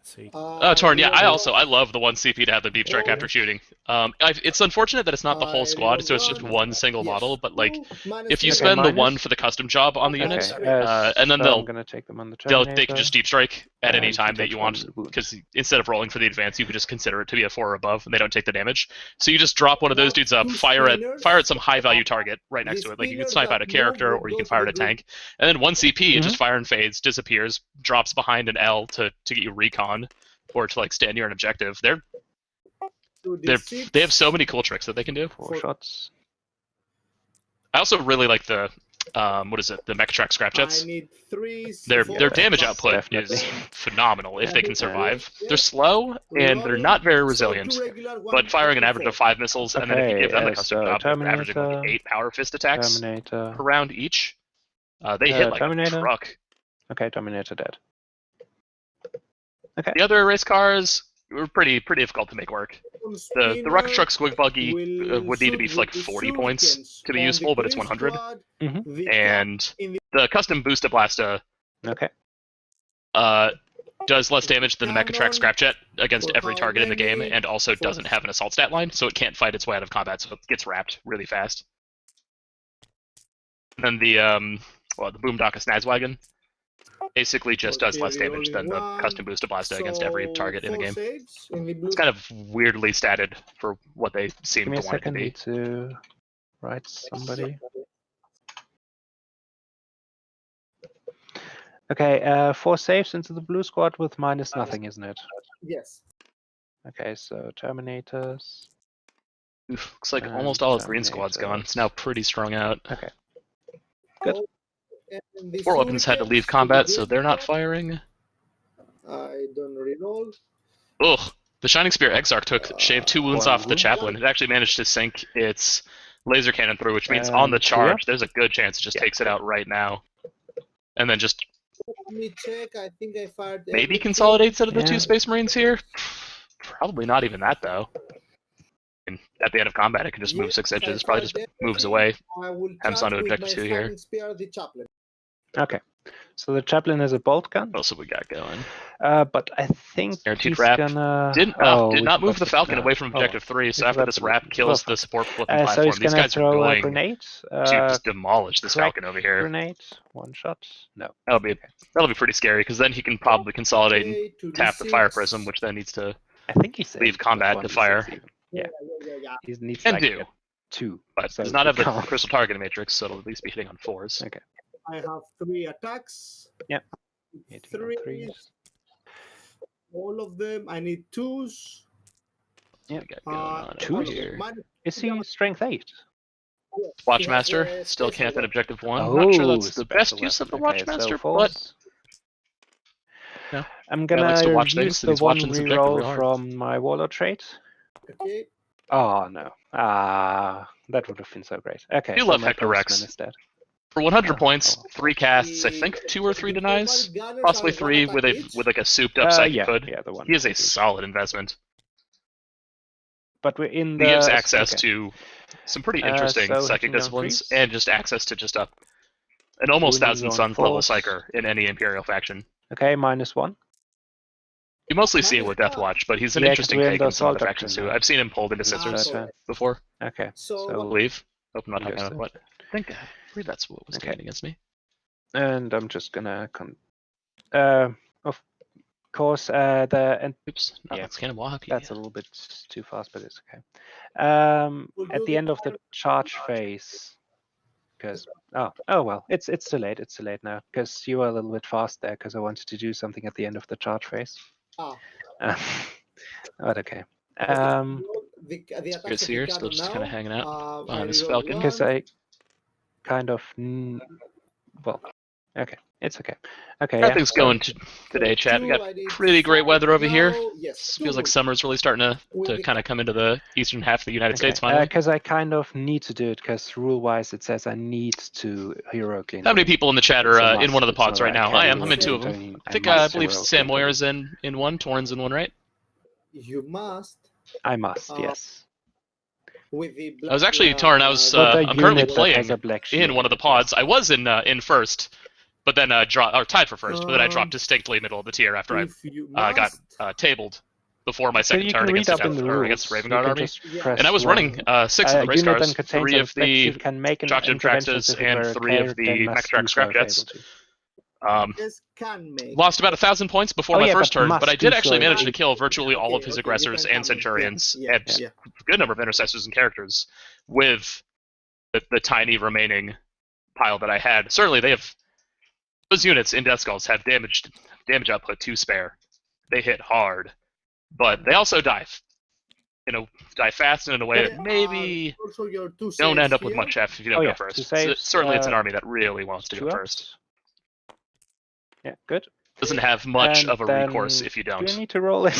Sweet. Torn, yeah, will I love the 1 CP to have the deep strike after shooting. It's unfortunate that it's not the whole squad, so it's just one single model, but like if you Okay, spend the minus. 1 for the custom job on the Okay, unit, Okay, and then so I'm gonna take them on the they Terminator. can just deep strike at any and time he that takes you one want, wound. because instead of rolling for the advance, you could just consider it to be a 4 or above, and they don't take the damage. So you just drop one of those dudes up, fire at some high value target right next to it. Like you can snipe out a character, or you can fire at a tank, and then 1 CP, it just fire and fades, disappears, drops behind an L to get you recon, or to like stand near an objective. They have so many cool tricks that they can do. 4 shots. I also really like the the Mechatrack scrap jets. I need 3. Their Yeah, damage that's output definitely- is phenomenal if they can Yeah. survive. Yeah. They're slow and they're not very resilient, but firing an average of 5 missiles, and then if you Okay, give them a custom so job, they're averaging like Terminator, 8 power fist attacks Terminator. per round each. They hit like Terminator. a truck. Okay, Terminator dead. The other race cars were pretty difficult to make work. The rocket truck squig buggy would need to be like 40 points to be useful, but it's 100. And the custom Boosta Blasta Okay. does less damage than the Mechatrack Scrapjet against For every how target in the game, many? and also For- doesn't have an assault stat line, so it can't fight its way out of combat, so it gets wrapped really fast. And then the Boomdaka Snazwagon basically just does less damage than the custom Boosta Blasta against every target in the game. It's kind of weirdly statted for what they seem Give me to a want it to second. be. Need to write somebody. Okay, 4 saves into the blue squad with minus nothing, isn't it? Yes. Okay, so Terminators. Oof, looks like almost all of Green Squad's gone. Terminator. It's now pretty strung out. Okay. Good. And the 4 weapons had to leave Shurikens combat, the so green they're not squad, firing. I don't reroll. Ugh. The Shining Spear Exarch shaved 2 wounds One off the wound. chaplain. It actually managed to sink its laser cannon through, which means on the And charge, there's a good chance it just Yeah. takes it out right now. And then just Let me check. I think I fired. maybe everything. consolidates out of the Yeah. 2 Space Marines here. Probably not even that, though. And at the end of combat, it can just move 6 inches. Probably just moves away. I will Hems charge onto with objective my 2 here. Shining Spear, the chaplain. Okay. So the chaplain has a bolt gun, What else have we got going? but I think Guaranteed he's wrap. gonna. Did we not move the forgot Falcon to- away from oh. Objective 3, so we after forgot this to- wrap kills the perfect. support flipping So platform, he's these gonna guys are throw a going grenade. to just demolish this crack Falcon over here. Grenade. 1 shot. No. That'll be pretty scary, because then he can probably consolidate and Okay, to tap the D6. Fire Prism, which then needs to I think he's leave combat to fire. Yeah. Yeah. He needs Can like do, 2. but so does not have the he can't. crystal target matrix, so it'll at least be hitting on 4s. Okay. I have 3 attacks. Yep. Hitting on 3. 3s. All of them. I need 2s. What we got going on two over here. here. Is he strength 8? Watchmaster, still camping Objective 1. Not sure that's the best special use of the weapon. Okay, Watchmaster, so but force. Yeah. I'm Guy likes to gonna watch use things, so the he's 1 watching his objective real reroll hard. from my warlord trait. Okay. Oh no. That would have been so great. Okay. You so love my Hector Rex. postman is dead. For 100 Oh, points, oh. 3 casts, I think 2 or 3 The denies, Gunners are possibly one 3 attack with each. like a souped up psychic Yeah, hood. yeah, the one. He is a each. solid investment. But we're in He the. gives access okay. to some pretty interesting So psychic hitting on disciplines, threes. and just access to just an almost Wounding 1,000 on Suns level fours. psyker in any Imperial faction. Okay, -1. You mostly see him Minus with Deathwatch, but he's an Yeah, 'cause interesting we're in take the in some other assault factions doctrine too. now. I've seen him pulled into That's scissors fair. before, Okay, So I so believe. Hope I'm not He talking goes about what. I believe that's what was Okay. standing against me. and I'm just gonna of course and Oops, not Yeah, that's Cannon Wahaki. that's a little bit too fast, but it's okay. We'll At do the the end of the charge phase, because oh well, it's too late. It's too late now because you were a little bit fast there because I wanted to do something at the end of the charge phase. Ah. But okay. The attacks Good of the Seer, still cannon just now. kind of hanging out behind this I reroll Falcon. one. Because I kind of well, okay, it's okay. Okay, yeah. Everything's going today, Chad. We Two, got I did pretty great 5 weather over now. here. Yes, Feels like two. summer's really starting With to the kind of come into the eastern half of the United States finally. Because I kind of need to do it because rule-wise it says I need to heroically. How many people in the chat It's a are in one of the must. pods It's not right like now? I am. can I'm do in it, two of them. don't I think must I believe heroically Sam do it. Moyer's in one, Torrens in one, right? You must. I must, Uh, yes. With the I was actually Torren. I was. With a I'm currently unit that playing has a black shield in one of the it, pods. I was in first, but then tied for first. But then I dropped distinctly middle of the tier after If you I got must, tabled before my So second you turn can read against up in the rules. against Raven You Guard can army. just Yeah. press And I was one. running 6 of the race unit that cars, contains 3 a of black the shield can make an Jockton intervention Tractus, if it and were 3 of carried, then the must Max Track do so Scrap if Jets. able to. this can make. Lost about 1,000 points before my yeah, first but turn, must but I do did actually so manage to if- kill virtually all of his you aggressors can and come in. centurions Yeah, and yeah. a good number of intercessors and characters with the tiny remaining pile that I had. Certainly, those units in Death Skulls have damage output to spare. They hit hard, but they also die fast and in a way that maybe Also your two don't end saves up with here. much F if you don't go first. Two saves, Certainly, it's an army that really wants to go 2 first. ups. Yeah, good. Doesn't have much And of a then recourse if you Do I don't. need to roll it?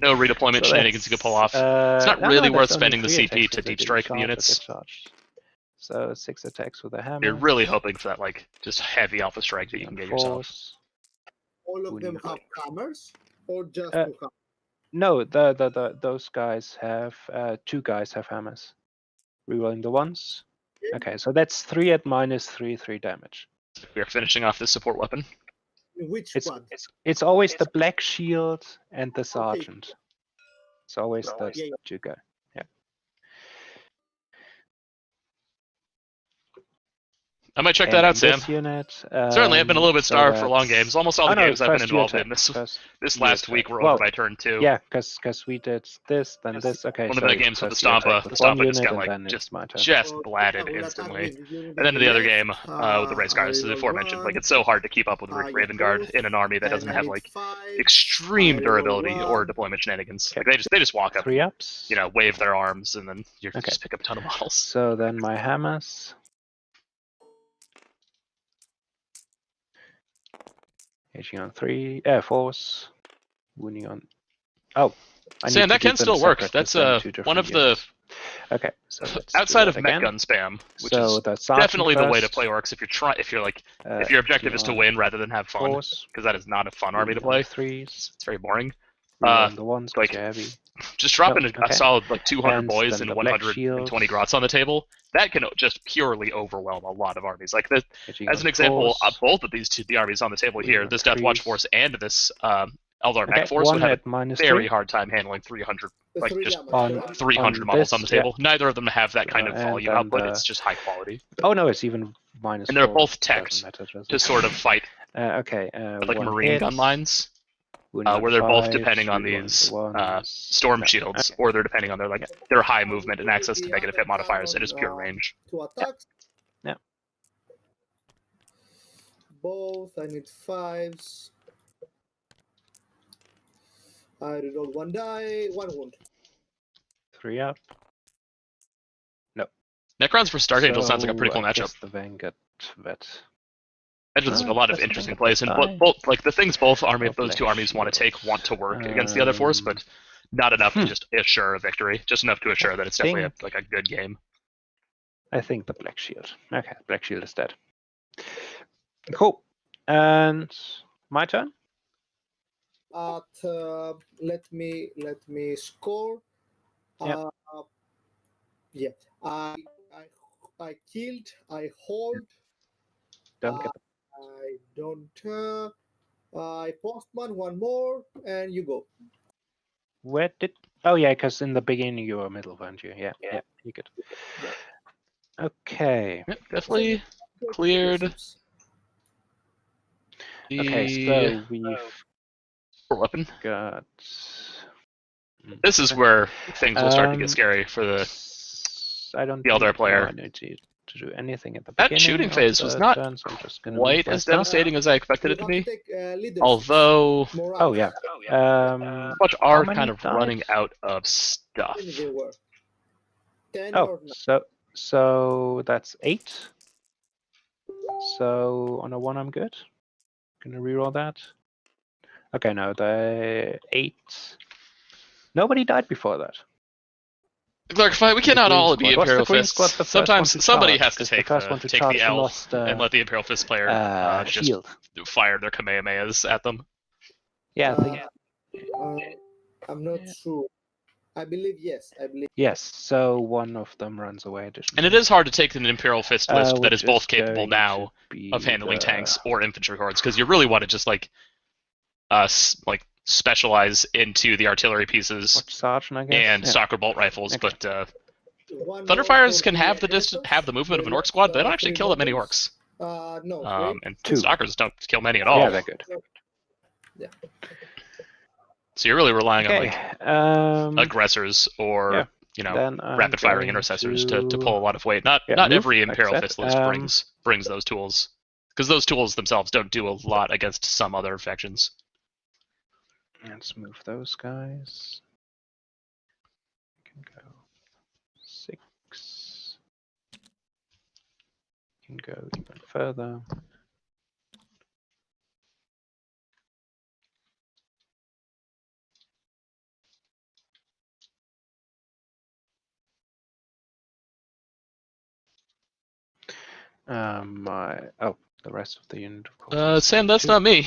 No redeployment So shenanigans you can pull off. that's, It's not no, really no, worth that's only spending the 3 CP attacks to that they deep didn't strike the charge or units. get charged. So 6 attacks with a hammer. You're really hoping for that just heavy alpha strike that you can get yourself. All of them have hammers, or just 2 hammers. No, those guys have 2 guys have hammers. Rerolling the ones. Okay, so that's 3 at -3 damage. We are finishing off this support weapon. Which It's one? it's always the black shield and the sergeant. It's always the Yeah, yeah. 2 guy. Yeah. I might check that out, Sam. This unit, Certainly, I've been a little bit so starved for long that's- games. Almost all the Oh, no, games I've been first you involved attack, in this first last you week attack. were Well, over by turn 2. Yeah, because we did this, then this. Okay, One of so the games with the first you attack Stompa, with the one Stompa just unit, got and then it's my turn. just Oh, blatted I will instantly. attack with unit And then in the other left. game with the race cars, the I aforementioned, roll it's so hard to keep up with I Raven get Guard both, in an army that and doesn't I have need 5. extreme I roll durability or 1. deployment shenanigans. Okay. They just walk up, 3 ups. wave their arms, and then you Okay. just pick up a ton of models. So then my hammers. Hitting on 4s. Wounding on. Oh, I Sam, need to that do can them still work. separate, That's 'cause they're 2 different one of units. Okay, so let's do outside that of mech again. gun spam, which So is the sergeant definitely the way to first, play orcs if your objective is to win rather than have fun, 4s, because that is not a fun army to wounding on play. 3s. It's very boring. On the ones, 'cause like, they're heavy. Just dropping No, a okay. solid 200 And boys then and the black 120 shields. grots on the table, that can just purely overwhelm a lot of armies. Like Hitting as on an example, 4s. both of the armies on the table Wounding here, on this Deathwatch 3s. force and this Eldar Okay, mech force would 1 have at a -3. very hard time handling 300, The 3 just damage, on- correct? 300 on models on the this, yeah. table. Neither of them have that kind of And volume then output. the- It's just high quality. Oh no, it's even -4. And they're both Doesn't teched matter, does to it? sort of fight Okay, like 1 marine hit. gun lines, Wounding on where they're both 5, depending on rerolling these the ones. storm No, shields, okay. or they're depending on their high movement and access to negative hit modifiers. It is pure range. 2 attacks. Yeah. Both. I need 5s. I reroll 1 die, 1 wound. 3 up. Necrons for Stark Angel sounds like a pretty cool I matchup. guess the Vanguard vet. There's a lot of that's interesting fine. plays, and Die. both the things both Black those two armies want to take want to work against the other force, but not enough to just assure a victory. Just enough to assure that it's definitely a good game. I think the Black Shield. Okay, Black Shield is dead. Cool. And my turn. Let me score. Yep. Yeah. I killed. I hold. Don't get. I don't. I postman one more, and you go. Where did? Oh yeah, because in the beginning you were middle, weren't you? Yeah. You good. Okay. Yep, definitely cleared. Okay, The so we've weapon. got. This is where things will start to get scary for the I don't the Aeldari player. I need to do anything at the That beginning. shooting phase was not turn, so I'm just gonna quite move as my stuff. devastating as I expected You it to have be. take, leadership. Although, Morale. Oh yeah. Deathwatch are many kind of died? running out of stuff. How many there were? 10 Oh, or 9? so that's 8. So on a 1, I'm good. Gonna reroll that. Okay, no, the 8. Nobody died before that. Clarify, we The cannot green all squad. be Was the Imperial green Fists. squad the first Sometimes one to somebody charge? has to 'Cause the take first one to the charge L lost, and let the Imperial Fist player just shield. fire their Kamehamehas at them. Yeah, I think. I'm not sure. I believe yes. I believe. Yes, so one of them runs away. And it is hard to take an Imperial Fist list that which is both is capable going now to be of handling the- tanks or infantry hordes, because you really want to just like specialize into the artillery pieces Watch Sergeant, I guess. and Yeah. soccer bolt rifles. Okay. But One more Thunderfires for can have the Hunters. have the movement of an They Orc squad. They don't lost, actually 3 kill that many Hunters. Orcs. No, And 2. Stalkers don't kill many at all. Yeah, they're good. Yeah. So you're really relying on Okay. like aggressors or yeah. Then I'm rapid firing going intercessors to to- pull a lot of weight. Not move, every like Imperial that. Fist list brings those tools, because those tools themselves don't do a lot against some other factions. Let's move those guys. We can go 6. We can go even further. The rest of the unit, of course. Sam, that's not me.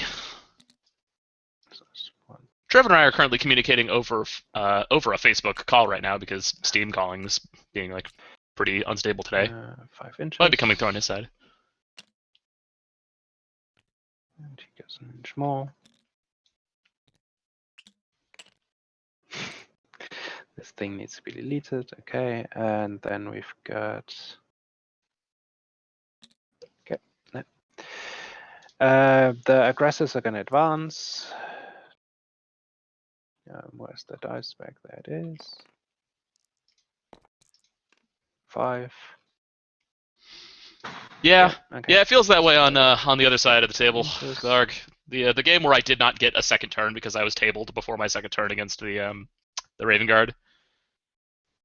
So it's 1. Trevor and I are currently communicating over a Facebook call right now because Steam calling is being like pretty unstable today. 5 inches. Might be coming through on his side. And he goes an inch more. This thing needs to be deleted. Okay, and then we've got. Okay. No. The aggressors are going to advance. Where's the dice back? There it is. 5. Yeah, Okay. yeah, it feels that way on the other side of the table, Inches. Glarg. The game where I did not get a second turn because I was tabled before my second turn against the Raven Guard,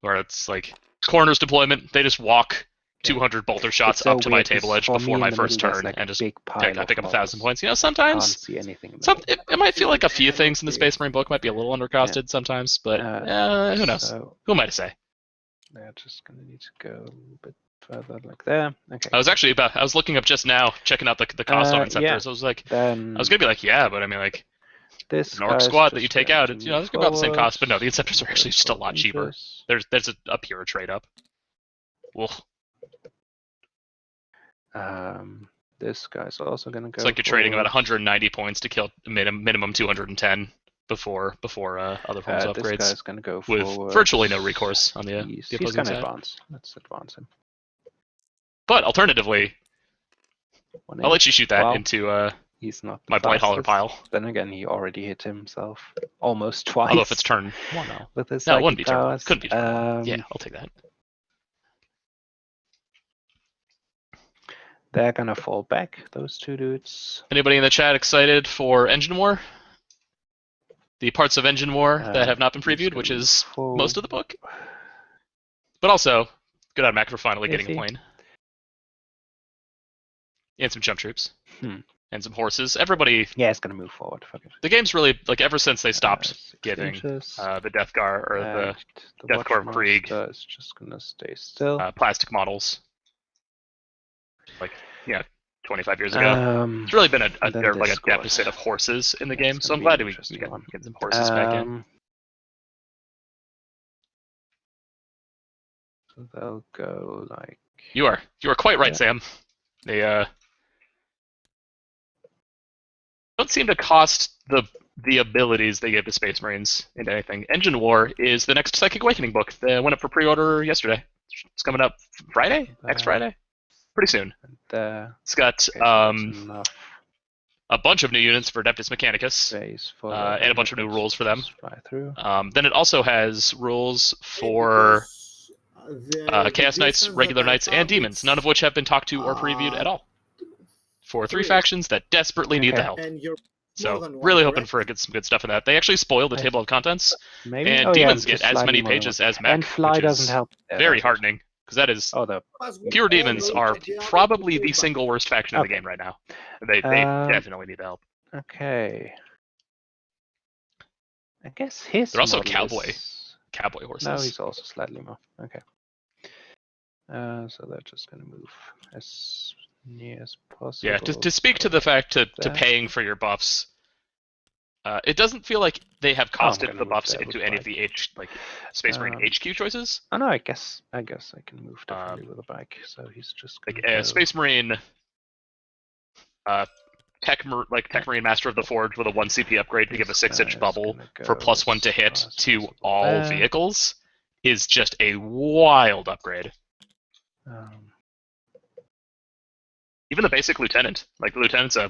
where it's like corners deployment. They just walk 200 bolter shots so up to my weird, table 'cause edge for before me my in the first middle, there's turn like and a just big I pile pick up of 1,000 models. points. You know, Can't sometimes see anything. In the Some middle. it might feel like a few things in the Space Marine book might be a little undercosted sometimes, but who knows? So Who am I to say? they're just gonna need to go a little bit further, like there. Okay. I was looking up just now, checking out the cost on Inceptors. Yeah. I was like, Then I was gonna be like, yeah, but I mean, like this an Orc guy's squad that you just take going out, to it's move about the same cost, but no, the forward. Inceptors are actually just a lot cheaper. Inches. There's a pure trade up. Well, This guy's also gonna go. it's like you're trading about forward. 190 points to kill minimum 210 before other forms of This upgrades, guy's gonna go with forward. virtually no recourse on the He's opposing gonna side. advance. Let's advance him. But alternatively, 1 I'll let inch. you shoot that Wow. into He's not the my Blight Hauler fastest. pile. Then again, he already hit himself almost twice. Although if it's turn 1 now. with his No, it wouldn't be psychic turn 1. powers. Couldn't be turn 1. Yeah, I'll take that. They're gonna fall back, those 2 dudes. Anybody in the chat excited for Engine War? The parts of Engine War that have not been he's previewed, gonna which is move forward. most of the book. But also, good on Mac for finally Is getting he? a plane. And some jump troops. Hmm. And some horses. Everybody, Yeah, it's gonna move forward. Fuck it. the game's really, like, ever since they stopped 6 giving inches. the Death Guard, or And the Death Corps Krieg is just gonna stay still. plastic models. Like, yeah, 25 years ago. It's really been a deficit of horses in the game, so I'm glad we get some horses back in. So they'll go like... You are quite right, Sam. They don't seem to cost the abilities they give to Space Marines into anything. Engine War is the next Psychic Awakening book. They went up for pre-order yesterday. It's coming up Friday? Next Friday? Pretty soon. It's got a bunch of new units for Adeptus Mechanicus, and a bunch of new rules for them. Then it also has rules for Chaos Knights, Regular Knights, and Demons, none of which have been talked to or previewed at all. For 3 factions that desperately need the help. So, really hoping for some good stuff in that. They actually spoil the table of contents, and Demons get as many pages as Mech, and Fly doesn't help. Very heartening, because that is... Pure Demons are probably the single worst faction in the game right now. They definitely need the help. Okay. I guess his They're also cowboy horses. No, he's also slightly more. Okay. So they're just going to move as near as possible. Yeah, to speak to the fact to paying for your buffs, it doesn't feel like they have costed the buffs into any of the Space Marine HQ choices. Oh no, I guess I can move definitely with a bike. So he's just like Space Marine, Tech Marine Master of the Forge with a 1 CP upgrade to give a 6-inch bubble for +1 to hit to all vehicles is just a wild upgrade. Even the basic Lieutenant, like the Lieutenant's a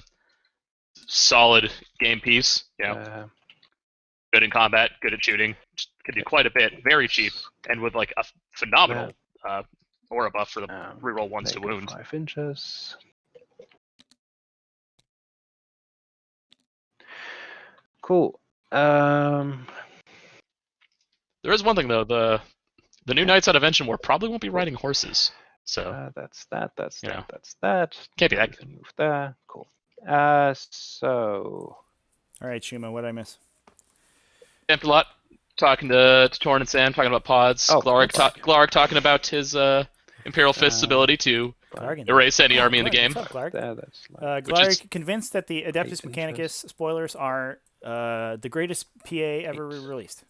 solid game piece, good in combat, good at shooting, can do quite a bit, very cheap, and with like a phenomenal aura buff for the reroll 1s to wound. 5 inches. Cool. There is one thing though, the new Knights out of Engine War probably won't be riding horses. So that's that. Can't be that. Move there. Cool. So. All right, Shuma, what did I miss? Camped a lot, talking to Torn and Sam, talking about pods. Glarg talking about his Imperial Fist's ability to erase any army in the game. What's up, Glarg? Glarg convinced that the Adeptus Mechanicus spoilers are the greatest PA ever released.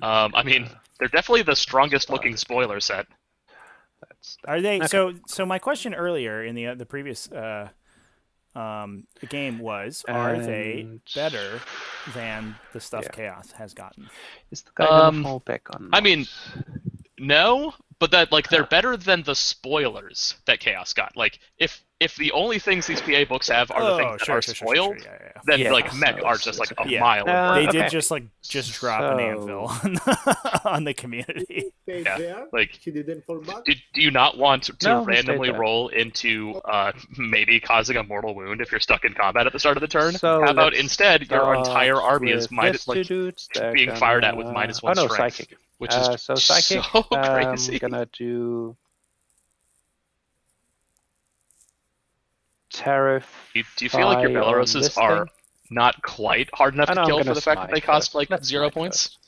I mean, they're definitely the strongest looking spoiler set. Are they? Okay. So my question earlier in the previous game was, are they better than the stuff Chaos has gotten? Is the guy gonna fall back on? I mean, no, but that they're better than the spoilers that Chaos got. Like if the only things these PA books have are the things that are spoiled, then Mech are just like a mile away. They did just drop an anvil on the community. Yeah, like do you not want to randomly roll into maybe causing a mortal wound if you're stuck in combat at the start of the turn? So how about instead your entire army is being fired at with -1 strength, psychic. Which is so psychic. So crazy. I'm gonna do Tariff. Do you feel like your Belaroses are not quite hard enough to kill for the fact that they cost like 0 points?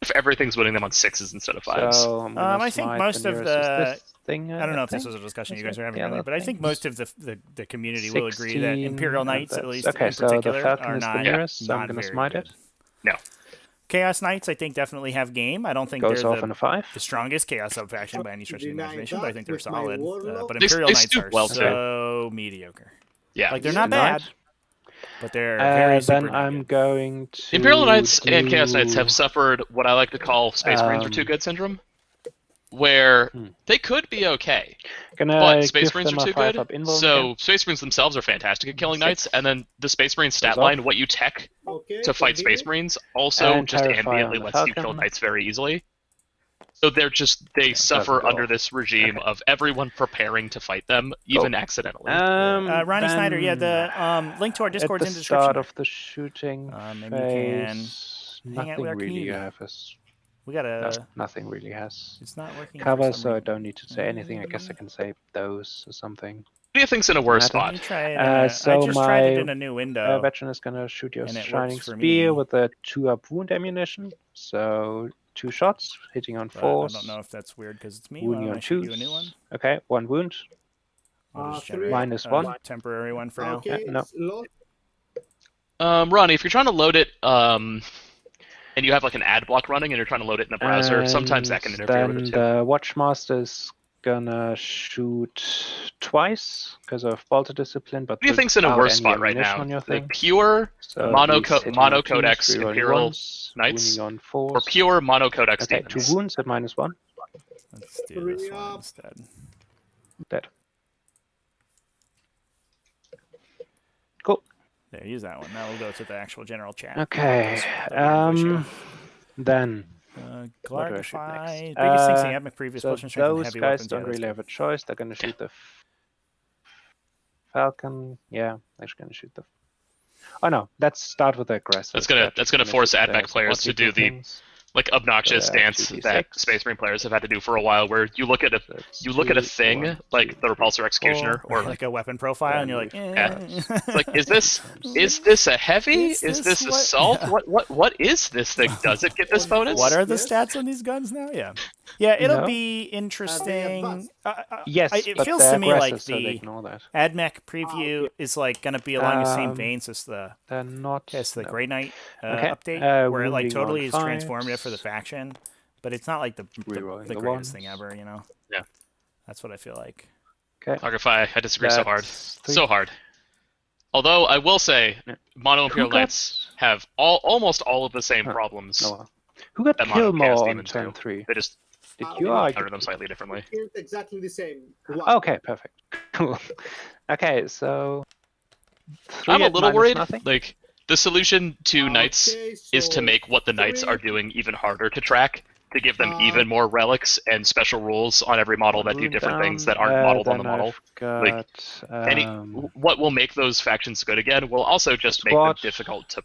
If everything's winning them on 6s instead of 5s. So I think most of the thing. I don't know if this was a discussion you guys are having earlier, but I think most of the community will agree that Imperial Knights, at least in particular, are not so I'm gonna smite it. No. Chaos Knights, I think, definitely have game. I don't think they're the strongest Chaos sub-faction by any stretch of the imagination, but I think they're solid. But Imperial Knights are so mediocre. Yeah. Like, they're not bad, but they're very super Then I'm going to... Imperial Knights and Chaos Knights have suffered what I like to call Space Marines are too good syndrome, where they could be okay, but Space Marines are too good, so Space Marines themselves are fantastic at killing Knights, and then the Space Marine stat line, what you tech to fight Space Marines, also just ambiently lets you kill Knights very easily. So they suffer under this regime of everyone preparing to fight them, even accidentally. Ronnie Snyder, the link to our Discord's in the description. Start of the shooting maybe you can hang out with our really community. We gotta. Nothing really has. It's not working. Cover, so I don't need to say anything. I guess I can say those or something. What do you think's in a worse spot? I just tried it in a new window. Veteran is gonna shoot your Shining Spear with a 2-up wound ammunition. So 2 shots, hitting on 4s. I don't know if that's weird because it's me. Wounding on 2s. You a new one? Okay, 1 wound. I'll just Three. generate a -1. temporary one for now. Okay, no. it's lost. Ronnie, if you're trying to load it, and you have like an ad block running and you're trying to load it in a browser, sometimes that can interfere with it Then too. the Watchmaster is gonna shoot twice because of Bolter Discipline, but What do you think's in a without worse any spot right ammunition now? on your Like thing. pure So mono he's hitting on monocodex twos, rerolling Imperial ones, Knights, winning on or fours. pure monocodex Okay, demons? 2 wounds at -1. Let's do this Three one up. instead. Dead. Cool. There, use that one. That will go to the actual general chat. Okay. The weird ratio. Then what do I shoot Clarify. next? Biggest things in epic previous So potion strength and those heavy guys weapons. don't Yeah, that's really good. have a choice. They're gonna shoot the Falcon. Yeah, they're just gonna shoot the. Oh no, let's start with the aggressor. That's gonna force AdMech players to do the like obnoxious So stance 2d6. that Space Marine players have had to do for a while, where you look at a thing like the Repulsor Executioner or like a weapon profile, and you're like, Yeah. It's like, is this a heavy? Is this what- assault? yeah. What is this thing? Does it get this bonus? What are the Yes. stats on these guns now? Yeah, yeah, it'll No. be interesting. advanced. Yes, it but feels they're to me like aggressive, so they the ignore that. AdMech preview is like gonna be along the same Um, veins as the They're not. the no. Grey Knight Okay, update, where it like wounding on totally is fives. transformative for the faction, but it's not like the Rerolling the greatest ones. thing ever. You know? Yeah. That's what I feel like. Okay. Targify, I disagree so hard. That's three. So hard. Although I will say, Yeah. Mono Imperial Who got- Knights have almost all of the same Huh. problems. No. Who got That Mono Chaos Killmore on Demons turn do. 3? They just Did Uh, you? we Or I counter them slightly differently. It's exactly the same. Okay, perfect. Cool. Okay, so. I'm a at little minus worried. nothing? Like the solution to Knights is to make what the Knights are doing even harder to track, to give them even more relics and special rules on every model that do Wound different things down, that aren't modeled on the then model. I've got, Like, what will make those factions good again will also just make them Squad. difficult to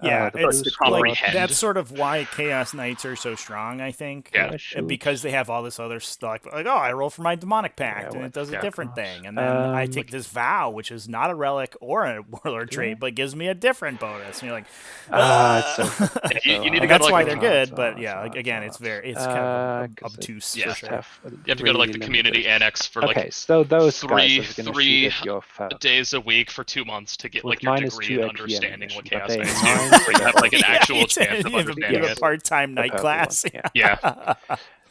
Yeah, the it's blue squad. like comprehend. that's sort of why Chaos Knights are so strong, I think. Yeah. And because they have all this other stuff, like, oh, I roll for my demonic pact, Yeah, and it does a yeah. different thing, and then I take this vow, which is not a relic or a warlord trait, but gives me a different bonus, and you're like, it's so, You need to and go that's to why like they're the, good. But yeah, like, again, it's kind of 'cause obtuse Yeah. for sure. you have to go to like the community annex for like Okay, so those three- guys are gonna three shoot at your Falcon. days a week for 2 months to get With like your minus degree 2 in AP understanding what ammunition, but chaos they knights mine do. Where you have like an Yeah, actual it's chance of you have understanding a it. part-time night purple class. one, Yeah.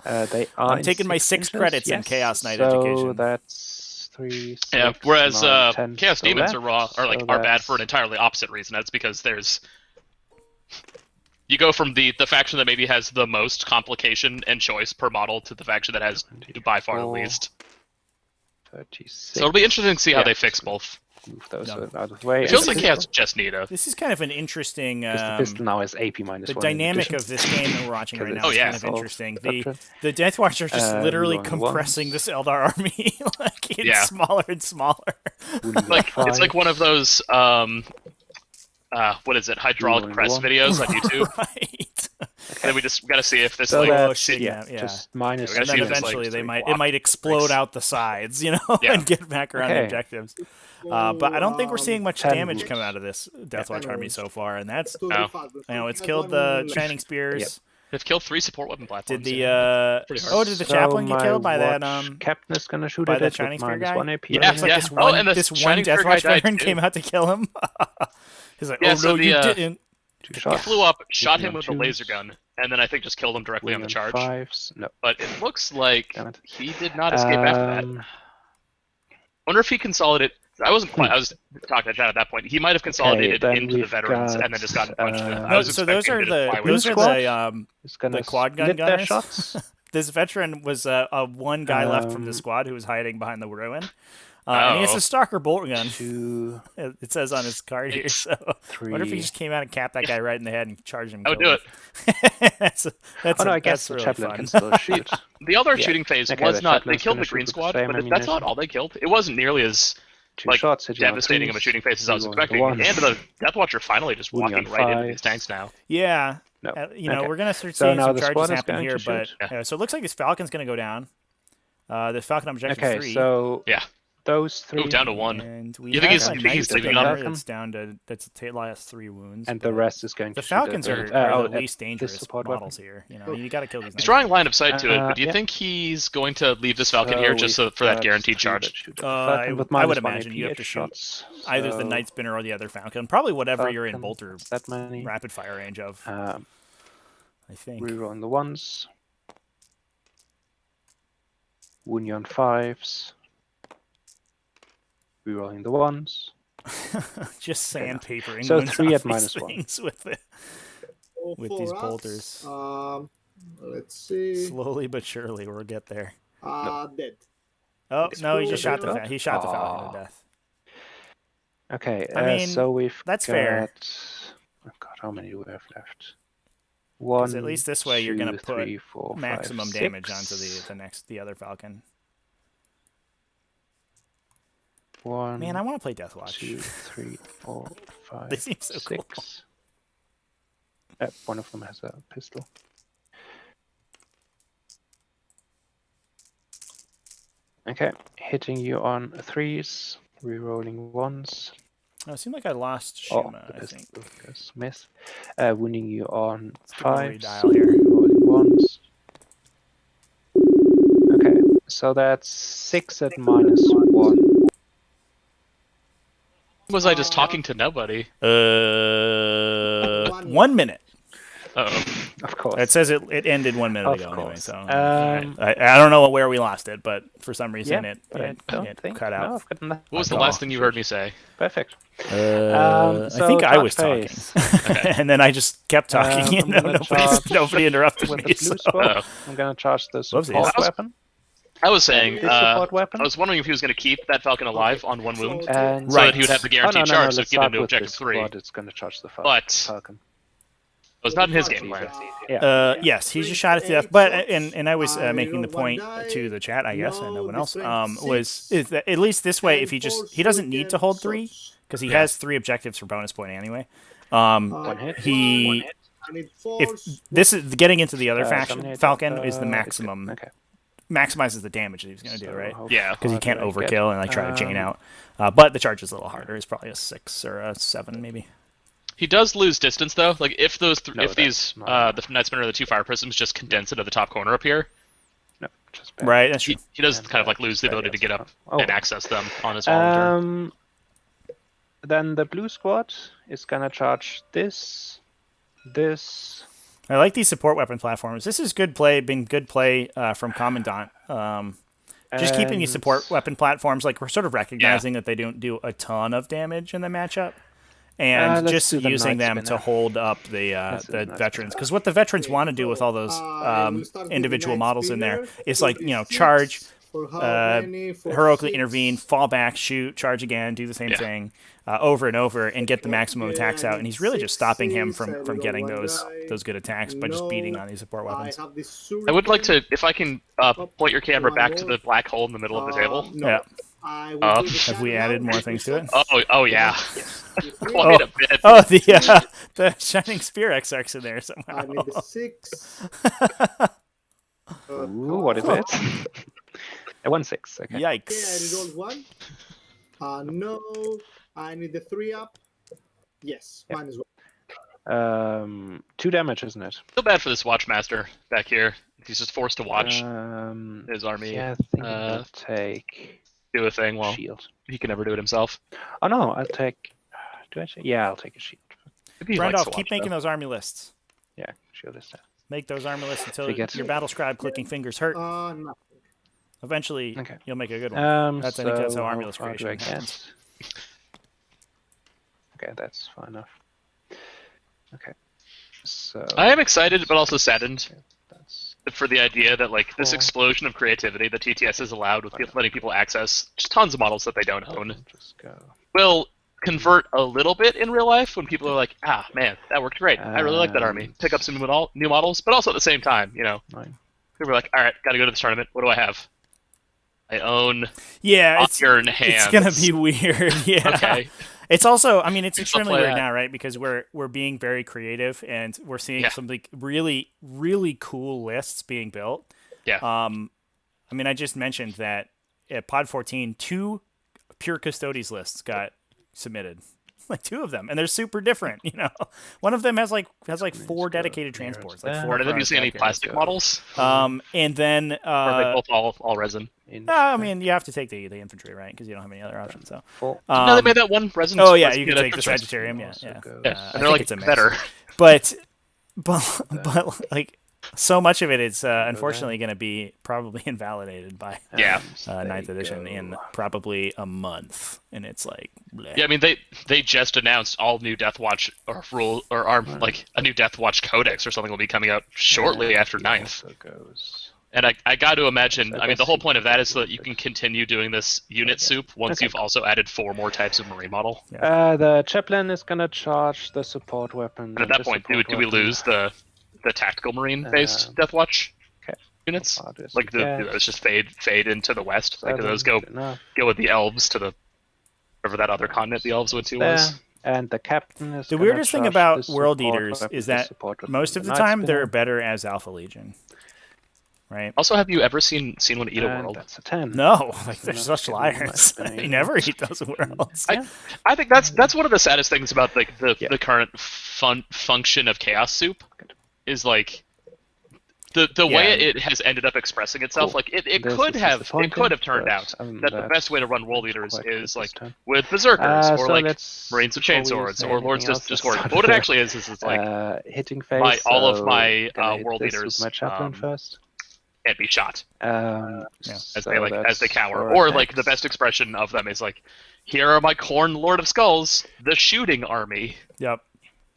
They are. I'm taking my 6 credits in Chaos Knight education. So that's 3. 6, Yeah, whereas 9, 10 Chaos to the Demons left, are like so are bad for an that's entirely opposite reason. That's because you go from the faction that maybe has the most complication and choice per model to the faction that has by far the 24, least. 36. So it'll be interesting to see how Yeah. they fix both. Move those No. out of the way. It feels and like Chaos just need a. This is kind of an interesting. because the pistol now is AP minus The 1 in dynamic addition. of this game that we're watching right now Oh, is yeah. kind of interesting. Gotcha. The Deathwatch are just literally reloading compressing ones. this Eldar army. Like it's Yeah. smaller and smaller. Wounding Like it's like fives. one of those what is it, hydraulic Reloading press one. videos on YouTube. Right. Then we just gotta see if this So like that's yeah. just minus. Yeah, we And gotta then see if it's, like, eventually they three might block it might explode breaks. out the sides, you know, Yeah. and get back around the Okay. objectives. But I don't think we're seeing much 10 damage wounds. come out of this Deathwatch army so far, and that's Oh. it's killed the Shining Spears. Yep. They've killed 3 support weapon platforms. Did the yeah. Pretty hard. did the chaplain get killed by that Captain is gonna shoot by at the it Shining with Spear minus guy? 1 AP. Yeah, Looks like yeah. this Oh, one, and the this one Shining Spear guy Deathwatch died veteran too. came out to kill him. He's like, Yeah, oh so no, the, you didn't. 2 He shots. flew up, shot Shooting him on with a laser twos. gun, and then I think just killed him directly on the charge. Fives. No. But it looks like Damn it. he did not escape after that. Um, Wonder if he consolidated. I wasn't quite. I was talking to Chad at that point. He might have consolidated then into the we've veterans and then got, just gotten punched. I No, was so those expecting are him to the fly with those it. are Squad? It's gonna the quad gun split their gunners. shots. This veteran was one guy left from the squad who was hiding behind the ruin. And he has Oh. a stalker bolt gun. 2, It says on his card here. So I 3. wonder if he just came out and capped that guy right in the head and charged him. I and would do it. killed him. that's Oh no, I that's guess the really chaplain fun. can still shoot. The Eldar Yeah. shooting phase Okay, was the not. They chaplain's killed gonna the green shoot with squad, the same but that's ammunition. not all they killed. It wasn't nearly as 2 like, shots hit you on devastating of a twos, shooting phase as I was reloading expecting. the ones. And the Deathwatch are finally just Wounding walking on right into these fives. tanks now. Yeah. No. You know, Okay. we're gonna start So seeing now some the charges squad is happen going here, to but shoot? so it looks like this Falcon's gonna go down. The Falcon objective Okay, 3. so Yeah. those three. Ooh, down to 1. And we You think have he's- a you think nice he's leaving armor on? that's down to last 3 wounds. And but the rest is going the to Falcons shoot are, at, the least dangerous support models weapon. here. You know, you got to kill these. He's knights. drawing line of sight to it, but do you Yeah. think he's going to leave this Falcon here just we've for that got guaranteed three that charge? shoot at the I Falcon with would -1 imagine you have to APH shoot shots, either the so Night Spinner or the other Falcon. Probably whatever you're in Falcon, bolter that many. rapid fire range of. I think. Rerolling the 1s. Wounding on 5s. Rerolling the 1s. Just Fair enough. sandpapering. So wounds 3 off at these -1. things with the, So with for these us, bolters. Let's see. Slowly but surely, we'll get there. Dead. Oh It's no, he cool. just shot the Good. he shot the Falcon Aw. to death. Okay, I mean, so we've that's got... fair. Oh god, how many do we have left? 'Cause 1, at least this way you're gonna 2, put 3, 4, 5, Maximum damage onto 6. the other Falcon. 1, Man, I want to play Deathwatch. 2, 3, 4, 5, They seem so 6. cool. One of them has a pistol. Okay, hitting you on 3s, rerolling 1s. Oh, it seemed like I lost Oh, Shuma, the I think. pistol goes miss. Wounding you on Let's give him a 5s, redial here. rerolling 1s. Okay, so that's 6 at -1. Was I just talking to nobody? 1 minute. Uh-oh. Of course. It says it ended 1 minute Of ago anyway, course. so Um, I don't know where we lost it, but for some reason yeah, it, but I it, don't it think. cut No, out. I've got nothing. What was the Oh, last thing you heard me say? Perfect. I so think I was charge talking, phase. and then I just kept talking. I'm gonna charge Nobody interrupted With me. the blue So. squad, Oh. I'm gonna charge the Whoopsies. support weapon. I was saying, This support weapon. I was wondering if he was going to keep that Falcon alive on 1 wound, And so that he would have the guaranteed no, charge to let's get start into with objective this 3. squad. It's gonna charge the But Falcon. it was not in his game plan. Yeah. Yes, he just shot it to death. But and I was making the point to the chat, I guess, and no one else, is that at least this way, if he doesn't need to hold 3 because he has 3 objectives for bonus point anyway. One hit. If this is getting into the other faction, Dominate, Falcon is the it's good. maximum. Okay. Maximizes the damage that he's going to do, So right? how Yeah. Because he far can't do I get? overkill and like try to chain out. But the charge is a little harder. It's probably a 6 or a 7 maybe. He does lose distance though. Like if those, No, if these, that's not- the Night Spinner or the 2 Fire Prisms just condense into the top corner up here, No, just bad. Right, that's true. he does And, kind of like lose the bad ability to get up Oh. and access them on his own turn. Then the blue squad is gonna charge this. I like these support weapon platforms. This is good play, been good play from Commandant. Just keeping these support weapon platforms, like we're sort of recognizing that they don't do a ton of damage in the matchup, and let's just do the using Night them to Spinner. hold up the Let's do the Night veterans. Spinner. Because what the veterans want to do with all those individual models in there is like, you know, charge, heroically intervene, fall back, shoot, charge again, do the same thing over and over, and get the maximum attacks out. And he's really just stopping him from getting those good attacks by just beating on these support weapons. I would like to, if I can point your camera back to the black hole in the middle of the table. Yeah. Have we added more things to it? Oh yeah. Quite a bit. Oh, the Shining Spear Exarch's in there somehow. I need the 6. Ooh, what is it? A 1/6. Okay. Yikes. Yeah, I rerolled 1. No, I need the 3 up. Yes, Yep. mine as well. 2 damage, isn't it? Feel bad for this Watchmaster back here. He's just forced to watch his army Yeah, I think I'll take do a thing. Well, shield. he can never do it himself. Oh no, I'll take. Do I take? Yeah, I'll take a shield. Maybe he likes to Randolph, watch, keep making though. those army lists. Yeah, shield is that. Make those army lists until Forget. your battle scribe clicking fingers hurt. Nothing. Eventually, Okay. you'll make a good one. I think that's how army list far do creation I happens. get? Okay, that's fine enough. Okay, so I am excited, but also saddened that's for the idea that like this Cool. explosion of creativity that TTS has allowed with letting people access just tons of models that they don't own just go. will convert a little bit in real life when people are like, ah, man, that worked great. I really like that army. Pick up some new models, but also at the same time, you know, 9. people are like, all right, got to go to this tournament. What do I have? I own Yeah, Iron Hands. it's gonna be weird. Yeah. Okay. It's also, I mean, it's I'll extremely play weird that. now, right? Because we're being very creative and we're seeing Yeah. some like really, really cool lists being built. Yeah. I mean, I just mentioned that at Pod 14, 2 pure Custodes lists got submitted. Like 2 of them, and they're super different. One of them has like 4 dedicated transports. Like 4. Are they using any plastic models? And then Or are they both all resin? I mean, you have to take the infantry, right? Because you don't have any other options. So. No, they made that one resin. Oh yeah, you can take the Sagittarium. Yeah. And they're like better. But like so much of it is unfortunately going to be probably invalidated by 9th edition in probably a month, and it's like bleh. Yeah, I mean they just announced all new Deathwatch like a new Deathwatch codex or something will be coming out shortly after 9th. And I got to imagine, I mean, the whole point of that is so that you can continue doing this unit soup once you've also added 4 more types of marine model. The chaplain is gonna charge the support weapon. And at that point, do we lose the tactical marine-based Deathwatch units? Like it's just fade into the west. Like those go with the elves to the wherever that other continent the elves went to was. And the captain is the weirdest thing about World Eaters is that most of the time they're better as Alpha Legion. Right. Also, have you ever seen one eat a world? That's a 10. No, like they're such liars. They never eat those worlds. I think that's one of the saddest things about like the current function of Chaos Soup is like the way it has ended up expressing itself. Like it could have turned out that the best way to run World Eaters is like with Berserkers or like Marines with Chainswords or Lords of Discord. But what it actually is like hitting phase. all of my World Eaters my chaplain first. Can't be shot as they cower. 4 Or attacks. like the best expression of them is like, here are my Khorne Lord of Skulls, the shooting army. Yep.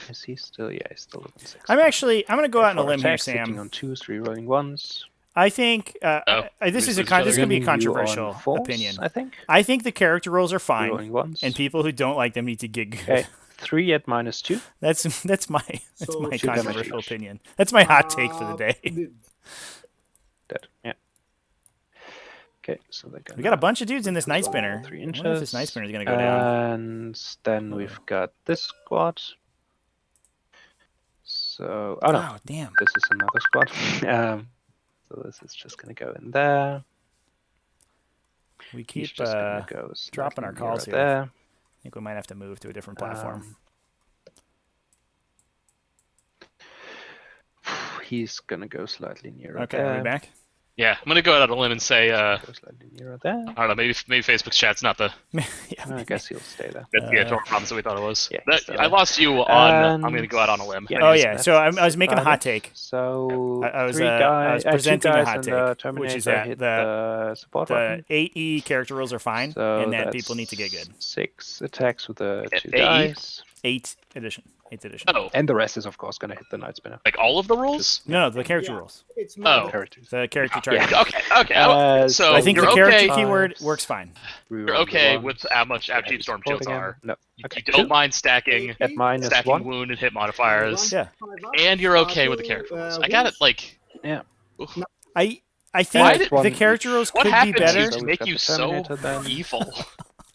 Is he still? Yeah, he's still within 6. I'm going to go out on a limb here, Sitting Sam. on 2s, rerolling 1s. I think this is going to be a controversial opinion. I think the character rolls are fine, and people who don't like them need to get good. Okay, 3 at -2. That's my So- controversial opinion. That's my hot take for the day. Dead. Yeah. Okay, so We got a bunch of dudes in this Night Spinner. 3 I inches. wonder if this Night Spinner is going to go down. And then we've got this squad. So, oh no, Oh, damn. this is another squad. So this is just gonna go in there. We He's keep just gonna go dropping our slightly calls nearer here. there. I think we might have to move to a different platform. He's gonna go slightly nearer Okay, there. are we back? Yeah, I'm gonna go out on a limb and say, Go slightly nearer there. I don't know, maybe Facebook's chat's not the I guess he'll stay there. problems that we thought it was. Yeah, I lost you on. I'm And- gonna go out on a limb. Yeah. Oh yeah, so I was making a hot take. So I was 3 guys, presenting a 2 guys hot and take, the which is Terminator that hit the support weapon. 8E character rules are fine, So and that that's people need to get good. 6 attacks with the 2 AE? dice. 8th edition. Oh, And the rest is, of course, going to hit the Night Spinner. like all of the rules? No, the character Yeah. rules. It's Oh. Characters. The character target. Okay. So I think you're the character okay. keyword works fine. You're okay with how cheap Storm Shields are. No. You Okay. don't mind stacking At -1. stacking wound and hit modifiers, Yeah. and you're okay with the character rules. I got it. Like, Yeah. I Why think did- the one character each. rules what could be happened better. to we've make got you the so Terminator then. evil?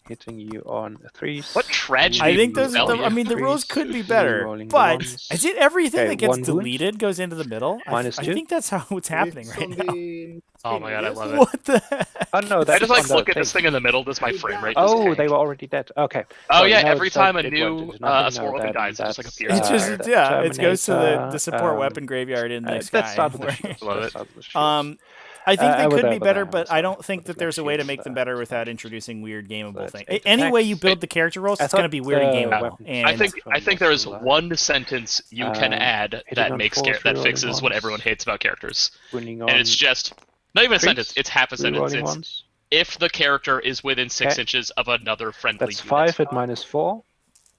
Hitting you on 3s. What tragedy? I think those. Rebellion. I mean, the rules could be better, Rerolling the but ones. is it everything Okay, that gets 1 wound. deleted goes into the middle? I -2. think that's how it's happening right now. Oh my god, I love it. What the heck? Oh no, I that's just like on the look at this thing in the middle. Does my frame rate? Just Oh, tank? they were already dead. Okay. Oh Sorry, yeah, no, every so time a it new won't do nothing. support No, weapon that- dies, it just like that's, appears. It's just there. it goes to the Terminator, support weapon graveyard in the That's sky. not the where- shields, Love that's it. not the shields. I think they with could the- be with the better, but hands, I don't think that with there's a way to make them shields, better without introducing weird gameable that's things. 8 Any way you attacks. build the character rolls, I it's going to thought be weird and the gameable. weapon- And I think there is Muscle, one sentence you can add hitting that on makes fours, that rerolling fixes what ones. everyone hates about characters, Winning and it's just not even a sentence. It's half a sentence. rerolling It's ones. if the character is within 6 Okay. inches of another friendly That's unit. 5 at -4.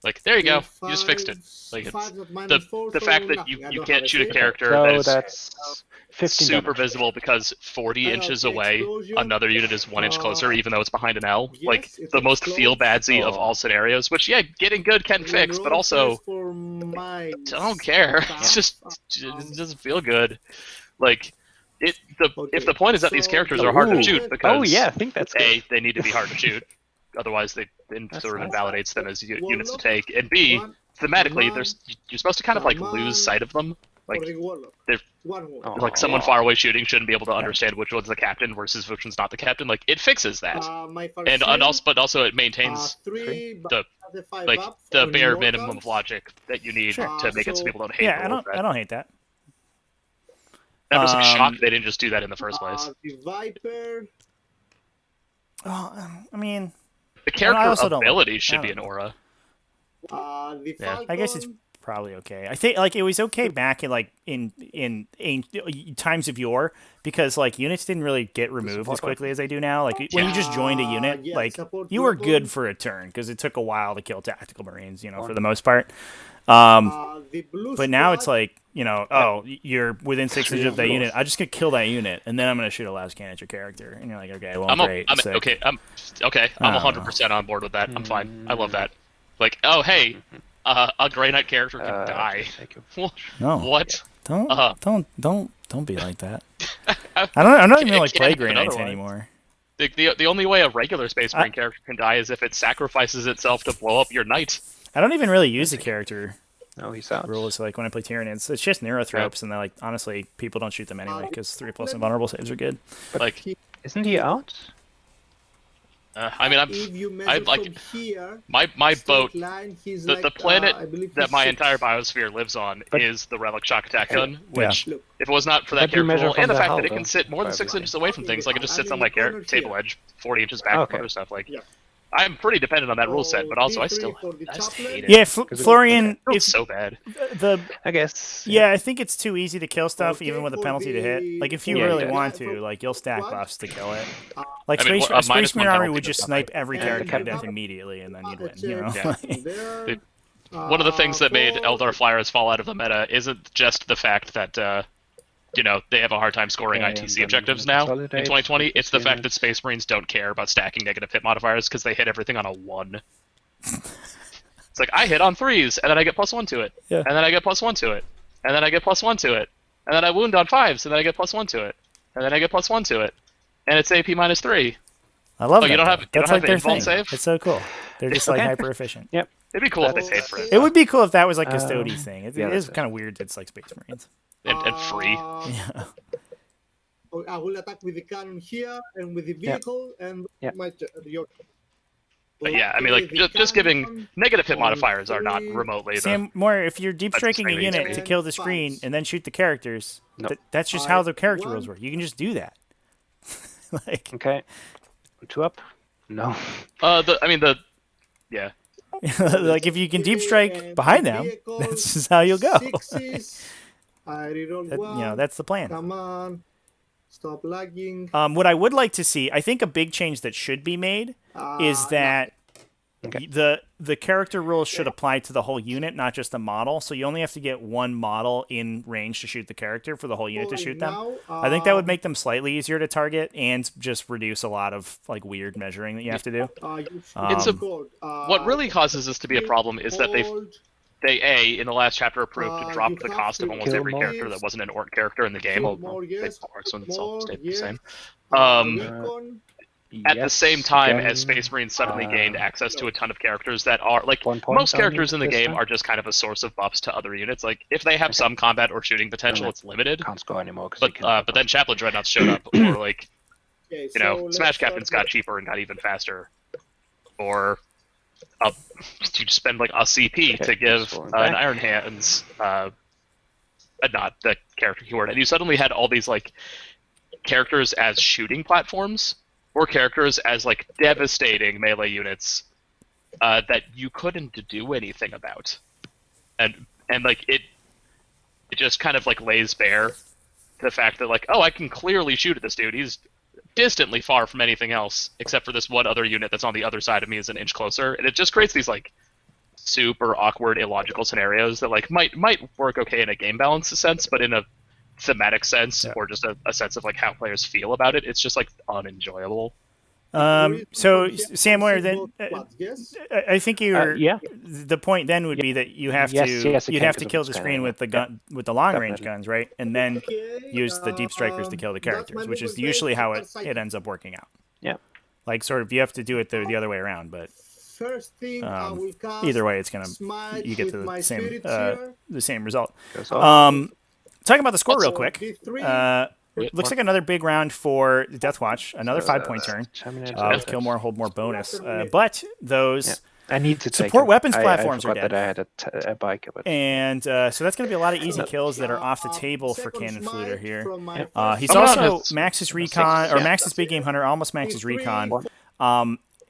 Like there you go. You just fixed it. Like it's the fact that you can't shoot a character So that is that's 15 super damage. visible because 40 I inches have away, explosion. another unit is 1 inch closer, even though it's behind an L. Yes, Like it's the most explode. feel badsy of all scenarios. Which yeah, getting good can fix, but also I don't care. It's just it doesn't feel good. Like if the point is that these characters are hard to shoot because Oh yeah, I think that's good. A, they need to be hard to shoot. Otherwise, they sort of invalidates them as units to take. And B, thematically, you're supposed to kind of like lose sight of them. Like, or the warlock. they're- One word. Oh. like someone far away shooting shouldn't be able to understand which one's the captain versus which one's not the captain. Like, it fixes that, My first and shield, also, but also it maintains three, the the five like up the on bare immortals. minimum of logic that you need Sure. to make it so So- people don't hate. Yeah, the rules I don't hate that. That was like shocked they didn't just do that in the first place. The Viper. Oh, I mean, The character also don't like abilities it. should I be don't an know. aura. The Yeah. Falcon. I guess it's probably okay. I think like it was okay back in like in times of yore because like units didn't really get removed as quickly as they do now. Like when you just joined a unit, yeah, like support you were weapon. good for a turn because it took a while to kill tactical marines, you know, for the most part. The blue But now it's squad, like, you know, oh, you're within 6 inches of that Dreal. unit. I'm just gonna kill that unit, and then I'm gonna shoot a last cannon at your character, and you're like, okay, well, great. I'm sick. okay. I'm I don't 100% on board with that. I'm fine. I love that. Like, oh hey, a Grey Knight character can die. No, What? don't be like that. I'm not even like It play can't Grey happen Knights otherwise. anymore. The only way a regular Space Marine character can die is if it sacrifices itself to blow up your knight. I don't even really use the character No, he's out. rules like when I play Tyranids. It's just Neurothropes, and they're like honestly, people don't shoot them anyway because 3+ invulnerable saves are good. Like, Isn't he out? I mean, if you measure I'm like from here, my straight boat. line, he's The like, planet I believe that he's my 6. entire biosphere lives on But- is the Relic Shock Attack Gun, which, Look. if it was not for that But you character measure rule, from and the the fact hull, that it can though, sit more than for 6 everybody. inches away from things, like it just sits on my table edge, 40 inches back Okay. from other stuff. Like, Yeah. I'm pretty dependent on that rule set, but also I D3 for the just chaplet. hate it. Yeah, it- Florian, It feels if so bad. the I guess. yeah, I think it's too easy to kill stuff Okay, even with a for penalty to hit. Like if you Yeah, really yeah. want For- to, like you'll stack what? buffs to kill it. Like I mean, Space, a Space minus one Marine Army penalty would does just nothing. snipe every And character to the death cap- immediately, and then you'd win. Check You know, there. One of the things that made For- Eldar Flyers fall out of the meta isn't just the fact that, you know, they have a hard time scoring Yeah, ITC and objectives then now in consolidate 2020. It's the units. fact that Space Marines don't care about stacking negative hit modifiers because they hit everything on a 1. It's like, I hit on 3s, and then I get +1 to it. Yeah. And then I get +1 to it. And then I get +1 to it. And then I wound on 5s, and then I get +1 to it. And then I get +1 to it. And it's AP -3. I love Oh, that. you don't though. have- you That's don't like have their invuln thing. save? It's so cool. They're just like Okay. hyper efficient. Yep. It'd be cool if they paid for it. It would be cool if that was like a Custody Um, thing. It yeah, is that's it. kind of weird. It's like Space Marines. And free. Yeah. I will attack with the cannon here and with the vehicle and Yeah. your. But yeah, I mean, like, just giving negative hit modifiers are not remotely the... Sam, more if you're deep That's striking a extremely unit easy. to kill the screen and then shoot the characters, No. that's just how the character One. rules work. You can just do that. like, Okay. 2 up? No. Yeah. like if you can deep strike behind them, that's just how you'll go. Sixes. I reroll That- one. you know, that's the plan. Come on. Stop lagging. What I would like to see, I think a big change that should be made is that Okay. the character rules should apply to the whole unit, not just the model. So you only have to get one model in range to shoot the character for the whole unit to shoot them. Now, I think that would make them slightly easier to target and just reduce a lot of like weird measuring that you have to do. It's a- What really causes this to be a problem is that they in the last chapter approved to drop you the have cost of to almost kill every more. character that wasn't an orc character in the game. Kill Although more, yes. orcs and all More, stayed the yes. same. At the Yes, same time again, as Space Marines suddenly gained access to no. a ton of characters that are like 1 point most only characters in the this game time? are just kind of a source of buffs to other units. Like if they have some combat or shooting potential, Okay. it's limited. Can't score anymore. But then Chaplain Dreadnoughts showed up, or like you know, Smash Captains got cheaper and got even faster, or you just spend like a CP Okay, to give just falling an back. Iron Hands not the character keyword, and you suddenly had all these like characters as shooting platforms or characters as like devastating melee units that you couldn't do anything about, and like it just kind of like lays bare the fact that like, oh, I can clearly shoot at this dude. He's distantly far from anything else except for this one other unit that's on the other side of me is an inch closer, and it just creates these like super awkward, illogical scenarios that like might work okay in a game balance sense, but in a thematic sense or just a sense of like how players feel about it, it's just like unenjoyable. So Sam, where then? Yes. I think you're. yeah. The point then would be that you have Yes, to yes, it you'd can, have to because kill it's the kinda, screen yeah. with the gun with the long range Definitely. guns, right? And then Okay, use the deep strikers to kill the that's my characters, which is little usually how exercise. it ends up working out. Yeah. Like sort of you have to do it the other way around, but First thing I will cast either way, it's gonna smite you get with to my the same spirits here. result. Goes off. talking about the score real Also, quick. D3. Looks like another big round for Deathwatch. Another 5-point turn. Terminator. With kill more, hold more bonus. But those I need to take support him. weapons I platforms are forgot dead. that I had a bike, but And so that's going to be a lot of easy kills that are off the table for Second KANONENFLUTTER smite here. from my He's first also it's- maxes recon, or yeah. maxes big game hunter, almost maxes D3. recon.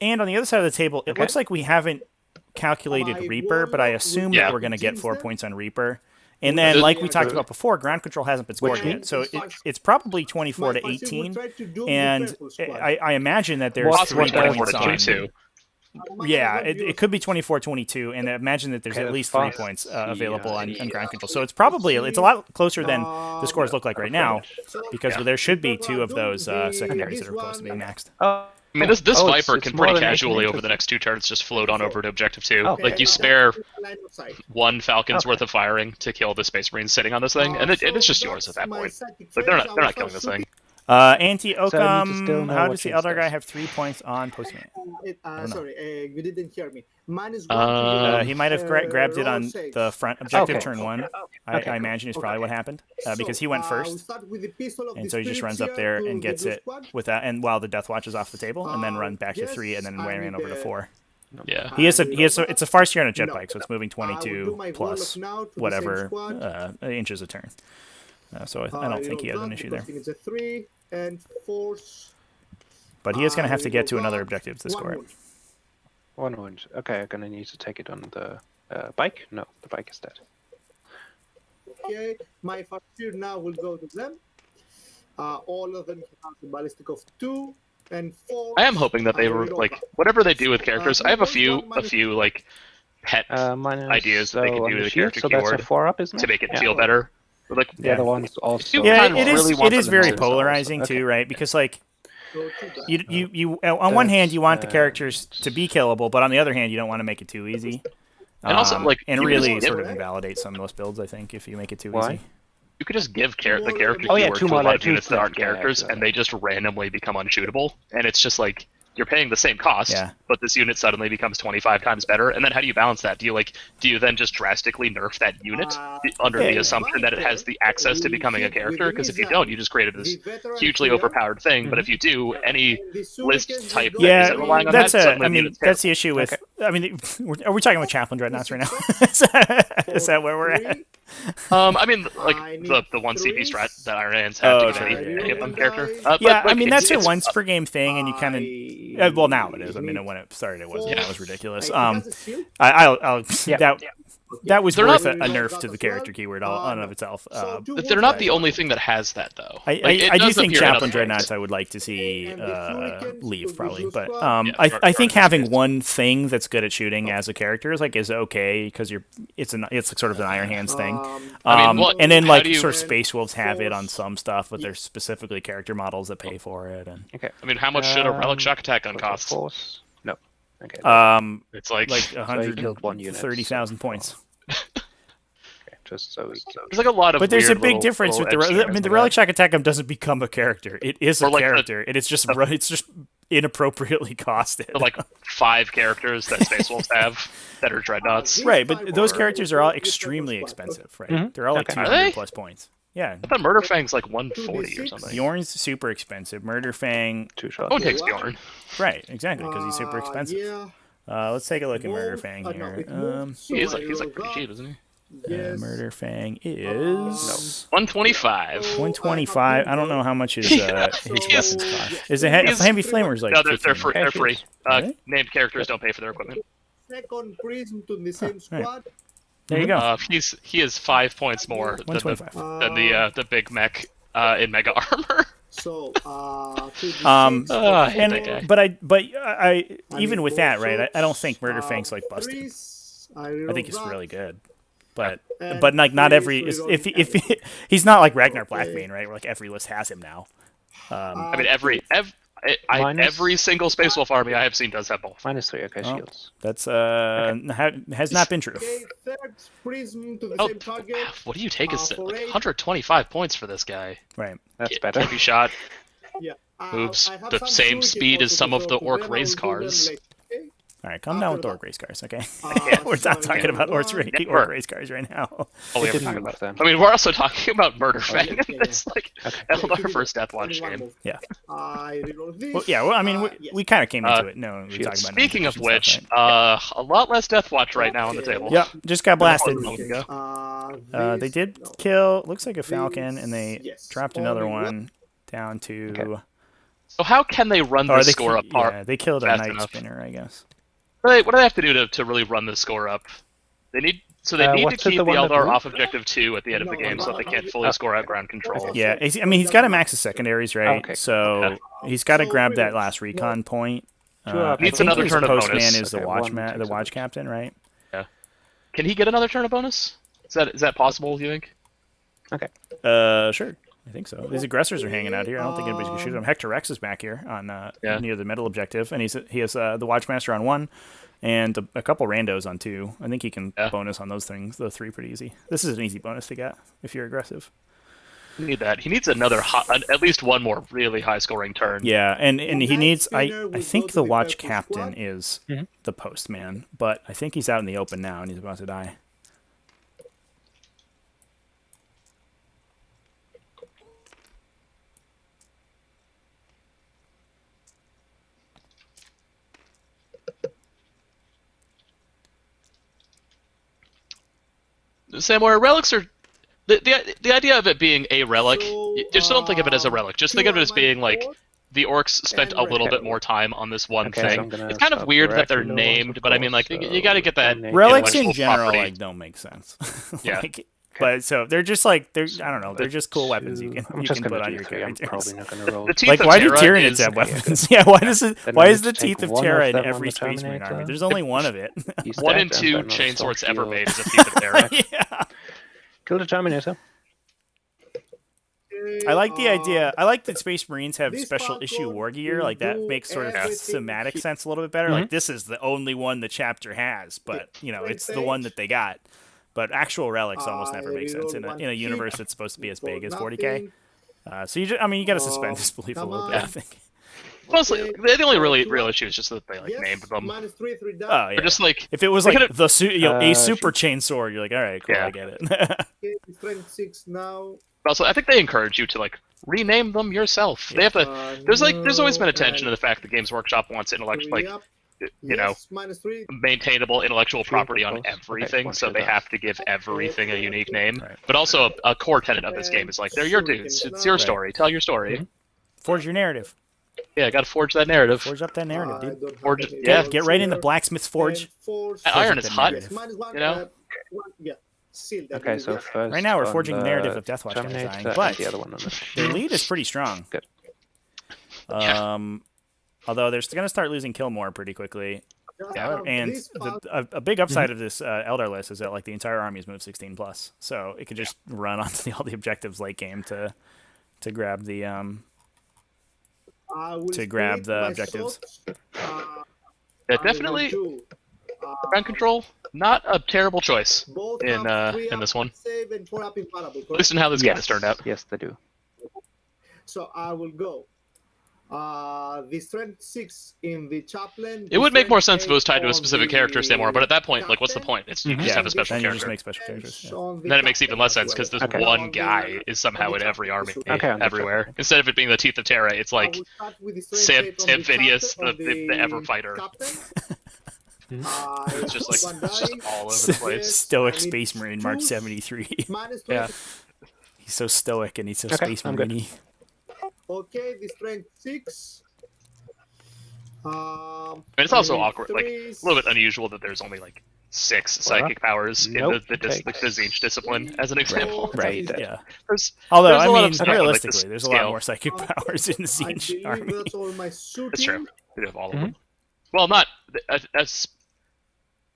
And on the other side of the table, it looks like we haven't calculated My Reaper, but I assume Yeah. that we're going to get 4 Jinx points on Reaper. And then, This- like we talked about before, ground control hasn't been scored Which yet, means- so it's probably 24 to 18. And I imagine that there's Possibly 3 24 points to on. 22. Yeah, it could be 24-22, and I imagine that there's Okay, at that's least 3 fast. points Yeah, available on yeah. ground control. So it's a lot closer than the scores look like right now, because there should be 2 of those secondaries that are close to being maxed. I mean, this Oh, Viper it's can more pretty than 18 casually over inches. the next 2 turns just float on over to Objective 2. Oh. Like, you spare line of sight. 1 Falcon's worth of firing to kill the Space Marine sitting on this thing, and it's just yours at that point. Like, they're not killing this thing. Anti-Occam, still know how what does the Jinx Eldar guy does. have 3 points on Postman? Sorry, you didn't hear me. He might have grabbed it on the front objective Okay. turn 1. I imagine is probably what happened, because he went first. And so he just runs up there and gets it with that, and while the Deathwatch is off the table, and then run back to 3, and then ran over to 4. Yeah. It's a Farseer on a jet bike, so it's moving 22 plus whatever inches a turn. So I don't think he has an issue there. It's a 3 and force. But he is going to have to get to another objective to score it. 1 wound. Okay, I'm gonna need to take it on the bike. No, the bike is dead. Okay, my first tier now will go to them. All of them have a ballistic of 2 and 4. I am hoping that they were, like, whatever they do with characters, I have a few, like, pet Minus, ideas that they can on do with the shield, character so that's a keyword 4 up, isn't it? to make it Yeah. feel better. But, like, The other one's also. Yeah, kind of it is. really want It is them to very do this polarizing also. too, right? Because like So you on one hand you want the That's, characters to be killable, but on the other hand you don't want to make it too easy. And also, like, and you really just- sort of invalidate some of those builds, I think, if you make it too Why? easy. you could just give the character Oh, yeah, keyword two to a lot more, of two units that aren't flip, yeah, characters, exactly. and they just randomly become unshootable. And it's just like you're paying the same cost, Yeah. but this unit suddenly becomes 25 times better. And then how do you balance that? Do you then just drastically nerf that unit under the assumption that it has the access to becoming a character? Because if you don't, you just created this hugely overpowered thing. But if you do, any list type that Yeah, isn't relying on that's that, suddenly I the mean unit's that's the issue with. I mean, are we talking about chaplain dreadnoughts right now? Is that where we're at? I mean, like I need the one CP strat threes. that Iron Hands have Oh, to sure, give yeah, any of yeah. them character. Yeah, But, like, I mean that's a it's- once per game thing, and you kind of well now it is. I mean when it started it wasn't. That was ridiculous. I'll Yeah. that was They're worth not- a nerf to the character keyword on and of itself. But they're not the only thing that has that, though. Like, I it do does think appear in other chaplain things. dreadnoughts I would like to see And the Hurricanes leave will probably, do but squad. Yeah, I think having Guardians. one thing that's good at shooting as a character is okay because it's sort of an Iron Hands thing. I mean, what- And then how like do you- sort of Space Wolves have it on some stuff, but there's specifically character models that pay for it, and Okay. I mean, how much should a relic shock attack gun What's the cost? force? No. Okay. It's like he killed one unit, 130,000 points. Okay, just so. there's like a lot of. But there's a weird big little- difference with little the. edge I mean, cares the with Relic that. Shock Attack doesn't become a character. It is Or a like character, and it's just inappropriately costed. The, like 5 characters that Space Wolves have that are dreadnoughts. Right, but those characters are all extremely expensive, right? Mhm. They're all like Okay. Are 200 they? plus points. Yeah. I thought Murder Fang's like 140 or something. Bjorn's super expensive. Murder Fang, 2 shots. Oh, it takes Bjorn. right, exactly, because he's super expensive. Yeah. Let's take a look at Murder Wolf- Fang no, here. it moved, so He's I like rolled pretty up. cheap, isn't he? Yes. Murder Fang is 125. 125. I don't know how much his weapons cost. Is it He's- Heavy Flamer's like No, they're 15, free. right? They're free. Really? Named characters don't pay for their equipment. Second prism to the same right. squad. There you go. He is 5 points more than 125. the big mech in Mega Armor. So, I hate that guy. But I even with that, right? I don't think Murder Fang's like busted. I think he's really good. But like not every if he's not like Ragnar Blackmane, right? Where like every list has him now. I mean, every Minus- every single Space Wolf army I have seen does have both. -3. Okay, Oh. shields. That's has not been true. Okay, third prism to the Oh, same target. what do you take? Is for like eight. 125 points for this guy? Right. That's Can't better. be shot. Yeah. Moves I have the some same shuriken speed as also some to of the throw to Orc them. I race will do them cars. later, okay? All right, calm down with the orc race cars, okay? Uh, We're not talking about orc Never. race cars right now. Oh, We we haven't didn't talked move about. then. I mean, we're also talking about Murder Fang yeah, in yeah. this like Okay. Eldar first Deathwatch game. Yeah. I reroll this. Well, yeah. Well, I mean, yes. we kind of came into it. No, we shields. talking about Speaking of ninja vision which, stuff, right? a lot less Deathwatch right now on the table. Yep, just got blasted. Okay. They did kill. Looks like a falcon, and they yes. dropped another Only one down to. Okay. So how can they run Oh, this they score up? yeah, they killed a fast night enough? spinner, I guess. What do they have to do to really run this score up? They need to what's it, keep the the one that Eldar blew? off objective 2 at the end of the game, so that they can't fully score out ground control. Yeah, I mean, he's got to max his secondaries, right? Okay. So he's got to grab that last recon point. I Needs think another his turn of postman bonus. is the Okay, watch one takes the a watch bit. captain, right? Can he get another turn of bonus? Is that possible? You think? Sure. I think so. These aggressors are hanging out here. I don't think anybody's gonna shoot them. Hector Rex is back here on near the middle objective, and he has the Watchmaster on 1, and a couple randos on 2. I think he can bonus on those 3 pretty easy. This is an easy bonus to get if you're aggressive. You need that. He needs another at least one more really high scoring turn. Yeah, and he needs. I will think go the to watch purple captain squad. is Mhm. the postman, but I think he's out in the open now and he's about to die. Sam, where relics are. The idea of it being a relic, So, just don't think of it as a relic. Just think of it as being like four. the orcs spent a little Okay. bit more time on this one Okay, so thing. I'm gonna It's kind of stop weird the that they're regular ones, named, of but I mean, like, course, you got to get that. dominate. Relics in intellectual general property. like don't make sense. Yeah. Like, but so they're just like I don't know. They're just cool weapons you can I'm you just can gonna put on do your 3. I'm characters. probably not gonna roll. The Teeth Like, of why do Terra Tyranids is- have weapons? Yeah, why does it? Then Why I is need the to Teeth take of one Terra of in them on every the Space Marine army? Terminator. There's only one of it. He's 1 dead, and 2 then I'll chain stop swords ever heal. made is a Teeth of Terra. Yeah. Kill the Terminator. I like the idea. I like that Space Marines have This special issue Falcon war gear. will Like that do makes sort of everything thematic he- sense a little bit better. Mhm. Like this is the only one the chapter has, but it's the one that they got. But actual relics almost never make sense in a universe that's supposed to be as big as 40k. So you got to suspend disbelief a come little bit. I on. think. Mostly, Okay. the only real issue is just that they like Yes, named them. -3, 3 down. Oh yeah. They're just like If it was they like could've- a super chain sword, you're like, all right, cool, Yeah. I get it. Okay, strength 6 now. also, I think they encourage you to like rename them yourself. They have to. There's always been attention to the fact that Games Workshop wants -3. maintainable intellectual property on Okay, everything, one so shot they down. have to give everything a unique name. Right. But also, a core tenet of this game is like, they're your dudes. It's your Right. story. Tell your story. Mhm. Forge your narrative. Yeah, got to forge that narrative. Forge up that narrative, dude. Forge it- yeah. Get right in the blacksmith's forge. That iron up is the hot. narrative. You know? Yeah. Seal that Okay, will so be- first. Right now we're on forging the narrative of Deathwatch guys Terminator dying, and but the other one on the their lead is pretty strong. Good. Although they're going to start losing kill more pretty quickly. Yeah, And this a big upside of this Eldar list is that like the entire army is moved 16 plus, so it could just run onto all the objectives late game to grab the I will to grab split the my objectives. swords. Yeah, I will definitely do, ground control. Not a terrible choice, both in, have 3 in this up one. save and 4 up imparable, at least in how this game has turned out. Yes, they do. So I will go. The strength 6 in the chaplain. It would make more sense if it was strength tied to a 8 specific on character, Samor, but at that point, like, what's the captain, point? It's you Mhm. just Yeah, have a special then you just character. make special characters. Yeah. on the Then it makes even captain less as sense because well. this Okay. one On the- guy is somehow on in the every army, captain. Okay, I'm everywhere. Instead of it being the Teeth of Terra, it's like I will start with the strength Sam 8 on the Phidias, captain, on the ever fighter. captain. It's just like one it's just die. all over the place. Yes, Stoic I need Space Marine Mark twos. 73. Minus Yeah. 20. He's so stoic and he's so Okay, Space I'm good. Marine-y. Okay, the strength 6. I mean, it's also I need awkward, like a threes. little bit unusual that there's only like 6 psychic powers in Nope, the takes- Zinch discipline, as an example. Right, Right. yeah. There's, Although, There's a I lot mean, of stuff on, like, realistically, this there's a lot scale. more psychic powers in the I Zinch believe army. that's all my shooting. That's true. We have all of Mhm. them. Well, not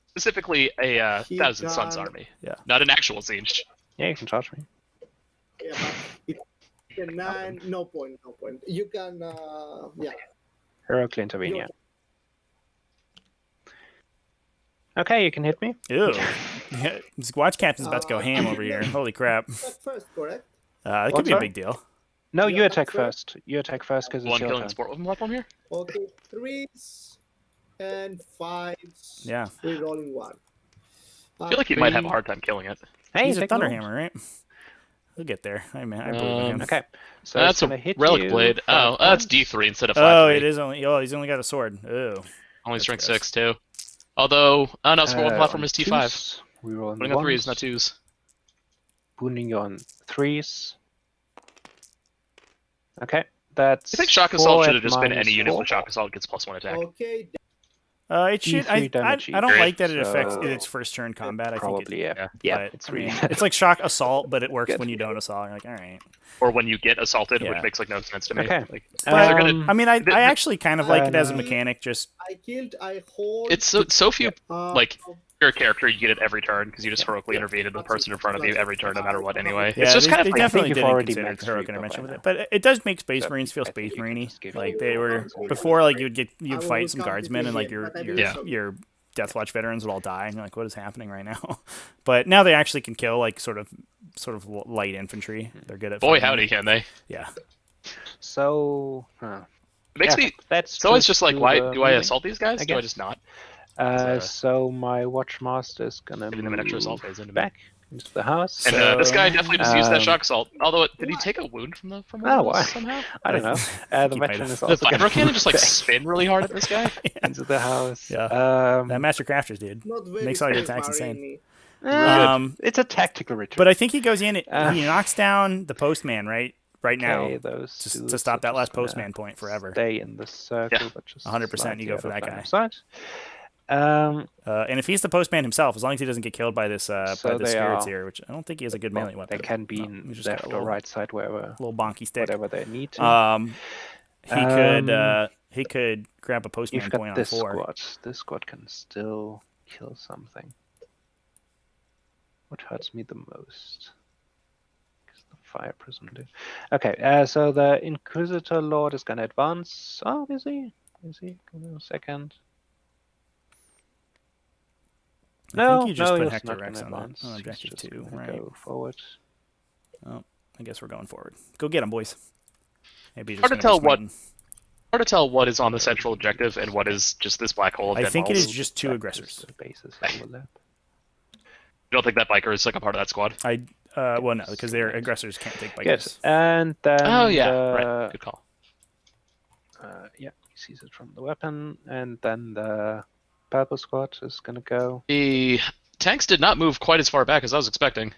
specifically a He Thousand Suns got- army. Yeah. Not an actual Zinch. Yeah, you can charge me. Yeah, but it's 9, no point. You can, yeah. Heroically intervene, yeah. Okay, you can hit me. Ew. Yeah, this watch captain's about to go ham over here. Holy crap. That's first, correct? It What, could be a sorry? big deal. No, Yeah, you attack that's right. first. You attack first because it's One your killing turn. sport weapon platform here. Okay, 3s. and 5s. Yeah. Rerolling 1. I feel like he might have a hard time killing it. Hey, He's a take the Thunderhammer, right? He'll get there. I believe in him. Okay, so That's it's gonna a hit relic you blade. 5 Oh, that's points. D3 instead of 5. Oh, it is only. Oh, he's only got a sword. Oh. Only That's strength gross. 6 too. Although, oh no, score 1 platform On is T5. 2s, reroll Putting on 3s, not 2s. Wounding you on 3s. Okay, that's. I think Shock Assault 4 should at have just been any unit -4. with Shock Assault gets +1 attack. Okay, It should. I E3 damage don't each, like that it affects so its first turn combat. I think Probably, it, yeah. yeah. Yeah, but, it's I really mean, it's like shock assault, but it works Good. when you don't assault. You're like, all right. Or when you get assaulted, Yeah. which makes like no sense to me. Okay. Like, But, they're gonna, I mean, I the- actually kind of like it as a uh, mechanic. Just I hold. it's so few like uh, your character you get it every turn because you just heroically intervene in the person in front of you every turn no matter what anyway. yeah, it's just kind of they like, definitely you've didn't already consider maxed heroic Reaper intervention by with now. it, but it does make Space So Marines feel I think Space you can Marine-y. just give Like it they were I before. Like will you'd fight count some it guardsmen and like again, but I will Yeah. your Deathwatch veterans would all die. And you're like, what is happening right now? But now they actually can kill like sort of light infantry. They're good at boy fighting. howdy can they. Yeah. So, It makes me. That's So it's just like, do why the do I moving, assault these guys? I Do I guess. just not? So my Watchmaster is gonna Giving them an extra move assault phase into me. back into the house. And this guy definitely just used that Um, shock assault. Although, did he take a wound from one Oh, of why? those somehow? I don't know. I The think he might veteran have. is The also gonna vibro cannon move just like back spin really hard at this guy. into the house. Yeah. Um, That Master Crafters dude. not very Makes all your Space attacks insane. Marine-y. it's a tactical return. But I think he goes in. Uh, He knocks down the postman right now Okay, those to dudes stop are that just last gonna postman point forever. Stay in the circle, Yeah. but just 100% you go slightly for out that of line guy. of sight. And if he's the postman himself, as long as he doesn't get killed by this So by the they spirits are- here, which I don't think he has a good Well, melee weapon. they can be No, in he's just got left a or little, right side, wherever, little bonky stick. whatever they need to. He could grab a postman You've point got on this 4. squad. This squad can still kill something. What hurts me the most? Because the fire prism do. Okay, so the Inquisitor Lord is gonna advance. Oh, is he? Is he? Give me a second. I think you just no, put he's Hector not Rex gonna on that. advance. On He's objective just 2, gonna right? Go forward. I guess we're going forward. Go get him, boys. Maybe you're Hard just to gonna tell be what- smiting. Hard to tell what is on the central objective and what is just this black hole of I dead think it balls. is just 2 That aggressors. is the basis overlap. You don't think that biker is like a part of that squad? Well, no, because their aggressors can't take Good. bikers. And then Oh yeah, the, right. Good call. yeah, he sees it from the weapon, and then the purple squad is gonna go. The tanks did not move quite as far back as I was expecting.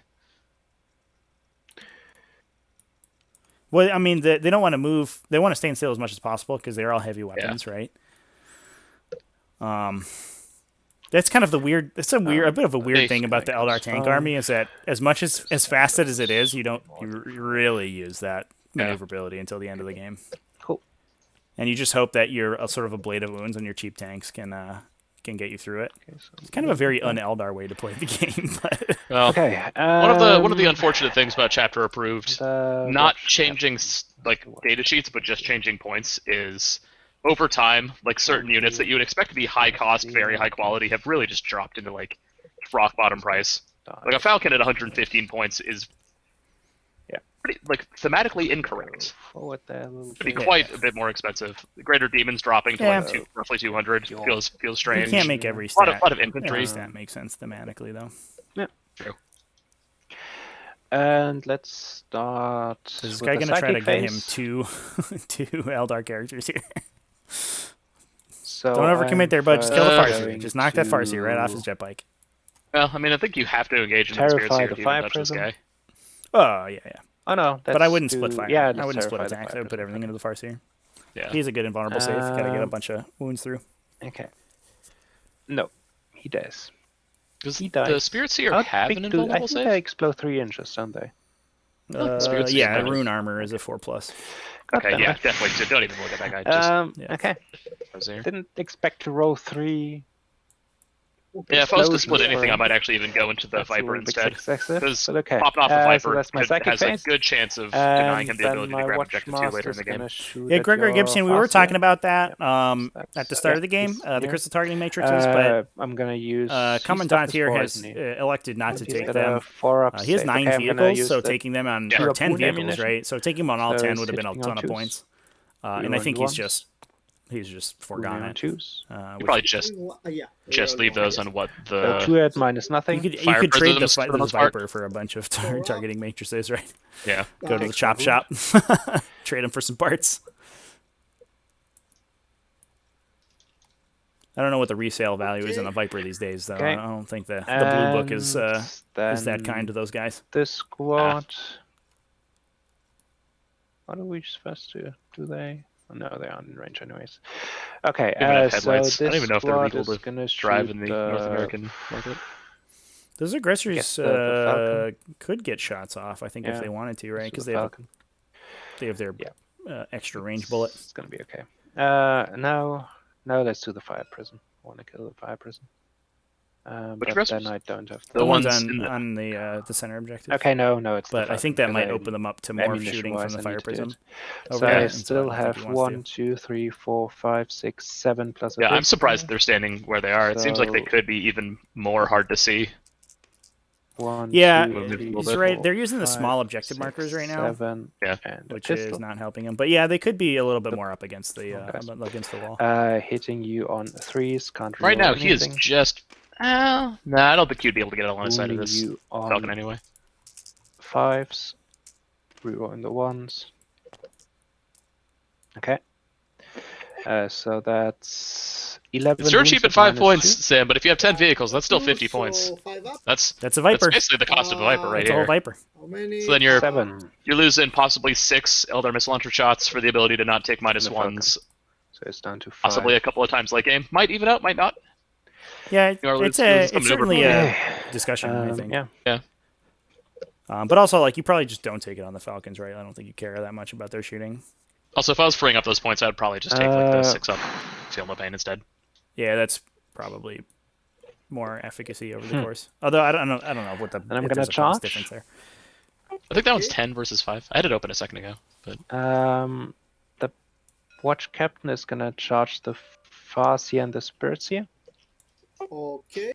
Well, I mean, they don't want to move. They want to stay in still as much as possible because they're all heavy weapons, right? That's kind of the weird. It's a bit of a weird thing about the Eldar tank army is that as much as fast as it is, you really use that maneuverability until the end of the game. Cool. And you just hope that your sort of a blade of wounds on your cheap tanks can get you through it. Okay, so It's kind of a very un-Eldar way to play the game, but Well, okay. one of the unfortunate things about chapter approved, the not watch- changing like data sheets, but just changing points is over time, like certain units that you would expect to be high cost, very high quality, have really just dropped into like rock bottom price. Like a Falcon at 115 points is pretty like thematically incorrect. Forward there a little It'd be bit. quite a bit more expensive. The Greater Demons dropping to Yeah. like roughly 200 feels you strange. can't make every a lot stat. of infantry. Every stat makes sense thematically, though. And let's start. Is this with guy the gonna try to psychic get him phase. two Eldar characters here? So Don't overcommit there, bud. Just kill the I'm Farseer. going Just knock that Farseer right off to his jet bike. Well, I mean, I think you have to engage in the Terrify conspiracy the to fire even touch this prism. guy. Oh yeah. Oh no, But I wouldn't split fire. Yeah, I wouldn't split terrify the attacks. I fire would put prism. everything into the Farseer. Yeah. He's a good invulnerable safe. Gotta get a bunch of wounds through. Okay. No, he does. Does He the dies. Spirit Seer How have big an I invulnerable think they save? explode 3 inches, don't they? Spirit Seer Yeah, does. rune armor is a 4+. God Okay, damn yeah, it. definitely. So don't even look at that guy. Just yeah. Okay. Farseer. Didn't expect to roll 3. Yeah, if I was to explosions split anything, for- I might actually even go into the That's a Viper little bit instead. excessive, Because but okay. popping off the So Viper that's my psychic has a phase. good chance of denying him the then ability my to grab objective 2 later in Watchmaster's the game. gonna shoot Yeah, at Gregory your Gibson, we were Farseer. talking about that That's- at the start of the game, he's the here. crystal targeting matrices, but I'm gonna use. Commandant here has elected not to He's take got them. a 4-up He has save. 9 Okay, I'm gonna vehicles, use so the taking them on Yeah. or 10 Harpoon vehicles, ammunition. right? So taking them on all So 10 he's would have been a hitting ton on of twos. points. And I Reroll think he's ones. just he's just Moving foregone on it. twos. You Which- probably Yeah. just leave those on what So the 2 at minus nothing. you fire could trade the, prisms for the the most part. Viper for a bunch of targeting matrices, right? yeah. Go to the Takes chop one shop, trade them for some parts. I don't know what the resale value is on a Viper these days, though. Okay. I don't think the blue book is And that kind then to those guys. this squad. What are we supposed to do? They? Oh, no, they aren't in range anyways. Okay, Even have so headlights. this I don't even know if they're squad legal is to gonna drive shoot, in the North American market. Those aggressors guess the Falcon. could get shots off, I think, if Yeah, they wanted to, right? this Because is they the have Falcon. they have their extra range bullet. It's gonna be okay. Now let's do the fire prison. I want to kill the fire prison. But aggressors? then I don't have The ones in on the center objective. Okay, no, it's. But the I think Falcon, that might 'cause open them up to more ammunition shooting from wise, the I fire need to do prism. it. over So there, I and so still don't think have he wants to. 1, 2, 3, 4, 5, 6, 7 plus. A Yeah, I'm big surprised guy. they're standing where they are. It seems like they So- could be even more hard to see. 1, Yeah, 2, Moving a 3, little he's bit. right. 4, They're using the 5, small objective 6, markers right now, 7, Yeah. and a which pistol. is not helping them. But yeah, they could be a little bit more up against the against the wall. Hitting you on 3s. Can't Right now, reroll he is anything. just. Nah, I don't think you'd be able to get a line of sight of Wounding this you on Falcon anyway. 5s. Rerolling the 1s. Okay. So that's 11. It's dirt wounds cheap at with 5 -2. points, Sam, but if you have 10 vehicles, that's still 50 So points. 5 up. That's That's a Viper. basically the cost of a Viper right It's a whole here. Viper. How many? So then you're 7. losing possibly 6 Eldar missile launcher shots for the ability to not take The -1s, Falcon. So it's down to 5. possibly a couple of times late game. Might even out, might not. Yeah, Or it's lose some it's certainly maneuver. a discussion, I think. Yeah. But also, like, you probably just don't take it on the Falcons, right? I don't think you care that much about their shooting. Also, if I was freeing up those points, I'd probably just take like the 6 up Feel No Pain instead. Yeah, that's probably more efficacy over the course. Although I don't know what the I'm if gonna there's a cost charge. difference there. I think that one's 10 versus 5. I had it open a second ago, but The watch captain is gonna charge the Farseer and the Spurseer. Okay.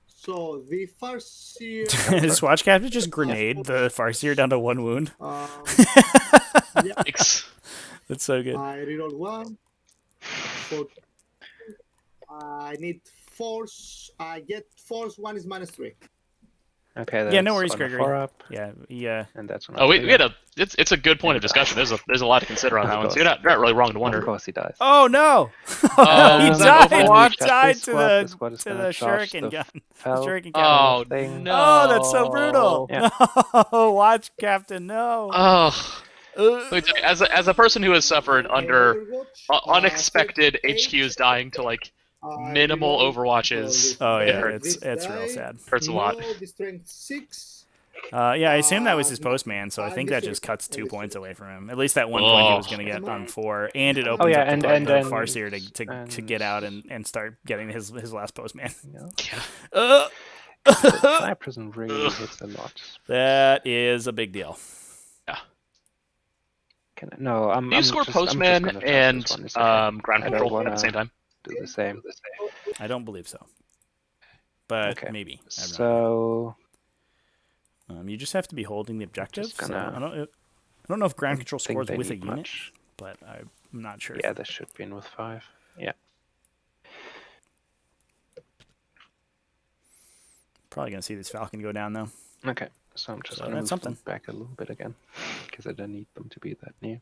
So the Farseer. Does Watch Captain just grenade the Farseer down to 1 wound? Yeah, Thanks. That's so good. I reroll 1. I need force. I get force. 1 is -3. Okay. That's Yeah, no worries, on a Gregory. 4 up, Yeah. and that's on Oh, a 3 we had up. it's a good point of discussion. There's a lot to consider on that one, so course. you're not really wrong to Of wonder. course he dies. Oh no! Oh, he is that died. Overwatch? He died This to squad- the this squad is to gonna the charge shuriken the gun. The Fel- shuriken Oh, cannon. thing. no. Oh, that's so brutal! Yeah. No, Watch Captain, no. Oh, let me tell you, as a person who has suffered under Overwatch, unexpected 38. HQs dying to like I minimal reroll Overwatches, Oh it yeah, hurts. it's real sad. Hurts a lot. No, the strength 6. Yeah, I assume that was his postman, so I I think that understood. just cuts 2 Understood. points away from him. At least that 1 point he was Oh. going to get on 4, and it opens yeah, up and- the and- Farseer to and- get out and start getting his last postman. Yeah. Yeah. Fire prison really hits a lot. That is a big deal. No, I'm. Do you I'm score just, I'm just Postman gonna charge and this one. It's okay. ground I don't control at wanna the same time? Do the same. I don't believe so, but Okay. maybe. I have no So idea. You just have to be holding the objective. just So gonna- I don't know if ground control think scores they with a need unit, much. but I'm not sure. Yeah, this should be in with 5. Yeah. Probably gonna see this Falcon go down though. Okay. So I'm just So gonna that's move something. them back a little bit again because I don't need them to be that near.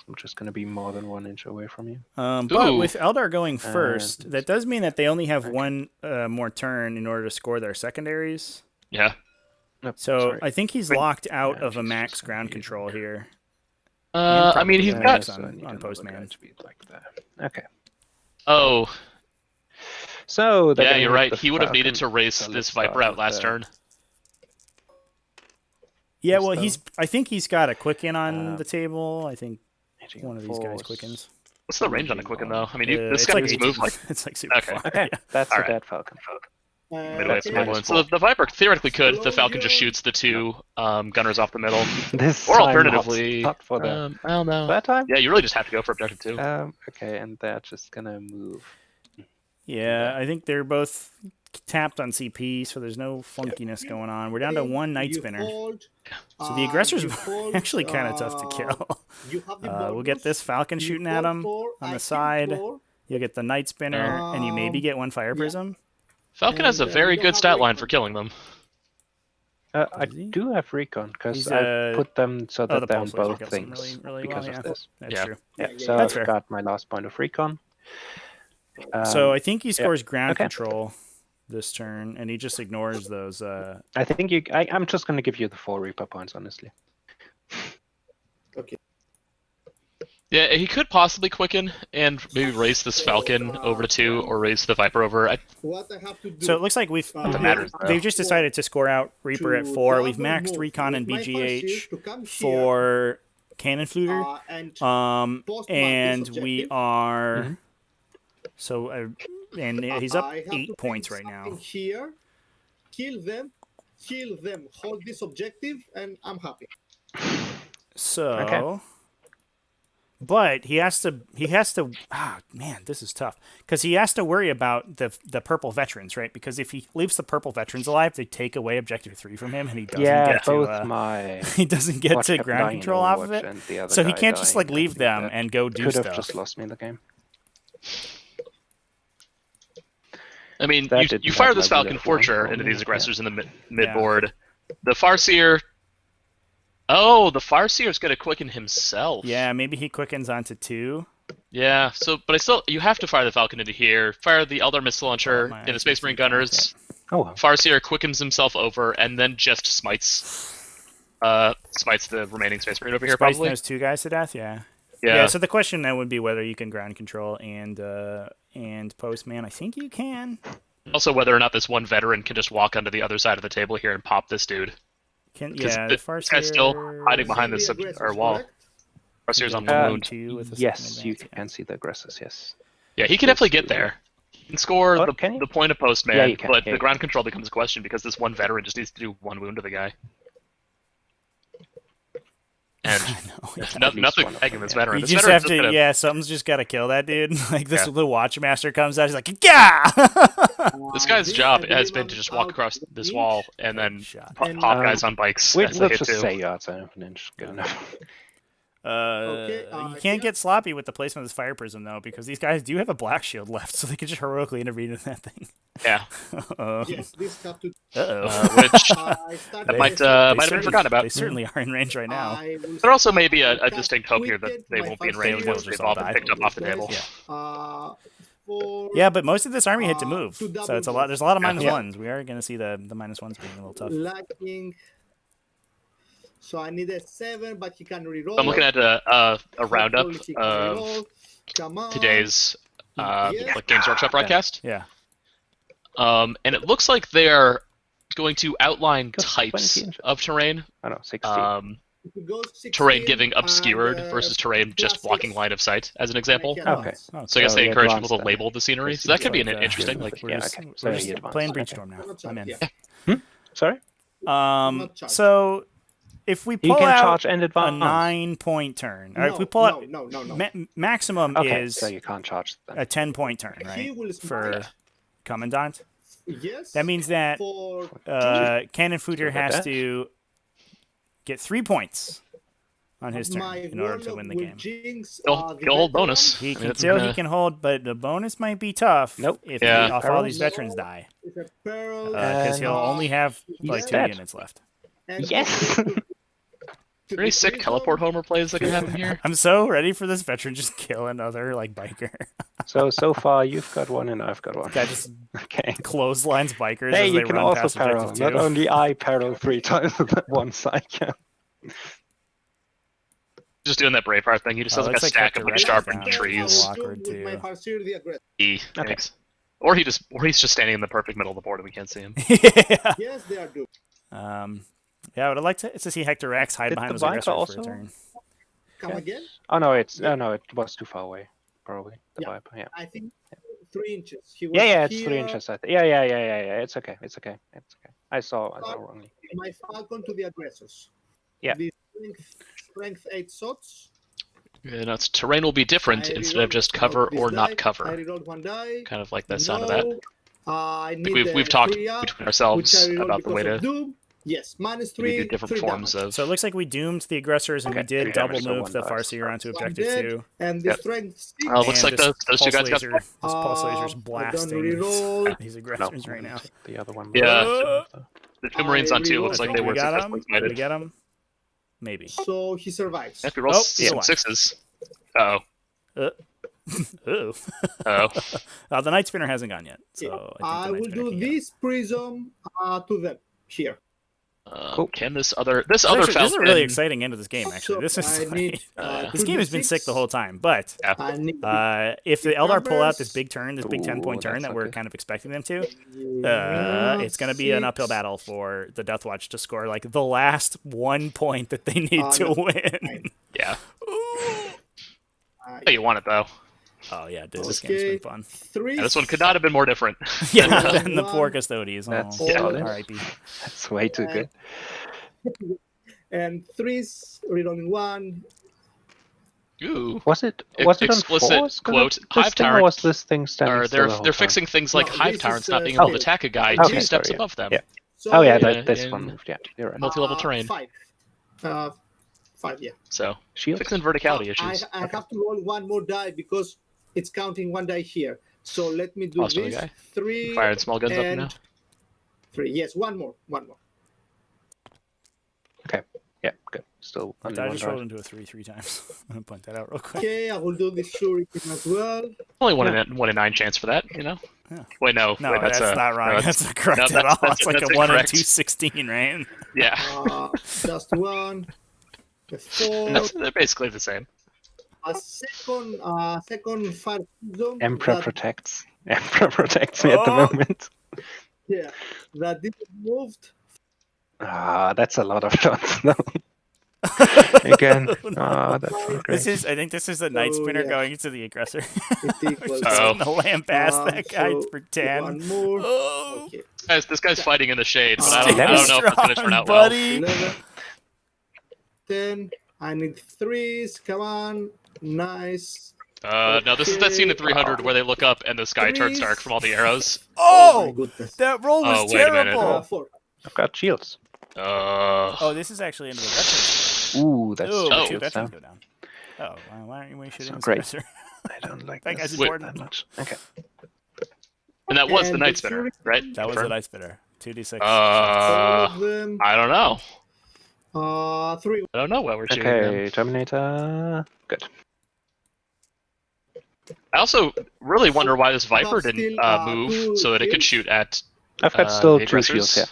I'm just gonna be more than 1 inch away from you. But Ooh. with Eldar going first, that does mean that they only have Okay. 1 more turn in order to score their secondaries. Yeah. Nope, So sorry. I think he's Wait. locked out Yeah, of a just- max just ground need- control here. I mean, he's probably got. Max So I on need another Postman. guy to be like that. Okay. Oh, So they're yeah, gonna you're hit right. the He would have needed to Falcon. race So this let's start Viper out with last the- turn. Yeah, Yes, well, though. I think he's got a quicken on Uh, the table. I think Hitting one of these guys force. quickens. What's the range on a Quicken though? I mean, this It's guy like needs to 18. move like It's like super Okay. far. Okay, Yeah. that's All a right. dead Falcon. midway That's from the minus one. So 4. the Viper theoretically could. The Falcon just shoots the 2 gunners off the middle. This Or time alternatively, not for the well, no. that time. Yeah, you really just have to go for objective 2. Okay, and they're just gonna move. Yeah, I think they're both tapped on CP, so there's no funkiness going on. We're down to one Night You Spinner. fold, So the aggressors you are fold, actually kind of tough to kill. You have the We'll get bonus, this Falcon you shooting at fold him 4, on I the kill side. 4, You'll get the Night Spinner, and you maybe get one Fire yeah. Prism. Falcon has a And, very we don't good have stat line recon. for killing them. I Does he? do have recon because He's, I put them so the that they're on Pulse Laser both kills him things really because well, of yeah. this. That's Yeah. true. Yeah, Yeah, so yeah, That's I've fair. got my last point of recon. So I think he scores yeah. ground Okay. control this turn, and he just ignores those. I think I'm just going to give you the 4 Reaper points, honestly. Okay. Yeah, he could possibly quicken and maybe raise this Falcon over to 2 or raise the Viper over. What I have to do. So it looks like matters, though. they've just decided to score out Reaper at 4. We've maxed Recon and BGH for Cannon Fluter. And we are so and he's up 8 points right now. Here, kill them, hold this objective, and I'm happy. So, Okay. but he has to. Man, this is tough because he has to worry about the purple veterans, right? Because if he leaves the purple veterans alive, they take away objective 3 from him, and he doesn't get both to. my He doesn't get watch to kept ground dying in control off of Overwatch it, and the other so he guy can't just like dying. I leave think them that and go do could stuff. have just lost me in the game. I mean, That you didn't fire have this my Falcon bullet for sure for into me, these aggressors in the Yeah. mid-board. The Farseer... Oh, the Farseer's going to quicken himself. Yeah, maybe he quickens onto 2. Yeah, so, but you have to fire the Falcon into here, fire the Eldar missile launcher my into Space ITC Marine Gunners, Oh, well. Farseer quickens himself over, and then just smites the remaining Space Marine over here, Spice probably. knows 2 guys to death. Yeah. Yeah. So the question then would be whether you can ground control and postman. I think you can. Also, whether or not this one veteran can just walk onto the other side of the table here and pop this dude. Can 'Cause yeah. this The Farseer guy's still hiding behind this wall. Correct? Farseer's on Yeah. one wound. 2 with a Yes, second you advance, yeah. can see the aggressors, yes. Yeah, he can definitely get there. He can score Oh, can he? the point of postman, Yeah, you can. but Yeah, the you ground control becomes a question because this one veteran just needs to do 1 wound to the guy. And No, yeah. At least nothing one of tagging them, this yeah. veteran. You This just veteran's have to, gonna- yeah. Something's just got to kill that dude. Like this Yeah. little Watchmaster comes out, he's like, yeah. This guy's job has been to just walk across this wall and then Shot. pop And, guys on bikes Let's as they hit just too. say you're outside of an inch. Good enough. Okay, You can't get sloppy with the placement of this Fire Prism though, because these guys do have a black shield left, so they could just heroically intervene in that thing. Yeah, Yes, this have to. which I started that might this- have been forgotten about. They certainly are in range right now. I will There also may be a start distinct hope here that quicken they my won't be in first range area. once they've Just all all been die. picked up off the table. Yeah. For Yeah, but most of this army had to move, to so it's a double lot. There's a lot of Yeah. minus Yeah. ones. We are going to see the minus ones being a little tough. lacking. So I need a 7, but he can reroll. I'm looking at a roundup Hopefully he can of reroll. Come on. today's Yes. like Games Workshop broadcast, Yeah. and it looks like they're going to outline Just types 20 inches. of terrain. I don't know, 16. If he goes 16, Terrain giving and, obscured versus terrain just plus blocking 6, line of sight, as an example. I can Okay. advance. Oh, So I guess So they he encourage advanced people to then. label the scenery. Yes, So that he could be an did. interesting. Yeah. Like, We're Yeah, just, okay. we're So just he advanced. playing Okay. Breachstorm now. Not I'm in. yeah. Sorry? Not charged. So if we You pull can out charge and a advance. 9-point turn, or if No, we pull out no. maximum Okay, is so you can't charge them. a 10-point turn, He right? will For smite. Commandant. Yes. That means that for Cannon Footer So has that- to get 3 points on his turn my in order to warlock win the will game. jinx, He'll the hold veteran. bonus. He I mean, can that's still gonna- he can hold, but the bonus might be tough. Nope. If Yeah. all Perils? these veterans die, It's a peril. because he'll only have like 2 dead. units left. And Yes! to Are there any the sick freedom, teleport homer plays that can happen here? I'm so ready for this veteran just kill another like biker. So far you've got one and I've got one. Guy just Okay. clotheslines bikers Hey, as they you can run also past peril. objective 2. Not only I peril 3 times at once, I can. Just doing that Braveheart thing. He just Oh, has like a looks like stack Hector of like Rex sharpened is down. trees. Wow. Awkward, with my too. Farseer the aggressor. E. Okay. Thanks. Or he's just standing in the perfect middle of the board and we can't see him. Yeah. Yes, they are doomed. Yeah, I would like to see Hector Rex hide Did behind the those Viper aggressors for also- a turn. Come again? Oh no, it was too far away. Probably the Yeah. Viper. Yeah. I think 3 inches. He was Yeah, it's 3 here, inches. Yeah. It's okay. It's okay. I saw wrongly. My Falcon to the aggressors. Yeah. The strength 8 shots. Yeah, no, it's terrain will be different I instead of rerolled just one cover of this or die. not I cover. rerolled 1 die. Kind of like the sound of that. No. I I need think we've talked 3 up, between which ourselves I reroll about the way because to of Doom. Yes, minus maybe 3, do different 3 forms damage. of. So it looks like we doomed the aggressors, and Okay, we did 3 double damage, so move 1 the dice. Farseer onto One objective dead, 2. and the Yep. strength 6. Looks And like this those two pulse guys got. laser, this pulse laser's I don't blasting reroll. these No, aggressors right we'll now. take the other one. Yeah. Uh, The two Marines on 2 looks I like think they we were got successfully him. Did we smited. get him? Maybe. So he survives. If we roll Oh, he's some alive. 6s. Uh-oh. Ooh. Oh. The Night Spinner hasn't gone yet, so I I think the will Night Spinner do can get him. this prism to them here. Cool. Can this other This Falcon? is a really exciting end of this game, actually. So This is I need this game has been sick the whole time, but I need if the Eldar pull out this numbers. big turn, this big 10-point turn that's that not we're good. kind of expecting them to, Yeah, it's going to be an uphill 6. battle for the Deathwatch to score like the last 1 point that they need to No, win. 9. Yeah. I- Hey, you want it though. Oh yeah, dude, this game's been Okay, fun. 3. Yeah, this one could not have been more different. Yeah, than the One. poor Custodians. That's Oh, solid. R.I.P. That's way too good. And 3s, rerolling 1. Ooh. Was it on Explicit force? 'Cause quote, of this Hive thing, or Tyrant- was this thing standing Or still the whole they're time? fixing things like No, Hive this Tyrants is, not being able to okay. attack a guy Okay, 2 steps sorry, yeah. above them. Yeah. So Oh yeah, Yeah, this one in- moved. Yeah, you're right. Multi-level terrain. 5. 5, yeah. So Shield. fixing verticality issues. I have to roll 1 more die because it's counting 1 die here. So let me do Oh, so the this. guy 3 Firing small guns up and now. 3. Yes, 1 more. 1 more. Yeah, good. Still only I one just die. rolled into a 3 times. I'm gonna point that out real quick. Okay, I will do this shuriken as well. Only 1 in 9 chance for that, you know? Yeah. Wait, no. No, wait, that's a, not right. no, That's not correct no, at that's- all. It's like that's a 1 in incorrect. 216, right? Yeah. Just 1. A 4. No, they're basically the same. A second fire zone. Emperor that, protects. Emperor protects me at the Oh! moment. yeah, that didn't moved. Ah, that's a lot of shots. No. Again. Ah, that's not great. I think this is a Night So, Spinner yeah. going into the aggressor. It equals. Just Oh. gonna land past that guy so for 10. 1 more. Oh, Okay. This guy's fighting in the shade, but Oh, I don't know if that's going to strong, turn out well. buddy. 11. 10. I need 3s. Come on. Nice. No, this is that scene in 300 where they look up and the sky turns dark from all the arrows. my Oh, goodness. that roll was Oh, wait a minute. terrible. 4. I've got shields. Oh, this is actually into the veterans. Ooh, that's Ooh, Oh. two shields veterans now. go down. Oh, why aren't we shooting not this great. aggressor? I don't like That guy's this important. that much. Okay. And that was the And Night the Spinner, shuriken- right? That was Confirmed? the Night Spinner. 2d6. All of them. I don't know. 3. I don't know why we're shooting them. Okay, Terminator. Good. I also really wonder why this Viper Still, didn't two move so that it could kills. shoot at I've got still the 2 aggressors. shields,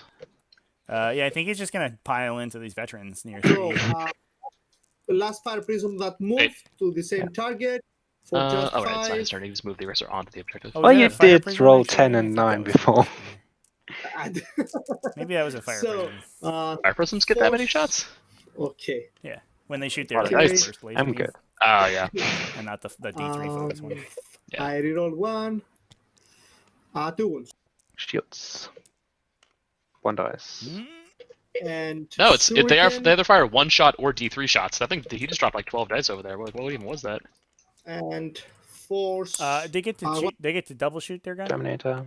yeah. Yeah, I think he's just gonna pile into these veterans near So, 3. the last fire prism that moved Wait. to the same target for just oh, right, 5. it's not his turn. He just moved the aggressor onto the objective. Oh, Well, was that you a fire did prism, roll actually? 10 I and think that 9 was a before. fire prism. Maybe that was a fire So, prism. Fire prisms get that many shots? okay. When they shoot their Okay. like, Nice. first laser I'm beam, good. Oh, yeah. and not the D3 focus one. Yeah. I reroll 1. 2 wounds. Shields. 1 dice. Mm. And No, they shuriken, either fire 1 shot or D3 shots. I think he just dropped like 12 dice over there. What even was that? and force. They get to what- they get to double shoot their gun. Terminator.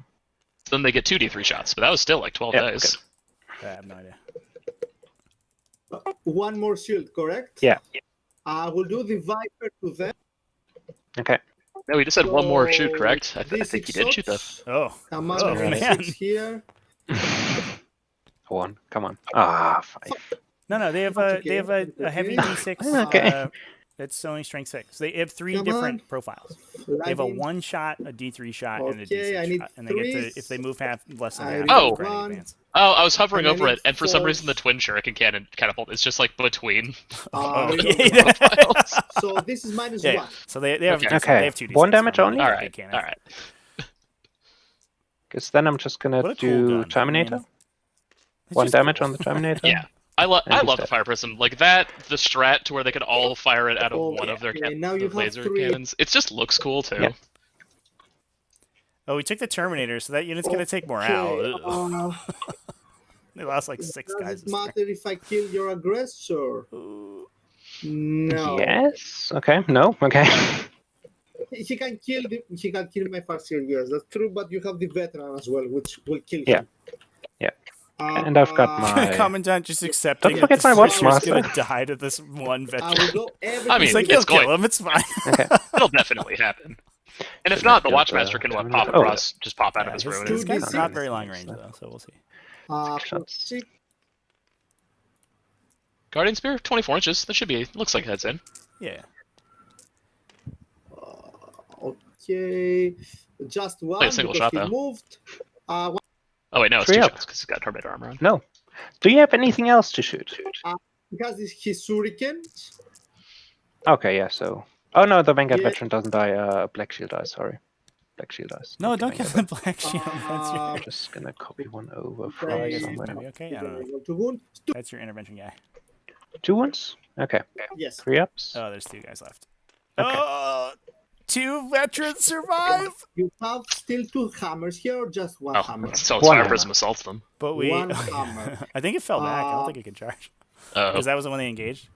So then they get 2 D3 shots, but that was still like 12 Yeah, dice. I have no idea. 1 more shield, correct? Yeah. I will do the Viper to them. Okay. No, he just said 1 more shoot, So, correct? I this think he is did shoot the. shots. Oh, Come on, Oh, man. 6 here. 1. Come on. Ah, 5. no, they have Okay, a heavy okay. D6. Okay. It's only strength 6. They have 3 Come different on. profiles. They have a Landing. 1 shot, a D3 shot, and a Okay, I D6 need shot. And they get to, threes. if they move less than I half, need they Oh. grant one. advance. Oh, I was hovering And I over need it, and for some 4. reason the twin shuriken cannon catapult is just like between. Oh, reroll yeah. 1. profiles. So this is minus Yeah, 1. So they have Okay. D6, Okay. They have 2 D6 1 damage from only? the All big right, cannon. all right. Because then I'm just What gonna a cool do gun. Terminator. I mean, it's 1 just damage cool. on the Terminator. Yeah. I love he's the dead. fire prism like that. The strat to where they could all fire it out of one of their Okay, now you have laser 3. cannons. It just looks cool too. Yeah. Oh, we took the Terminator, so that unit's gonna take morale. Okay, Ugh. They lost like 6 does guys. it matter if I kill your aggressor? Ooh. No. Yes. Okay. No. Okay. he can kill my fast shield. Yes, that's true. But you have the veteran as well, which will kill Yeah. him. Yeah. And I've got my. Commandant just accepting Don't that forget this my Watchmaster's Watchmaster. gonna die to this one I will veteran. go everything. I mean, He's like, it's you'll kill going- him, it's fine. Okay. It'll definitely happen. And if Should not, I the get Watchmaster the can pop Terminator? across, just pop out Yeah, of his his ruin. his guy's This not is- very long range, though, so we'll see. shots. Guardian Spear, 24 inches. That should be. Looks like heads in. Yeah. Okay, just one a single because shot, he though. moved. Oh wait, no, it's 3 two up. shots because he's got Terminator armor on. No. Do you have anything else to shoot? He has his shuriken. Okay, yeah, so. Oh no, the Vanguard Yeah. veteran doesn't die. Black Shield dies, sorry. Black Shield dies. No, not the don't give Vanguard the black shield. That's your, I'm just gonna copy one over oh, from I guess he's somewhere. maybe okay. I don't know. To wound. That's your intervention guy. 2 ones? Okay. Yes. 3 ups? Oh, there's 2 guys left. Okay. Oh, 2 veterans survive. You have still 2 hammers here, or just one Oh, hammer? so it's One Fire hammer. Prism assaults them. But we, One hammer. I think it fell back. I don't think it can charge Oh, because that was the one they engaged.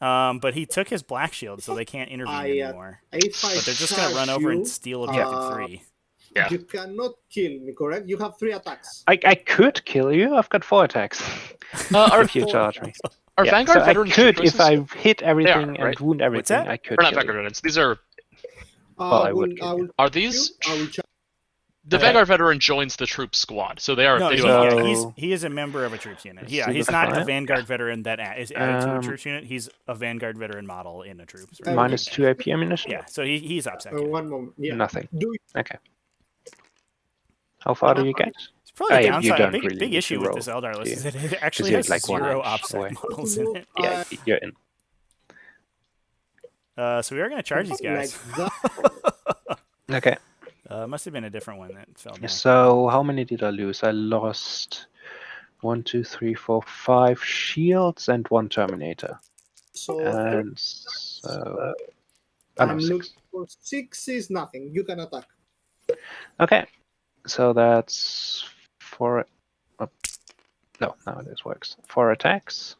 But he took his black shield, so they can't intervene anymore. If I But they're just gonna run charge over you, and steal objective uh, 3. Yeah. You cannot kill me, correct? You have 3 attacks. I could kill you. I've got 4 attacks. are if you charge me. are Yeah, Vanguard so veterans I could, choices? if I hit everything right? and wound everything, that? I could Or not kill Vanguard you. veterans. These are I would kill you. are these I will charge. the Okay. Vanguard veteran joins the troop squad, so they are. No, they he, don't So- yeah, he is a member of a troops unit. Yeah, See he's the not a fire? Vanguard veteran that is added to a Um, troops unit. He's a Vanguard veteran model in a troops. Uh, Minus 2 AP ammunition? Yeah, so he's up second. One moment. Yeah. Nothing. Do Okay. How far do you get? It's probably a you downside. don't A big, really big need issue to with roll, this Eldar list do is you? that it actually you're has like 1 0 inch away. OPSEC models in it. Yeah, you're in. So we are going to charge these guys. Like that. Okay. Must have been a different one that fell down. So how many did I lose? I lost 1, 2, 3, 4, 5 shields and 1 Terminator. So And so. Oh, no, I'm 6. looking for 6 is nothing. You can attack. Okay. So that's 4. Oh, no, this works. 4 attacks.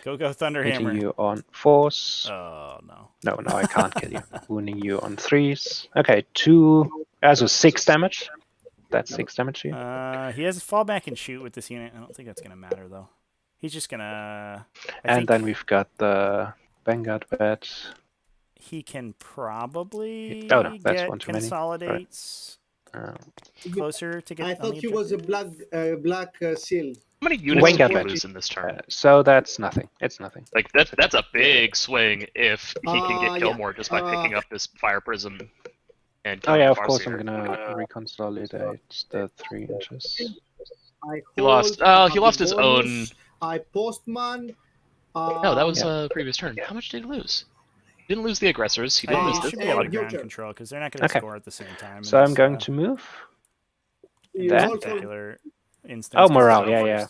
Go Thunder Hitting Hammer. you on 4s. Oh, no. No, I can't kill you. Wounding you on 3s. Okay, 2. Also 6 damage. That's 6 damage to you. He has a fallback and shoot with this unit. I don't think that's going to matter, though. He's just going to... And then we've got the Vanguard vet. He can probably Oh, no, that's get one too many. consolidates closer to get I on thought the he was a objective. black shield. How many units Vanguard did you vet. lose in this turn? So that's nothing. It's nothing. Like that's a big swing if he can get kill Yeah. more just by picking up this Fire Prism. And Oh killing yeah, the of course Farseer. I'm gonna reconsolidate the 3 inches. I He lost. hold He lost his bonus. own. I postman. No, that was Yeah. previous turn. How much did he lose? Didn't lose the aggressors. He I didn't think lose he this. should be able to your ground turn. control because they're not going to Okay. score at the same time. So in I'm this, going to move. in that. this particular instance. Oh, 'cause morale, it's yeah, first. yeah.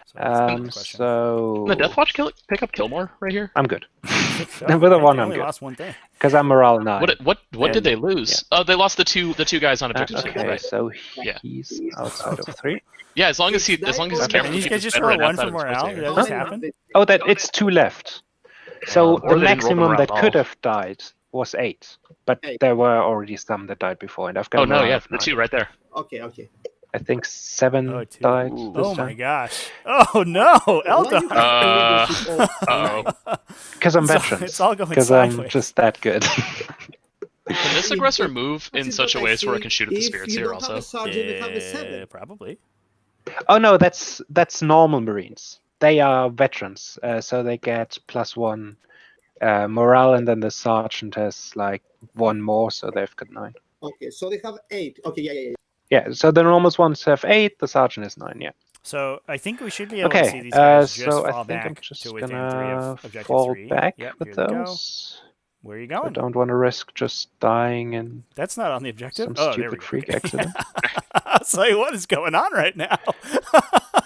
So that's the question. So Can the Deathwatch pick up Killmore right here? I'm good. So, With a right, 1 they I'm only good. lost one thing. Because I'm morale 9. What And- did they lose? Oh, they lost the two guys on objective two, Okay, right? so Yeah. he's outside of 3. Yeah, as long as his And camera you keeps guys just better roll and 1 outside for of his morale? crosshair. Did that just happen? Oh, it's 2 left. So Or the they didn't roll them maximum around that at could all. have died was 8. But 8. there were already some that died before, and I've got Oh no, morale yeah, of the 9. two right there. Okay. I think 7 Oh, 2. died. Ooh. this Oh my time. gosh. Oh no, Why you Eldar. have leadership of Uh-oh. Because I'm It's all- veterans. it's all going Because I'm sideways. just that good. Can this aggressor move in This is such a what I way so where it see. can shoot at the If spirits you here don't have also? a sergeant, you have a 7. Probably. Oh no, that's normal Marines. They are veterans, so they get +1 morale, and then the sergeant has like 1 more, so they've got 9. Okay, so they have 8. Okay, yeah. Yeah, so the normal ones have 8, the sergeant is 9. Yeah. So I think we should be able to Okay, see these guys just so fall I think I'm back just to within 3 gonna of objective fall 3. back Yep, with here they go. those. Where are you I going? don't want to risk just dying in That's not on the objective. some Oh, there we stupid go. freak Okay. accident. It's like, what is going on right now?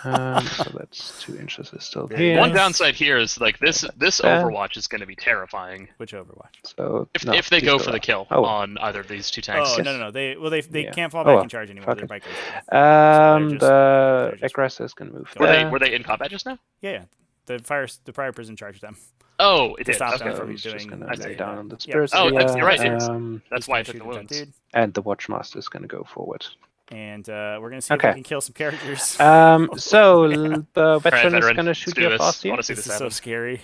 So that's 2 inches is still Very here. One nice. downside here is like this Overwatch is going to be terrifying Which Overwatch? So if no, they these go go for the out. kill Oh. on either of these two tanks. Oh, no. They Yeah. can't fall Oh, back well. and charge anymore. Fuck They're it. bikers. The they're just- aggressors can move. Were there. they in combat just now? Yeah. The prior prison charged them. Oh, it To did. stop Okay. them So from he's just doing. gonna I lay see. down on the Yep. Spirit Oh, Sphere. you're right. He's That's why I took shoot the at that wounds. dude. And the Watchmaster is gonna go forward. And we're gonna see if Okay. we can kill some characters. So man. the veteran is veteran, gonna let's shoot do your this. I Farseer. want to see This this is so happen. scary.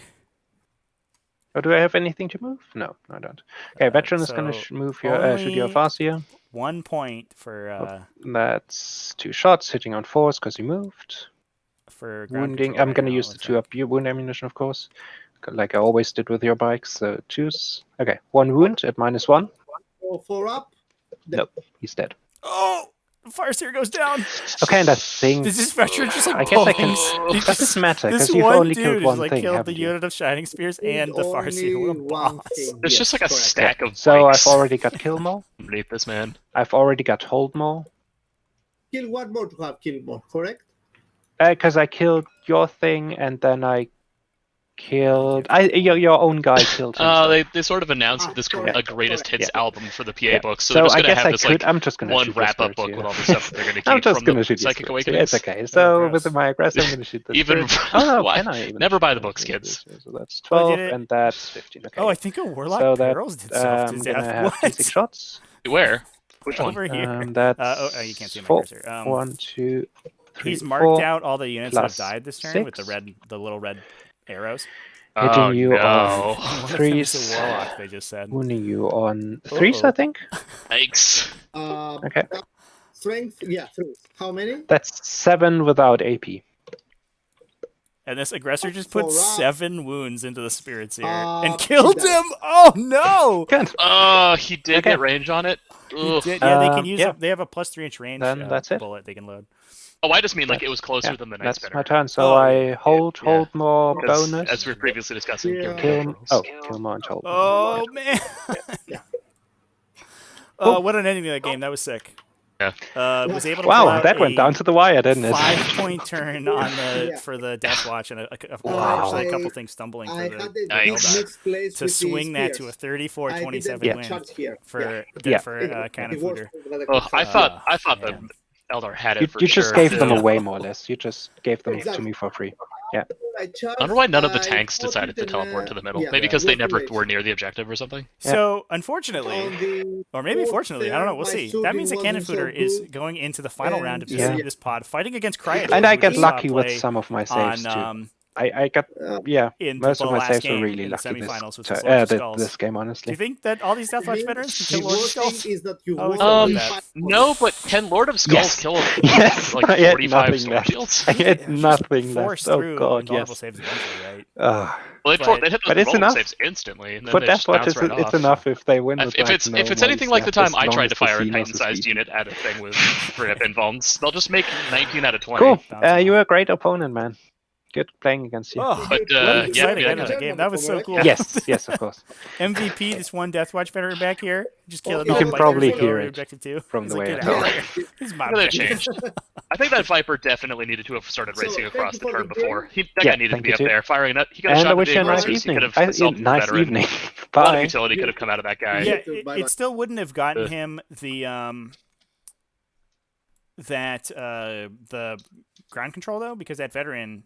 Or do I have anything to move? No, I don't. Okay, veteran is gonna so move your shoot your only Farseer. 1 point for That's 2 shots hitting on 4s because he moved. ground Wounding. control I'm right gonna now, use it the looks 2 like. up your wound ammunition, of course, like I always did with your bikes. So choose. Okay, 1 wound at -1. So 4 up. Nope, he's dead. Oh, the Farseer goes down. Okay, and I think This is veteran just like I guess I pulling. can. He Does just- it matter? This Because you've one only dude killed is one like thing, killed the haven't you? unit of Shining Spears and the Only Farseer. What a one boss. thing. There's just like a correct. stack of So bikes I've already got kill more. underneath this man. I've already got hold more. Kill one more to have kill more, correct? Because I killed your thing and then I killed your own guy killed himself. They sort of announced this correct, a greatest correct. hits album for the PA Yeah. book, so So they're just I gonna guess have I this could. like I'm just gonna one shoot your wrap-up spirits book here. with all the stuff that they're gonna I'm keep just from gonna the shoot your Psychic spirits. Awakenings. It's okay. So gross. with my aggressive, I'm gonna shoot the Even spirits. Oh no, why? can I even? Never buy the shoot books, the kids. spirits? So that's Oh, 12 did it? and that's 15. Okay. Oh, I think a Warlock so that barrels did self to I'm death. gonna have What? D6 shots. Where? Which one? Over here. That's you can't see my 4. cursor. 1, 2, 3, He's marked 4. out all the units that have plus died this turn with 6. the little red arrows. Hitting Oh you no! on And one of them is 3s. a Warlock. They just said. Wounding you on 3s, I Uh-oh. think. Yikes! Okay. Strength, yeah, 3. How many? That's 7 without AP. And this aggressor just put For 7 wounds into the spirits here Uh, and killed he him. Oh no! Good. Oh, he did Okay. get range on it. He Ugh. did. Yeah, they can use. Yeah. They have a plus 3-inch range Then that's it. bullet they can load. Oh, I just mean like it was closer Yeah, than the Night that's Spinner. my turn. So Oh, I yeah. hold more Because, bonus. as we were previously discussing. Yeah. give Kill. controls. Oh, kill more and hold. Oh man! Yeah. What an ending to that game. That was sick. Yeah. Was able to pull Wow, out that went a down to the wire, didn't it? 5-point turn on the Yeah. for the Deathwatch and Wow. actually a couple things stumbling I for had the a Nice. big Eldar misplace to with swing the that to a spears. 34-27 I didn't win charge here. for Yeah. for It was the KANONENFLUTTER. worst move that I Oh, could I have. thought man. the Eldar had it You, for you sure. just gave them Yeah. away, more or less. You just gave them to Exactly. me for free. I charged, I wonder why none of the I tanks fought decided to it and, teleport to the middle. yeah, Maybe because they it was never too were late. near the objective or something. So unfortunately, On the or maybe fourth fortunately, I don't know. We'll turn, my see. That shooting means that wasn't so KANONENFLUTTER is good. going into the final round of Yeah. this pod, fighting against Cryotron. And I who get we saw lucky with play some of my saves on too. I got in most the of my last saves game were really in the lucky semifinals with this, the Lords of Skulls. this game, Do honestly. you think that all these Deathwatch veterans can kill The Lords of worst Skulls? thing is that you How is won't it Um, with that? no, but can Lord of Skulls Yes. kill Yes, like I had 45 nothing storm left. shields? I had Just nothing force left. Oh through god, invulnerable yes. saves eventually, right? Well, But- they hit but those it's invulnerable enough. saves instantly, and then For they just Deathwatch, bounce right it's off. enough if they win with If like, it's no if it's more anything like the stuff, time as I long tried as to the fire a Xenos is Titan-sized beaten. unit at a thing with Grip and Vulns, they'll just make 19 out of 20. Cool. Bouncing You off. were a great opponent, man. Good playing against you. Oh, But, what an yeah, exciting yeah, end of yeah. that game. That was so cool. Yes, yes, of course. MVP, this one Deathwatch veteran back here, just killing You all can the bikers probably that go hear over to it objective 2. from He's the like, way get I out talk. of here. This is my Really objective. changed. I think that Viper definitely needed to have started So, racing thank across you the for turn the before. game. That Yeah, guy needed to thank be you up too. there firing up. He could have And I shot wish the you a nice aggressors. He evening. could have assaulted the Nice veteran. evening. A lot of Bye. utility could have come out of that guy. Yeah, Bye-bye. it still wouldn't have gotten Ugh. him the ground control though, because that veteran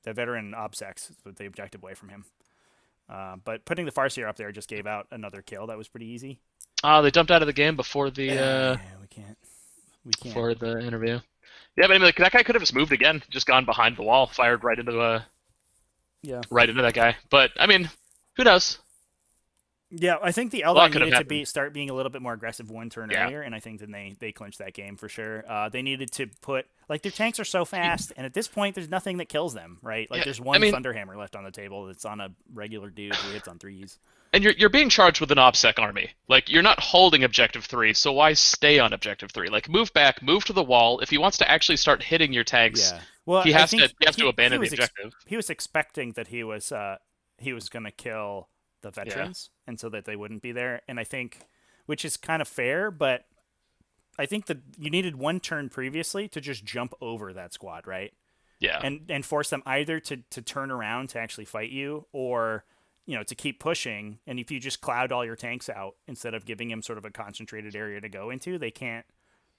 obsects the objective away from him. But putting the Farseer up there just gave out another kill. That was pretty easy. They dumped out of the game before the Yeah, we can't. before the interview. Yeah, but I mean, like, that guy could have just moved again, just gone behind the wall, fired right into right into that guy. But I mean, who knows? Yeah, I think the lot Eldar could have needed to happened. start being a little bit more aggressive one turn Yeah. earlier, and I think then they clinched that game for sure. They needed to put their tanks are so fast, and at this point, there's nothing that kills them, right? Like Yeah, there's one I mean- Thunderhammer left on the table that's on a regular dude who hits on 3s. And you're being charged with an OBSEC army. Like, you're not holding Objective 3, so why stay on Objective 3? Like, move back, move to the wall. If he wants to actually start hitting your tanks, Yeah, well, he I has think to abandon the was objective. he was expecting that he was going to kill the veterans, and so that they wouldn't be there. And I think, which is kind of fair, but I think that you needed one turn previously to just jump over that squad, right? Yeah. And force them either to turn around to actually fight you, or to keep pushing. And if you just cloud all your tanks out instead of giving them sort of a concentrated area to go into, they can't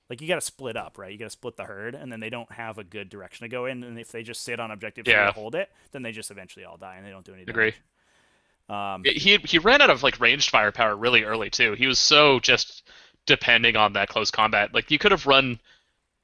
Like, you got to split up, right? You got to split the herd, and then they don't have a good direction to go in. And if they just sit on objective 3 Yeah. to hold it, then they just eventually all die, and they don't do any Agree. damage. He ran out of like ranged firepower really early too. He was so just depending on that close combat. Like you could have run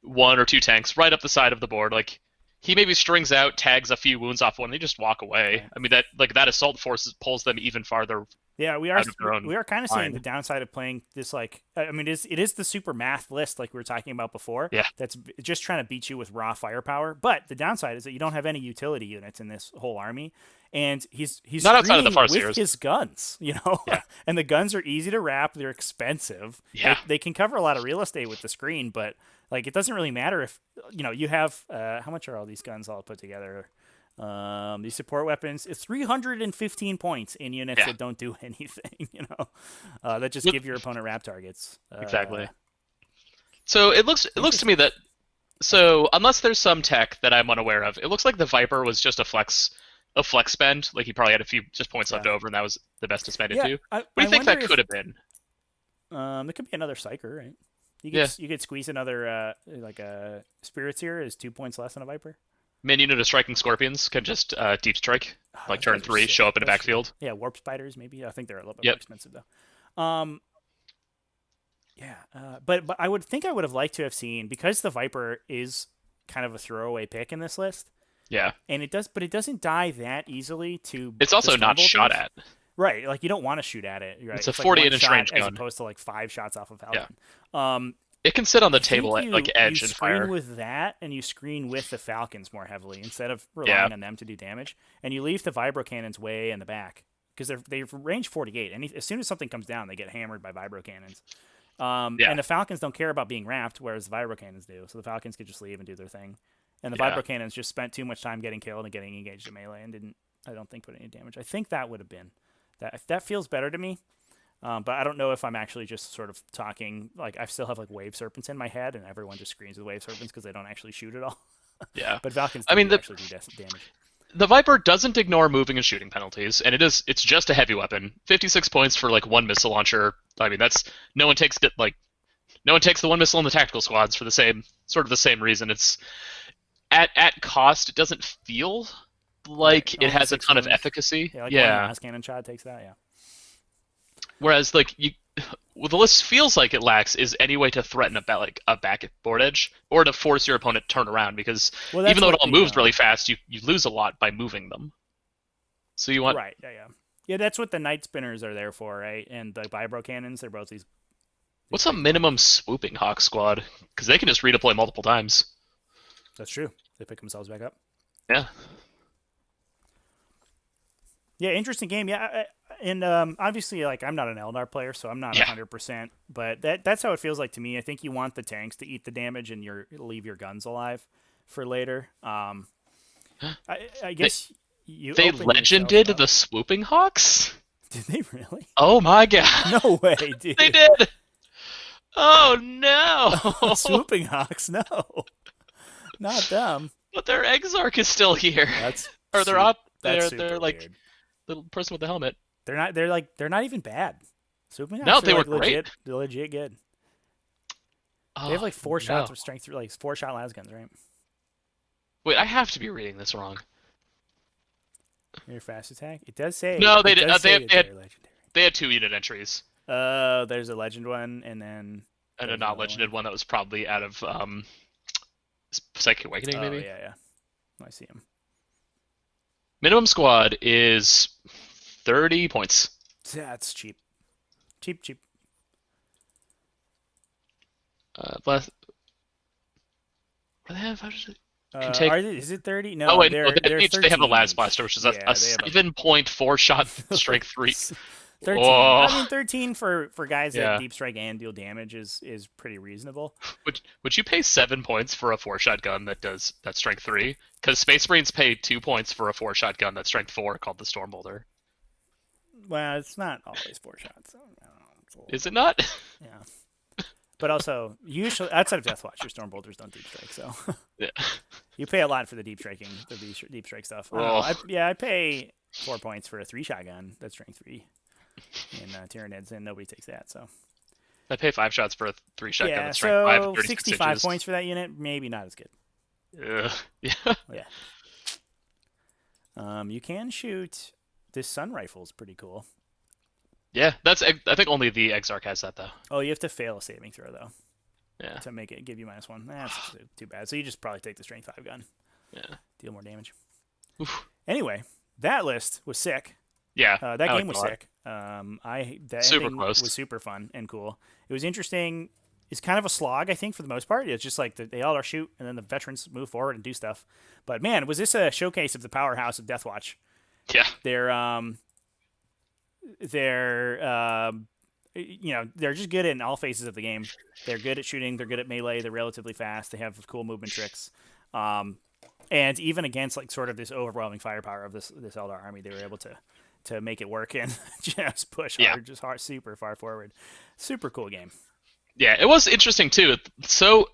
1 or 2 tanks right up the side of the board. Like he maybe strings out, tags a few wounds off one, and they just walk away. Right. I mean that assault force pulls them even farther. Yeah, we out of their own are kind of seeing line. the downside of playing this, like, I mean, it is the super math list like we were talking about before. Yeah. That's just trying to beat you with raw firepower. But the downside is that you don't have any utility units in this whole army, and he's Not outside of the screening with Farseers. his guns, you know. Yeah. And the guns are easy to wrap. They're expensive. Yeah. They can cover a lot of real estate with the screen, but like it doesn't really matter if you have how much are all these guns all put together. These support weapons, it's 315 points in units that don't do anything, that just give your opponent wrap targets. Exactly. So it looks to me that unless there's some tech that I'm unaware of, it looks like the Viper was just a flex spend. Like he probably had a few just points left over, and that was the best to spend it to. What do you think that could have been? There could be another Psyker, right? You could squeeze another like a Spirits here is 2 points less than a Viper. Main unit of striking scorpions can just deep strike, like turn 3, show up in a backfield. Yeah, warp spiders maybe. I think they're a little bit more expensive though. But I would have liked to have seen, because the Viper is kind of a throwaway pick in this list. Yeah, and it doesn't die that easily to. It's also not shot at. Right, like you don't want to shoot at it. Right? It's a 48-inch range gun, as opposed to like 5 shots off of Falcon. Yeah. It can sit on the table at like edge and fire. You screen with that, and you screen with the Falcons more heavily instead of relying on them to do damage. And you leave the vibro cannons way in the back because they've range 48, and as soon as something comes down, they get hammered by vibro cannons. And the Falcons don't care about being wrapped, whereas the vibro cannons do. So the Falcons could just leave and do their thing. And the vibro cannons just spent too much time getting killed and getting engaged in melee and didn't, I don't think, put any damage. I think that would have been that feels better to me. But I don't know if I'm actually just sort of talking, like I still have like wave serpents in my head, and everyone just screens with wave serpents because they don't actually shoot at all. Yeah. But Falcons actually do damage. The Viper doesn't ignore moving and shooting penalties, and it's just a heavy weapon. 56 points for like 1 missile launcher. I mean, no one takes the 1 missile in the tactical squads for the same reason. It's at cost, it doesn't feel like it has a ton of efficacy. Yeah, like one last cannon shot takes that, yeah. Whereas, like, what the list feels like it lacks is any way to threaten a backboard edge, or to force your opponent to turn around, because even though it all moves really fast, you lose a lot by moving them. So you want... Right, yeah, that's what the Night Spinners are there for, right? And the vibro cannons, they're both these... What's a minimum swooping hawk squad? Because they can just redeploy multiple times. That's true. They pick themselves back up. Yeah. Yeah, interesting game. Yeah, and obviously, like, I'm not an Eldar player, so I'm not 100%. But that's how it feels like to me. I think you want the tanks to eat the damage and leave your guns alive for later. I guess they legended the swooping hawks. Did they really? Oh my god! No way, dude. They did. Oh no! Swooping hawks, no, not them. But their Exarch is still here. They're up. They're like weird. The person with the helmet. They're not even bad. Swooping hawks. No, they were great. great. They're legit good. They have like 4 shots of strength through, like 4-shot las guns, right? Wait, I have to be reading this wrong. Your fast attack. It does say. No, they did. They had 2 unit entries. There's a legend one, and a not legended one that was probably out of Psychic Awakening, maybe. Yeah. I see him. Minimum squad is 30 points. That's cheap. Cheap. What do they have? Is it 30? No. Oh wait, they have a Las Blaster, which is a 7.4 shot strength 3. 13. Oh. I mean, 13 for guys that deep strike and deal damage is pretty reasonable. Would you pay 7 points for a 4-shot gun that's strength 3? Because Space Marines pay 2 points for a 4-shot gun that's strength 4 called the Stormbolter. Well, it's not always 4 shots. Is it not? Yeah. But also, usually outside of Deathwatch, your Stormbolters don't deep strike, so yeah. You pay a lot for the deep striking, deep strike stuff. I pay 4 points for a 3-shot gun that's strength 3 in Tyranids, and nobody takes that. So I pay 5 shots for a 3-shot gun Yeah, that's strength 5 so and 36 65 inches. points for that unit, maybe not as good. Yeah. Yeah. You can shoot. This sun rifle is pretty cool. Yeah, I think only the Exarch has that though. Oh, you have to fail a saving throw though Yeah. to make it give you -1. That's too bad. So you just probably take the strength 5 gun. Yeah. Deal more damage. Oof. Anyway, that list was sick. Yeah. That I game was liked sick. That Super ending close. was super fun and cool. It was interesting. It's kind of a slog, I think, for the most part. It's just like they all are shoot, and then the veterans move forward and do stuff. But man, was this a showcase of the powerhouse of Deathwatch? Yeah. They're just good in all phases of the game. They're good at shooting. They're good at melee. They're relatively fast. They have cool movement tricks. And even against like sort of this overwhelming firepower of this Eldar army, they were able to make it work and just push hard, super far forward. Super cool game. Yeah, it was interesting too. So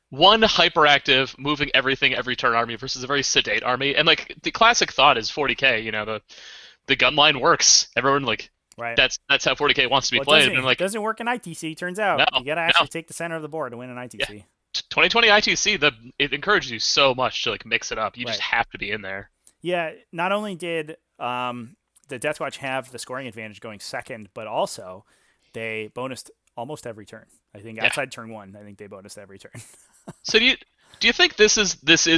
one hyperactive, moving everything every turn army versus a very sedate army, and like the classic thought is 40k. You know, the gun line works. Everyone like right. That's how 40k wants to be played. And like, it doesn't work in ITC. Turns out you gotta actually take the center of the board to win an ITC. Yeah. 2020 ITC, it encourages you so much to like mix it up. You just have to be in there. Yeah. Not only did the Deathwatch have the scoring advantage going second, but also they bonused almost every turn. I think outside turn 1, I think they bonused every turn. So do you think this is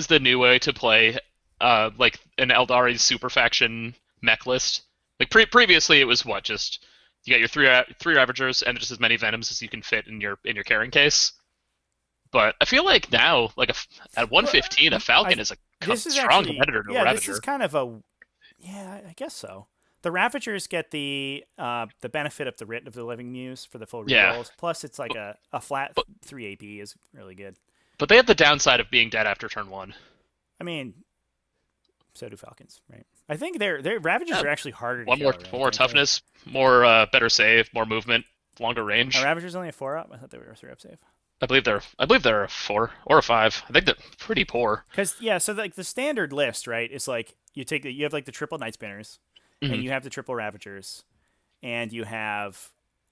the new way to play like an Aeldari super faction mech list? Like previously it was just you got your three Ravagers and just as many Venoms as you can fit in your carrying case. But I feel like now, like at 115, a Falcon is a strong competitor to a Ravager. This is kind of I guess so. The Ravagers get the benefit of the Writ of the Living Muse for the full rerolls. Plus, it's like a flat 3 AP is really good. But they have the downside of being dead after turn 1. I mean, so do Falcons, right? I think their Ravagers are actually harder to kill. One more toughness, more better save, more movement, longer range. Are Ravagers only a 4-up? I thought they were a 3-up save. I believe they're a 4 or a 5. I think they're pretty poor. So like the standard list, right, is like you have like the triple Night Spinners, and you have the triple Ravagers, and you have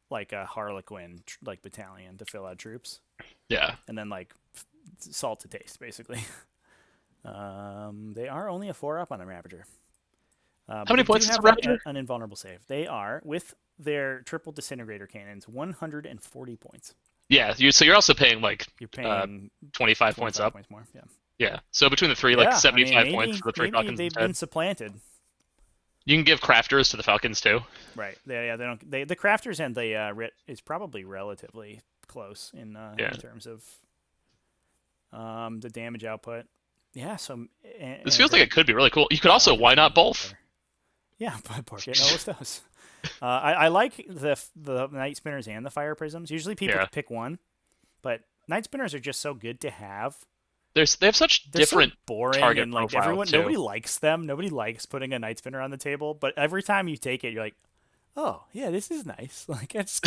like a Harlequin like battalion to fill out troops. Yeah. And then like salt to taste, basically. They are only a 4-up on the Ravager. How many points is a Ravager? An invulnerable save. They are, with their triple disintegrator cannons, 140 points. Yeah, so you're also paying like 25 points up. Points more, yeah. Yeah, so between the three, 75 points for the three Falcons. They've been supplanted. You can give crafters to the Falcons too. Right. They don't. The crafters and the Writ is probably relatively close in terms of the damage output. Yeah. So this feels like it could be really cool. You could also why not both? Yeah, porque no los dos. I like the Night Spinners and the Fire Prisms. Usually people pick one, but Night Spinners are just so good to have. They have such different so boring target and like profile too. Nobody likes them. Nobody likes putting a Night Spinner on the table. But every time you take it, you're like, oh yeah, this is nice. Like it's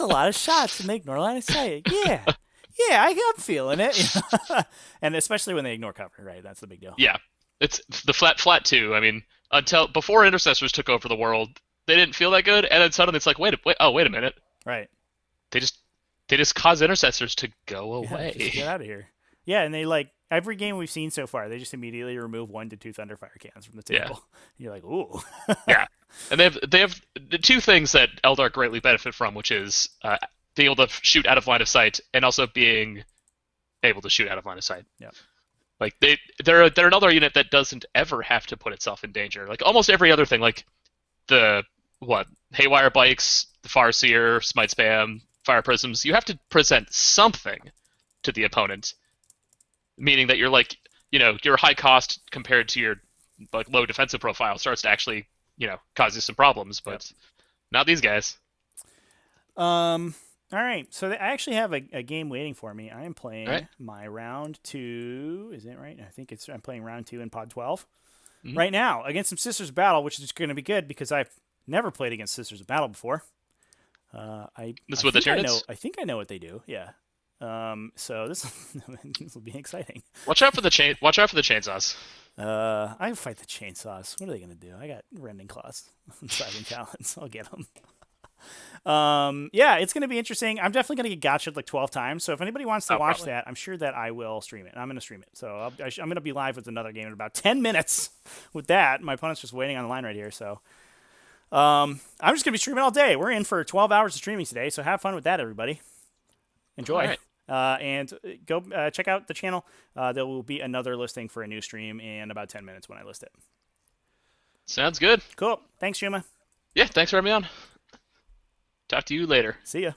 a lot of shots and they ignore line of sight. Yeah, I'm feeling it. And especially when they ignore cover, right? That's the big deal. Yeah, it's the flat too. I mean, until before intercessors took over the world, they didn't feel that good, and then suddenly it's like, wait a minute. Right. They just cause intercessors to go away. Just get out of here. Yeah, and they like every game we've seen so far, they just immediately remove 1 to 2 Thunderfire cannons from the table. Yeah. You're like, ooh. Yeah, and they have the two things that Eldar greatly benefit from, which is being able to shoot out of line of sight, and also being able to shoot out of line of sight. Yeah. Like they're another unit that doesn't ever have to put itself in danger. Like almost every other thing, like the Haywire Bikes, the Farseer, Smite Spam, Fire Prisms, you have to present something to the opponent. Meaning that you're like, your high cost compared to your like low defensive profile starts to actually, cause you some problems, but not these guys. All right. So I actually have a game waiting for me. I am playing my round 2. Is it right? I think I'm playing round 2 in Pod 12 right now against some Sisters of Battle, which is going to be good because I've never played against Sisters of Battle before. This is what the Tyranids? I think I know what they do. Yeah. So this will be exciting. Watch out for the chainsaws. I fight the chainsaws. What are they gonna do? I got rending claws and sliding talons. I'll get them. Yeah, it's going to be interesting. I'm definitely going to get gotcha'd like 12 times. So if anybody wants to watch probably. that, I'm sure that I will stream it. I'm going to stream it. So I'm going to be live with another game in about 10 minutes with that. My opponent's just waiting on the line right here. So I'm just going to be streaming all day. We're in for 12 hours of streaming today. So have fun with that, everybody. Enjoy. All right. And go check out the channel. There will be another listing for a new stream in about 10 minutes when I list it. Sounds good. Cool. Thanks, Shuma. Yeah, thanks for having me on. Talk to you later. See ya.